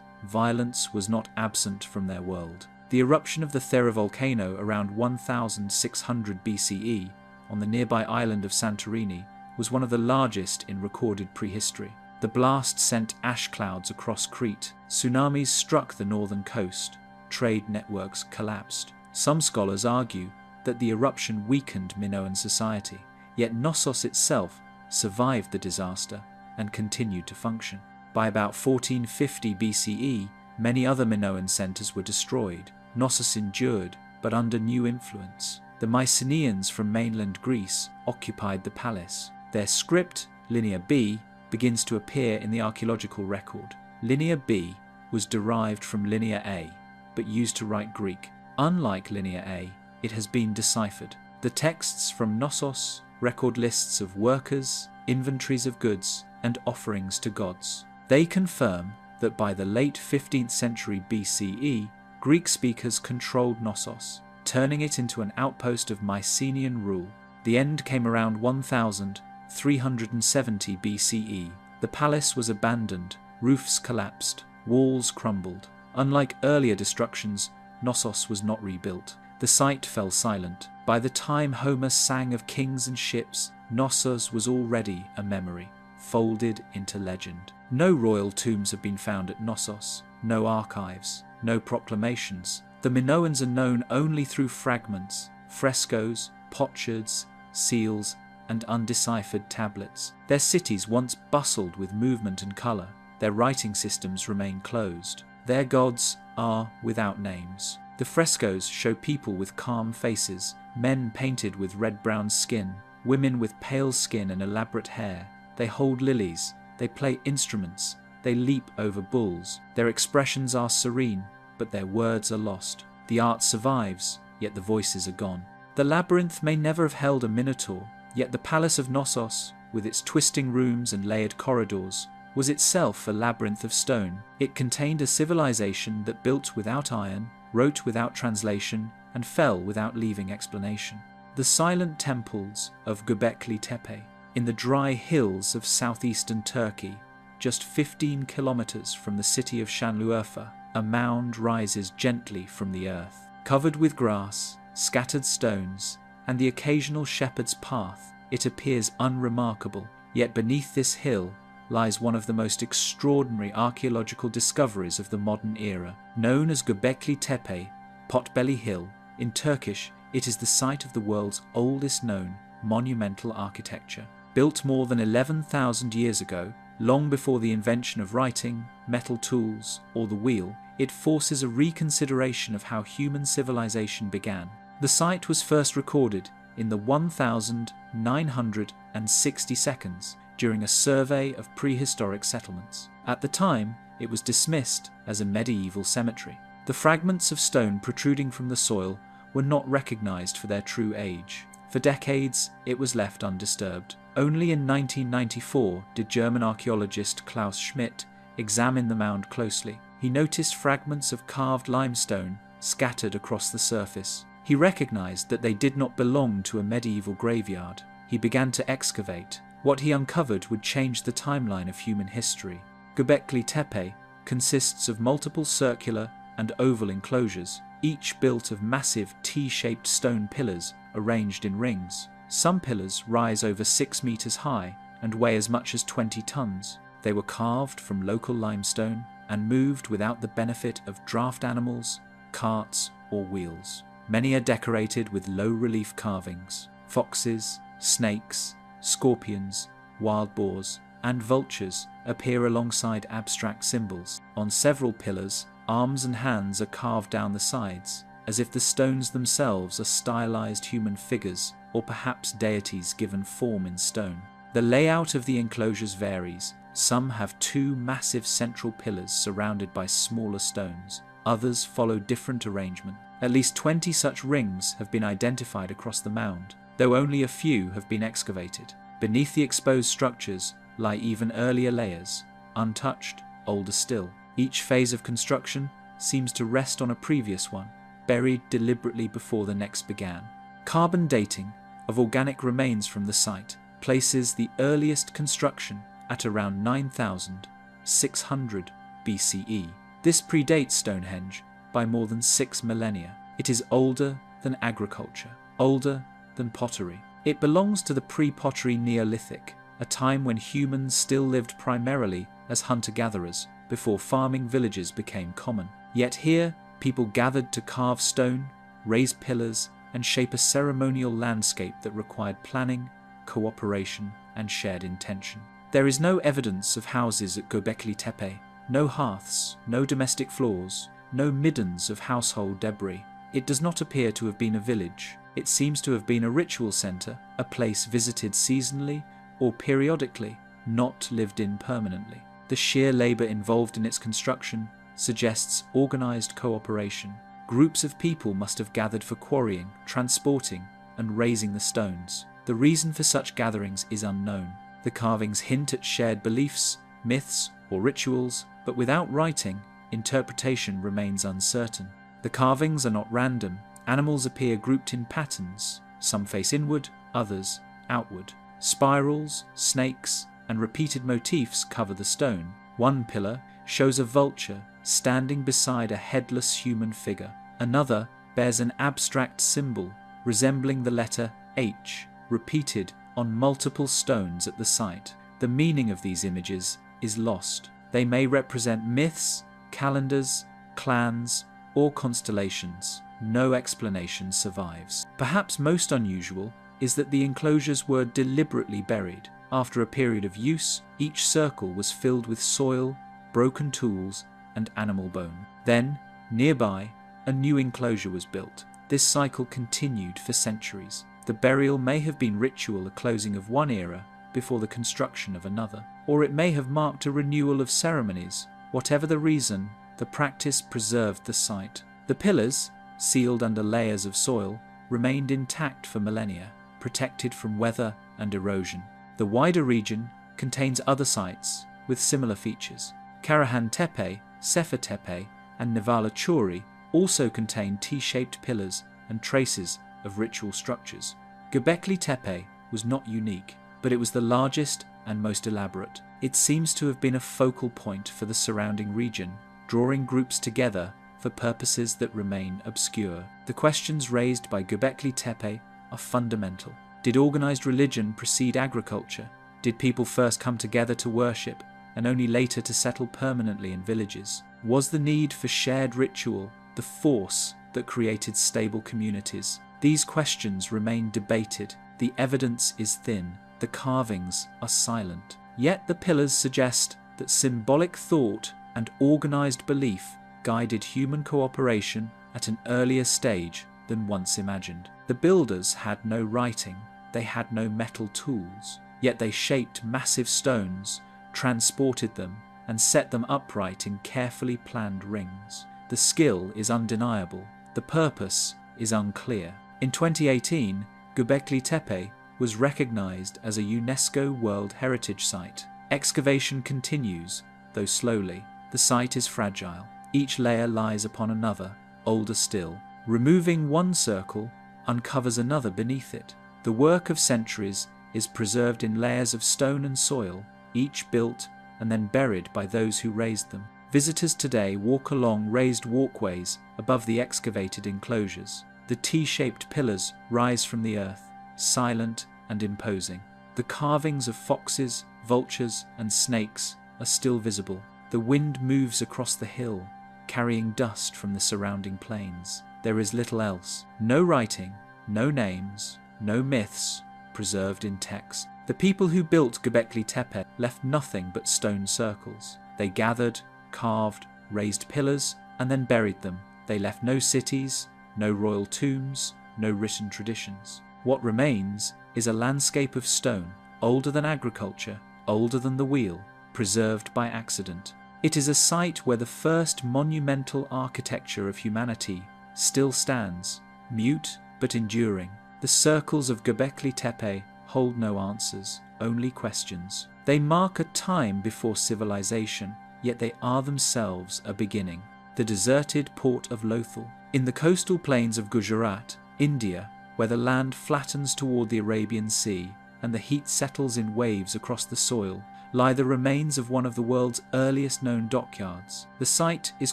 Speaker 1: violence was not absent from their world. The eruption of the Thera volcano around 1600 BCE on the nearby island of Santorini was one of the largest in recorded prehistory. The blast sent ash clouds across Crete. Tsunamis struck the northern coast. Trade networks collapsed. Some scholars argue that the eruption weakened Minoan society, yet Knossos itself survived the disaster and continued to function. By about 1450 BCE, many other Minoan centers were destroyed. Knossos endured, but under new influence. The Mycenaeans from mainland Greece occupied the palace. Their script, Linear B, begins to appear in the archaeological record. Linear B was derived from Linear A, but used to write Greek. Unlike Linear A, it has been deciphered. The texts from Knossos record lists of workers, inventories of goods, and offerings to gods. They confirm that by the late 15th century BCE, Greek speakers controlled Knossos, turning it into an outpost of Mycenaean rule. The end came around 1370 BCE. The palace was abandoned, roofs collapsed, walls crumbled. Unlike earlier destructions, Knossos was not rebuilt. The site fell silent. By the time Homer sang of kings and ships, Knossos was already a memory, folded into legend. No royal tombs have been found at Knossos, no archives, no proclamations. The Minoans are known only through fragments, frescoes, potsherds, seals, and undeciphered tablets. Their cities once bustled with movement and colour. Their writing systems remain closed. Their gods are without names. The frescoes show people with calm faces, men painted with red-brown skin, women with pale skin and elaborate hair. They hold lilies, they play instruments, they leap over bulls. Their expressions are serene, but their words are lost. The art survives, yet the voices are gone. The labyrinth may never have held a minotaur, yet the palace of Knossos, with its twisting rooms and layered corridors, was itself a labyrinth of stone. It contained a civilization that built without iron, wrote without translation, and fell without leaving explanation. The silent temples of Göbekli Tepe, in the dry hills of southeastern Turkey, just 15 kilometers from the city of Şanlıurfa, a mound rises gently from the earth. Covered with grass, scattered stones, and the occasional shepherd's path, it appears unremarkable. Yet beneath this hill lies one of the most extraordinary archaeological discoveries of the modern era. Known as Göbekli Tepe, Potbelly Hill, in Turkish, it is the site of the world's oldest known monumental architecture. Built more than 11,000 years ago, long before the invention of writing, metal tools, or the wheel, it forces a reconsideration of how human civilization began. The site was first recorded in the 1960 seconds during a survey of prehistoric settlements. At the time, it was dismissed as a medieval cemetery. The fragments of stone protruding from the soil were not recognized for their true age. For decades, it was left undisturbed. Only in 1994 did German archaeologist Klaus Schmidt examine the mound closely. He noticed fragments of carved limestone scattered across the surface. He recognized that they did not belong to a medieval graveyard. He began to excavate. What he uncovered would change the timeline of human history. Göbekli Tepe consists of multiple circular and oval enclosures, each built of massive T-shaped stone pillars arranged in rings. Some pillars rise over 6 meters high and weigh as much as 20 tons. They were carved from local limestone and moved without the benefit of draft animals, carts, or wheels. Many are decorated with low-relief carvings. Foxes, snakes, scorpions, wild boars, and vultures appear alongside abstract symbols. On several pillars, arms and hands are carved down the sides, as if the stones themselves are stylized human figures or perhaps deities given form in stone. The layout of the enclosures varies. Some have 2 massive central pillars surrounded by smaller stones. Others follow different arrangement. At least 20 such rings have been identified across the mound, though only a few have been excavated. Beneath the exposed structures lie even earlier layers, untouched, older still. Each phase of construction seems to rest on a previous one, buried deliberately before the next began. Carbon dating of organic remains from the site places the earliest construction at around 9,600 BCE. This predates Stonehenge by more than 6 millennia. It is older than agriculture, older than pottery. It belongs to the pre-pottery Neolithic, a time when humans still lived primarily as hunter-gatherers before farming villages became common. Yet here, people gathered to carve stone, raise pillars, and shape a ceremonial landscape that required planning, cooperation, and shared intention. There is no evidence of houses at Göbekli Tepe, no hearths, no domestic floors, no middens of household debris. It does not appear to have been a village. It seems to have been a ritual center, a place visited seasonally or periodically, not lived in permanently. The sheer labor involved in its construction suggests organized cooperation. Groups of people must have gathered for quarrying, transporting, and raising the stones. The reason for such gatherings is unknown. The carvings hint at shared beliefs, myths, or rituals, but without writing, interpretation remains uncertain. The carvings are not random. Animals appear grouped in patterns. Some face inward, others outward. Spirals, snakes, and repeated motifs cover the stone. One pillar shows a vulture standing beside a headless human figure. Another bears an abstract symbol resembling the letter H, repeated on multiple stones at the site. The meaning of these images is lost. They may represent myths, calendars, clans, or constellations. no explanation survives. Perhaps most unusual is that the enclosures were deliberately buried. After a period of use, each circle was filled with soil, broken tools, and animal bone. Then, nearby, a new enclosure was built. This cycle continued for centuries. The burial may have been ritual, a closing of one era before the construction of another, or it may have marked a renewal of ceremonies. Whatever the reason, the practice preserved the site. The pillars, sealed under layers of soil, remained intact for millennia, protected from weather and erosion. The wider region contains other sites with similar features. Karahan Tepe, Sefer Tepe, and Nevala Chori also contain T-shaped pillars and traces of ritual structures. Göbekli Tepe was not unique, but it was the largest and most elaborate. It seems to have been a focal point for the surrounding region, drawing groups together for purposes that remain obscure. The questions raised by Göbekli Tepe are fundamental. Did organized religion precede agriculture? Did people first come together to worship and only later to settle permanently in villages? Was the need for shared ritual the force that created stable communities? These questions remain debated. The evidence is thin. The carvings are silent. Yet the pillars suggest that symbolic thought and organized belief guided human cooperation at an earlier stage than once imagined. The builders had no writing. They had no metal tools. Yet they shaped massive stones, transported them, and set them upright in carefully planned rings. The skill is undeniable. The purpose is unclear. In 2018, Göbekli Tepe was recognized as a UNESCO World Heritage Site. Excavation continues, though slowly. The site is fragile. Each layer lies upon another, older still. Removing one circle uncovers another beneath it. The work of centuries is preserved in layers of stone and soil, each built and then buried by those who raised them. Visitors today walk along raised walkways above the excavated enclosures. The T-shaped pillars rise from the earth, silent and imposing. The carvings of foxes, vultures, and snakes are still visible. The wind moves across the hill, carrying dust from the surrounding plains. There is little else. No writing, no names, no myths preserved in text. The people who built Göbekli Tepe left nothing but stone circles. They gathered, carved, raised pillars, and then buried them. They left no cities, no royal tombs, no written traditions. What remains is a landscape of stone, older than agriculture, older than the wheel, preserved by accident. It is a site where the first monumental architecture of humanity still stands, mute but enduring. The circles of Göbekli Tepe hold no answers, only questions. They mark a time before civilization, yet they are themselves a beginning. The deserted port of Lothal. In the coastal plains of Gujarat, India, where the land flattens toward the Arabian Sea and the heat settles in waves across the soil, lie the remains of one of the world's earliest known dockyards. The site is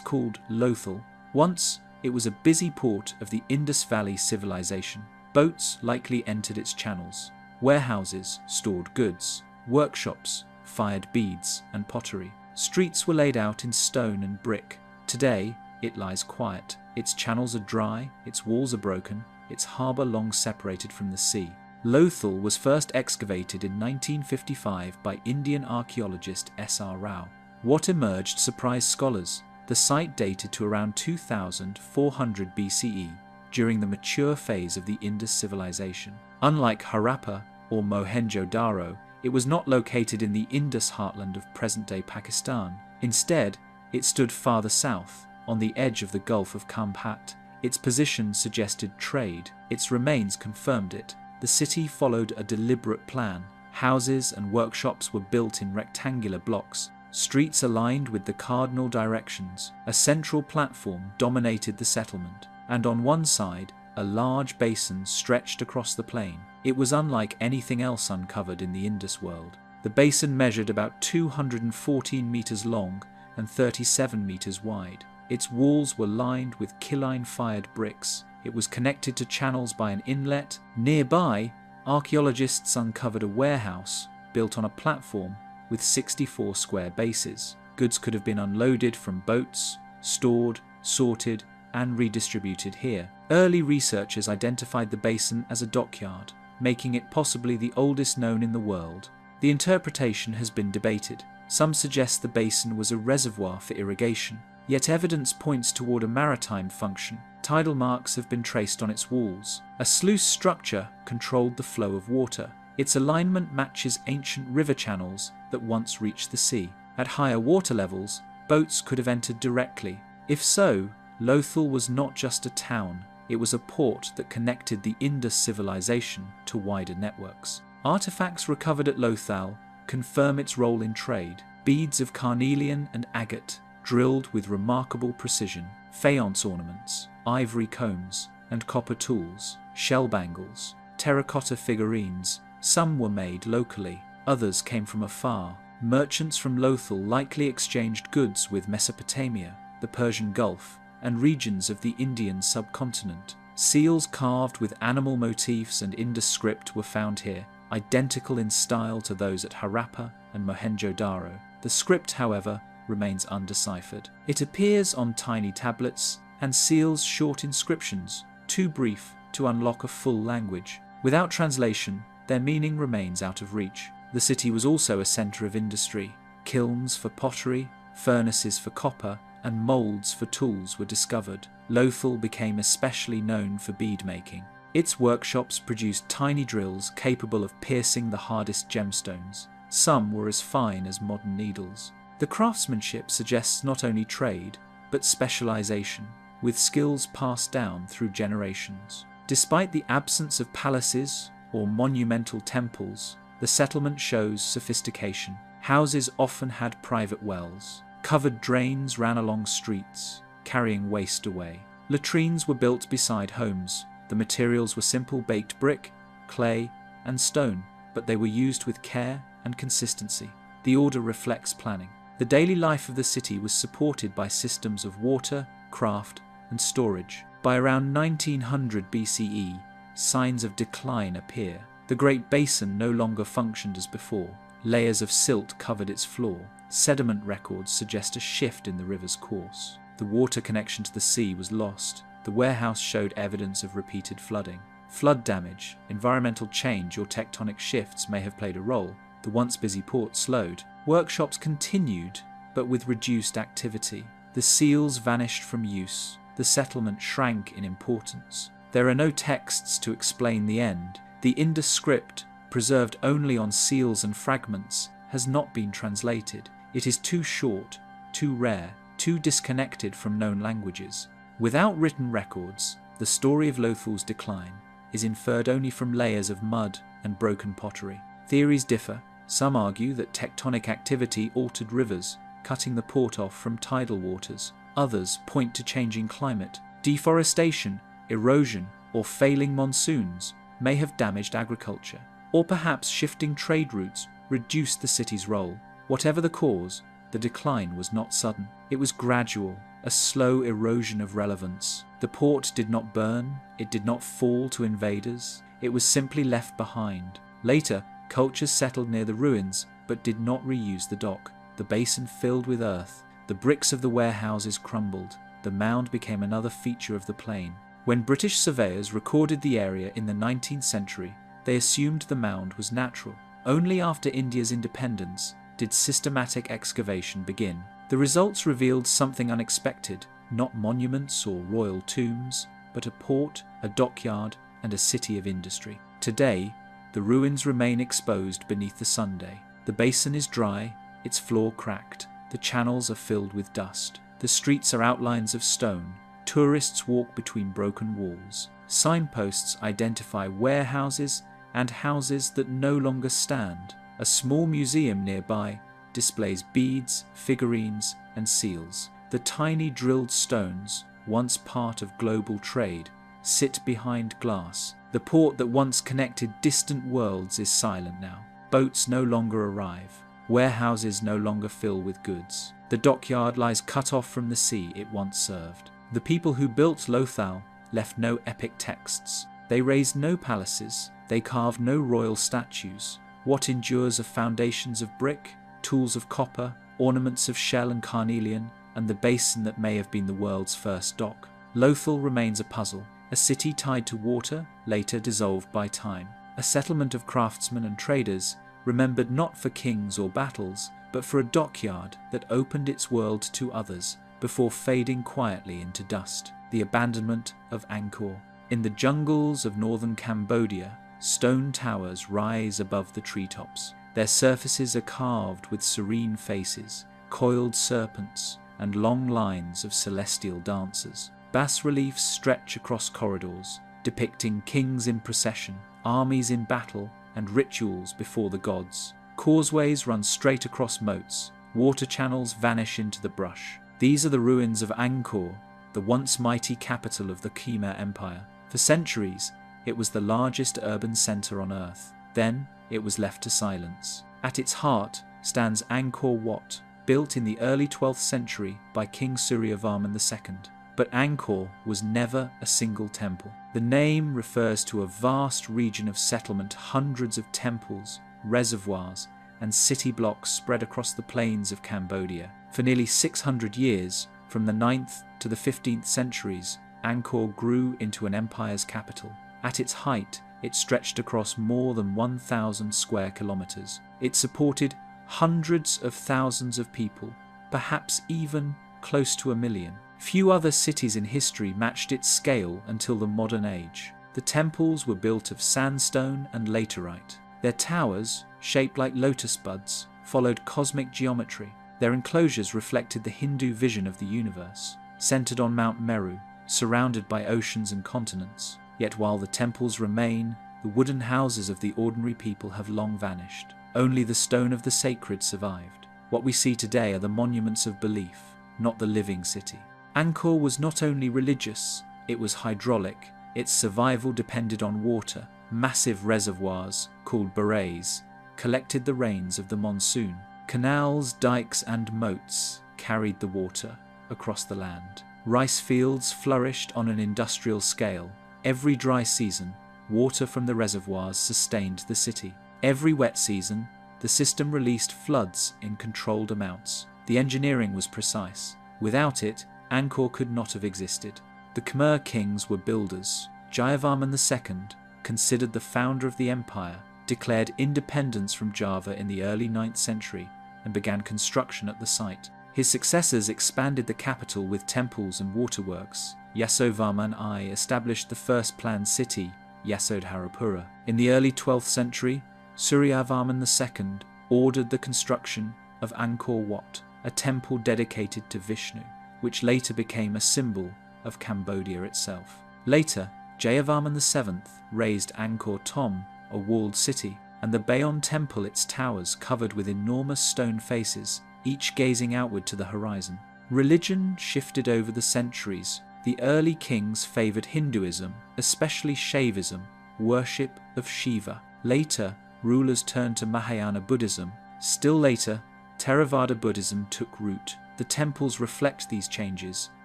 Speaker 1: called Lothal. Once, it was a busy port of the Indus Valley civilization. Boats likely entered its channels. Warehouses stored goods. Workshops fired beads and pottery. Streets were laid out in stone and brick. Today, it lies quiet. Its channels are dry, its walls are broken, its harbour long separated from the sea. Lothal was first excavated in 1955 by Indian archaeologist S.R. Rao. What emerged surprised scholars. The site dated to around 2400 BCE, during the mature phase of the Indus civilization. Unlike Harappa or Mohenjo-Daro, it was not located in the Indus heartland of present-day Pakistan. Instead, it stood farther south, on the edge of the Gulf of Kambhat. Its position suggested trade. Its remains confirmed it. The city followed a deliberate plan. Houses and workshops were built in rectangular blocks. Streets aligned with the cardinal directions. A central platform dominated the settlement, and on one side, a large basin stretched across the plain. It was unlike anything else uncovered in the Indus world. The basin measured about 214 meters long and 37 meters wide. Its walls were lined with kiln-fired bricks. It was connected to channels by an inlet. Nearby, archaeologists uncovered a warehouse built on a platform with 64 square bases. Goods could have been unloaded from boats, stored, sorted, and redistributed here. Early researchers identified the basin as a dockyard, making it possibly the oldest known in the world. The interpretation has been debated. Some suggest the basin was a reservoir for irrigation, yet evidence points toward a maritime function. Tidal marks have been traced on its walls. A sluice structure controlled the flow of water. Its alignment matches ancient river channels that once reached the sea. At higher water levels, boats could have entered directly. If so, Lothal was not just a town, it was a port that connected the Indus civilization to wider networks. Artifacts recovered at Lothal confirm its role in trade. Beads of carnelian and agate, drilled with remarkable precision, faience ornaments, ivory combs, and copper tools, shell bangles, terracotta figurines. Some were made locally, others came from afar. Merchants from Lothal likely exchanged goods with Mesopotamia, the Persian Gulf, and regions of the Indian subcontinent. Seals carved with animal motifs and Indus script were found here, identical in style to those at Harappa and Mohenjo-Daro. The script, however, remains undeciphered. It appears on tiny tablets and seals short inscriptions, too brief to unlock a full language. Without translation, their meaning remains out of reach. The city was also a centre of industry. Kilns for pottery, furnaces for copper, and moulds for tools were discovered. Lothal became especially known for bead making. Its workshops produced tiny drills capable of piercing the hardest gemstones. Some were as fine as modern needles. The craftsmanship suggests not only trade, but specialization, with skills passed down through generations. Despite the absence of palaces or monumental temples, the settlement shows sophistication. Houses often had private wells. Covered drains ran along streets, carrying waste away. Latrines were built beside homes. The materials were simple baked brick, clay, and stone, but they were used with care and consistency. The order reflects planning. The daily life of the city was supported by systems of water, craft, and storage. By around 1900 BCE, signs of decline appear. The Great Basin no longer functioned as before. Layers of silt covered its floor. Sediment records suggest a shift in the river's course. The water connection to the sea was lost. The warehouse showed evidence of repeated flooding. Flood damage, environmental change, or tectonic shifts may have played a role. The once busy port slowed. Workshops continued, but with reduced activity. The seals vanished from use. The settlement shrank in importance. There are no texts to explain the end. The Indus script, preserved only on seals and fragments, has not been translated. It is too short, too rare, too disconnected from known languages. Without written records, the story of Lothal's decline is inferred only from layers of mud and broken pottery. Theories differ. Some argue that tectonic activity altered rivers, cutting the port off from tidal waters. Others point to changing climate. Deforestation, erosion, or failing monsoons may have damaged agriculture. Or perhaps shifting trade routes reduced the city's role. Whatever the cause, the decline was not sudden. It was gradual, a slow erosion of relevance. The port did not burn, it did not fall to invaders, it was simply left behind. Later, cultures settled near the ruins, but did not reuse the dock. The basin filled with earth, the bricks of the warehouses crumbled, the mound became another feature of the plain. When British surveyors recorded the area in the 19th century, they assumed the mound was natural. Only after India's independence did systematic excavation begin. The results revealed something unexpected, not monuments or royal tombs, but a port, a dockyard, and a city of industry. Today, the ruins remain exposed beneath the sunday. The basin is dry, its floor cracked, the channels are filled with dust. The streets are outlines of stone. Tourists walk between broken walls. Signposts identify warehouses and houses that no longer stand. A small museum nearby displays beads, figurines, and seals. The tiny drilled stones, once part of global trade, sit behind glass. The port that once connected distant worlds is silent now. Boats no longer arrive. Warehouses no longer fill with goods. The dockyard lies cut off from the sea it once served. The people who built Lothal left no epic texts. They raised no palaces. They carved no royal statues. What endures are foundations of brick, tools of copper, ornaments of shell and carnelian, and the basin that may have been the world's first dock. Lothal remains a puzzle, a city tied to water, later dissolved by time. A settlement of craftsmen and traders, remembered not for kings or battles, but for a dockyard that opened its world to others before fading quietly into dust. The abandonment of Angkor. In the jungles of northern Cambodia, stone towers rise above the treetops. Their surfaces are carved with serene faces, coiled serpents, and long lines of celestial dancers. Bas-reliefs stretch across corridors, depicting kings in procession, armies in battle, and rituals before the gods. Causeways run straight across moats, water channels vanish into the brush. These are the ruins of Angkor, the once mighty capital of the Khmer Empire. For centuries, it was the largest urban centre on earth. Then, it was left to silence. At its heart stands Angkor Wat, built in the early 12th century by King Suryavarman II. But Angkor was never a single temple. The name refers to a vast region of settlement, hundreds of temples, reservoirs, and city blocks spread across the plains of Cambodia. For nearly 600 years, from the 9th to the 15th centuries, Angkor grew into an empire's capital. At its height, it stretched across more than 1,000 square kilometers. It supported hundreds of thousands of people, perhaps even close to 1 million. Few other cities in history matched its scale until the modern age. The temples were built of sandstone and laterite. Their towers, shaped like lotus buds, followed cosmic geometry. Their enclosures reflected the Hindu vision of the universe, centered on Mount Meru, surrounded by oceans and continents. Yet while the temples remain, the wooden houses of the ordinary people have long vanished. Only the stone of the sacred survived. What we see today are the monuments of belief, not the living city. Angkor was not only religious, it was hydraulic. Its survival depended on water. Massive reservoirs, called barays, collected the rains of the monsoon. Canals, dikes, and moats carried the water across the land. Rice fields flourished on an industrial scale. Every dry season, water from the reservoirs sustained the city. Every wet season, the system released floods in controlled amounts. The engineering was precise. Without it, Angkor could not have existed. The Khmer kings were builders. Jayavarman II, considered the founder of the empire, declared independence from Java in the early 9th century and began construction at the site. His successors expanded the capital with temples and waterworks. Yasovarman I established the first planned city, Yasodharapura. In the early 12th century, Suryavarman II ordered the construction of Angkor Wat, a temple dedicated to Vishnu, which later became a symbol of Cambodia itself. Later, Jayavarman VII raised Angkor Thom, a walled city, and the Bayon Temple, its towers covered with enormous stone faces, each gazing outward to the horizon. Religion shifted over the centuries. The early kings favoured Hinduism, especially Shaivism, worship of Shiva. Later, rulers turned to Mahayana Buddhism. Still later, Theravada Buddhism took root. The temples reflect these changes.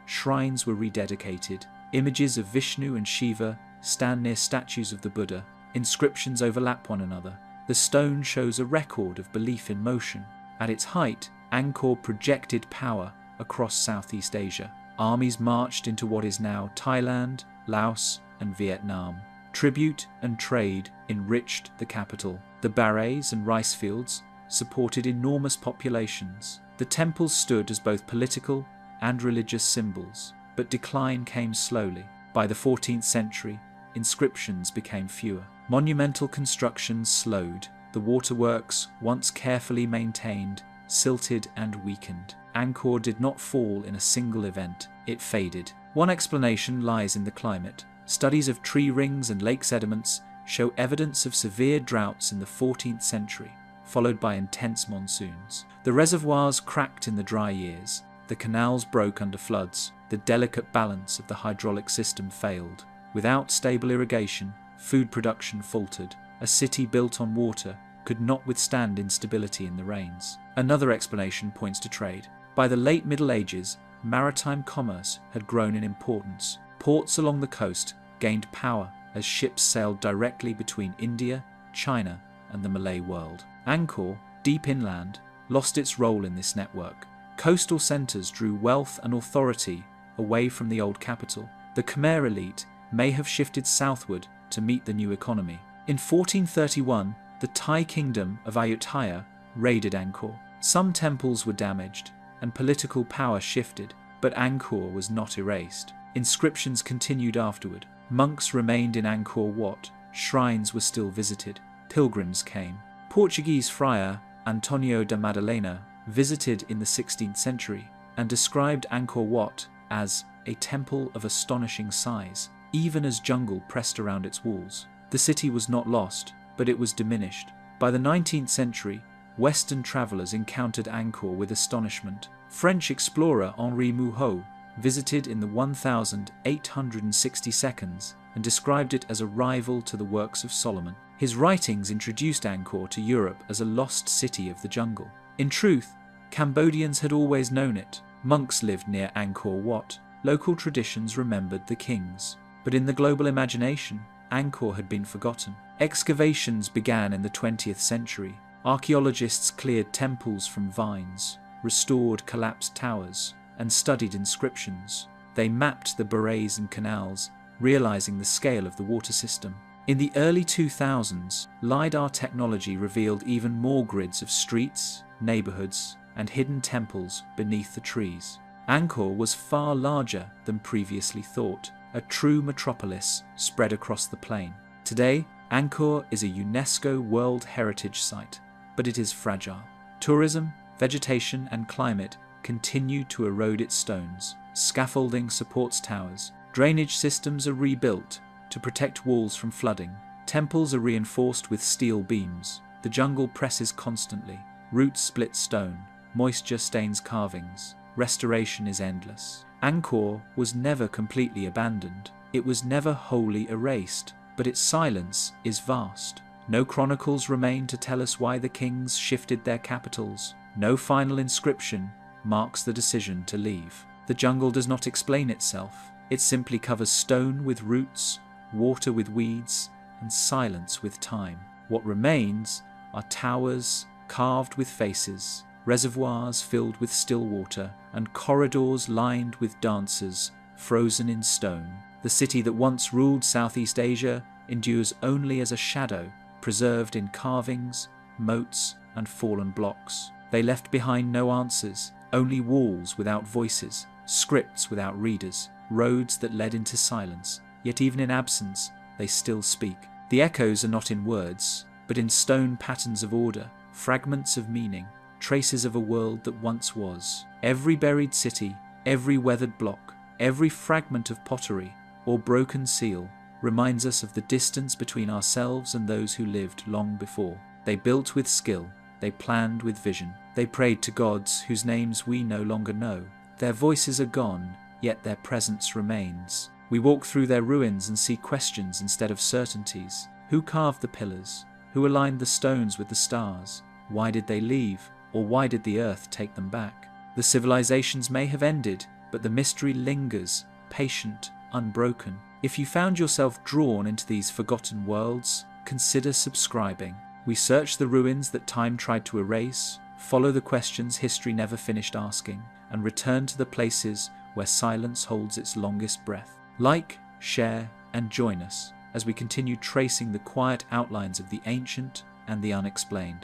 Speaker 1: Shrines were rededicated. Images of Vishnu and Shiva stand near statues of the Buddha. Inscriptions overlap one another. The stone shows a record of belief in motion. At its height, Angkor projected power across Southeast Asia. Armies marched into what is now Thailand, Laos, and Vietnam. Tribute and trade enriched the capital. The barays and rice fields supported enormous populations. The temples stood as both political and religious symbols, but decline came slowly. By the 14th century, inscriptions became fewer. Monumental construction slowed. The waterworks, once carefully maintained, silted and weakened. Angkor did not fall in a single event, it faded. One explanation lies in the climate. Studies of tree rings and lake sediments show evidence of severe droughts in the 14th century, followed by intense monsoons. The reservoirs cracked in the dry years. The canals broke under floods. The delicate balance of the hydraulic system failed. Without stable irrigation, food production faltered. A city built on water could not withstand instability in the rains. Another explanation points to trade. By the late Middle Ages, maritime commerce had grown in importance. Ports along the coast gained power as ships sailed directly between India, China, and the Malay world. Angkor, deep inland, lost its role in this network. Coastal centres drew wealth and authority away from the old capital. The Khmer elite may have shifted southward to meet the new economy. In 1431, the Thai kingdom of Ayutthaya raided Angkor. Some temples were damaged, and political power shifted, but Angkor was not erased. Inscriptions continued afterward. Monks remained in Angkor Wat. Shrines were still visited. Pilgrims came. Portuguese friar Antonio da Madalena visited in the 16th century and described Angkor Wat as a temple of astonishing size, even as jungle pressed around its walls. The city was not lost, but it was diminished. By the 19th century, Western travelers encountered Angkor with astonishment. French explorer Henri Mouhot visited in the 1862 and described it as a rival to the works of Solomon. His writings introduced Angkor to Europe as a lost city of the jungle. In truth, Cambodians had always known it. Monks lived near Angkor Wat. Local traditions remembered the kings. But in the global imagination, Angkor had been forgotten. Excavations began in the 20th century. Archaeologists cleared temples from vines, restored collapsed towers, and studied inscriptions. They mapped the barays and canals, realizing the scale of the water system. In the early 2000s, LiDAR technology revealed even more grids of streets, neighborhoods, and hidden temples beneath the trees. Angkor was far larger than previously thought, a true metropolis spread across the plain. Today, Angkor is a UNESCO World Heritage Site, but it is fragile. Tourism, vegetation, and climate continue to erode its stones. Scaffolding supports towers. Drainage systems are rebuilt to protect walls from flooding. Temples are reinforced with steel beams. The jungle presses constantly. Roots split stone. Moisture stains carvings. Restoration is endless. Angkor was never completely abandoned. It was never wholly erased, but its silence is vast. No chronicles remain to tell us why the kings shifted their capitals. No final inscription marks the decision to leave. The jungle does not explain itself. It simply covers stone with roots, water with weeds, and silence with time. What remains are towers carved with faces, reservoirs filled with still water, and corridors lined with dancers frozen in stone. The city that once ruled Southeast Asia endures only as a shadow, preserved in carvings, moats, and fallen blocks. They left behind no answers, only walls without voices, scripts without readers, roads that led into silence. Yet even in absence, they still speak. The echoes are not in words, but in stone patterns of order, fragments of meaning, traces of a world that once was. Every buried city, every weathered block, every fragment of pottery or broken seal reminds us of the distance between ourselves and those who lived long before. They built with skill, they planned with vision, they prayed to gods whose names we no longer know. Their voices are gone, yet their presence remains. We walk through their ruins and see questions instead of certainties. Who carved the pillars? Who aligned the stones with the stars? Why did they leave? Or why did the earth take them back? The civilizations may have ended, but the mystery lingers, patient, unbroken. If you found yourself drawn into these forgotten worlds, consider subscribing. We search the ruins that time tried to erase, follow the questions history never finished asking, and return to the places where silence holds its longest breath. Like, share, and join us as we continue tracing the quiet outlines of the ancient and the unexplained.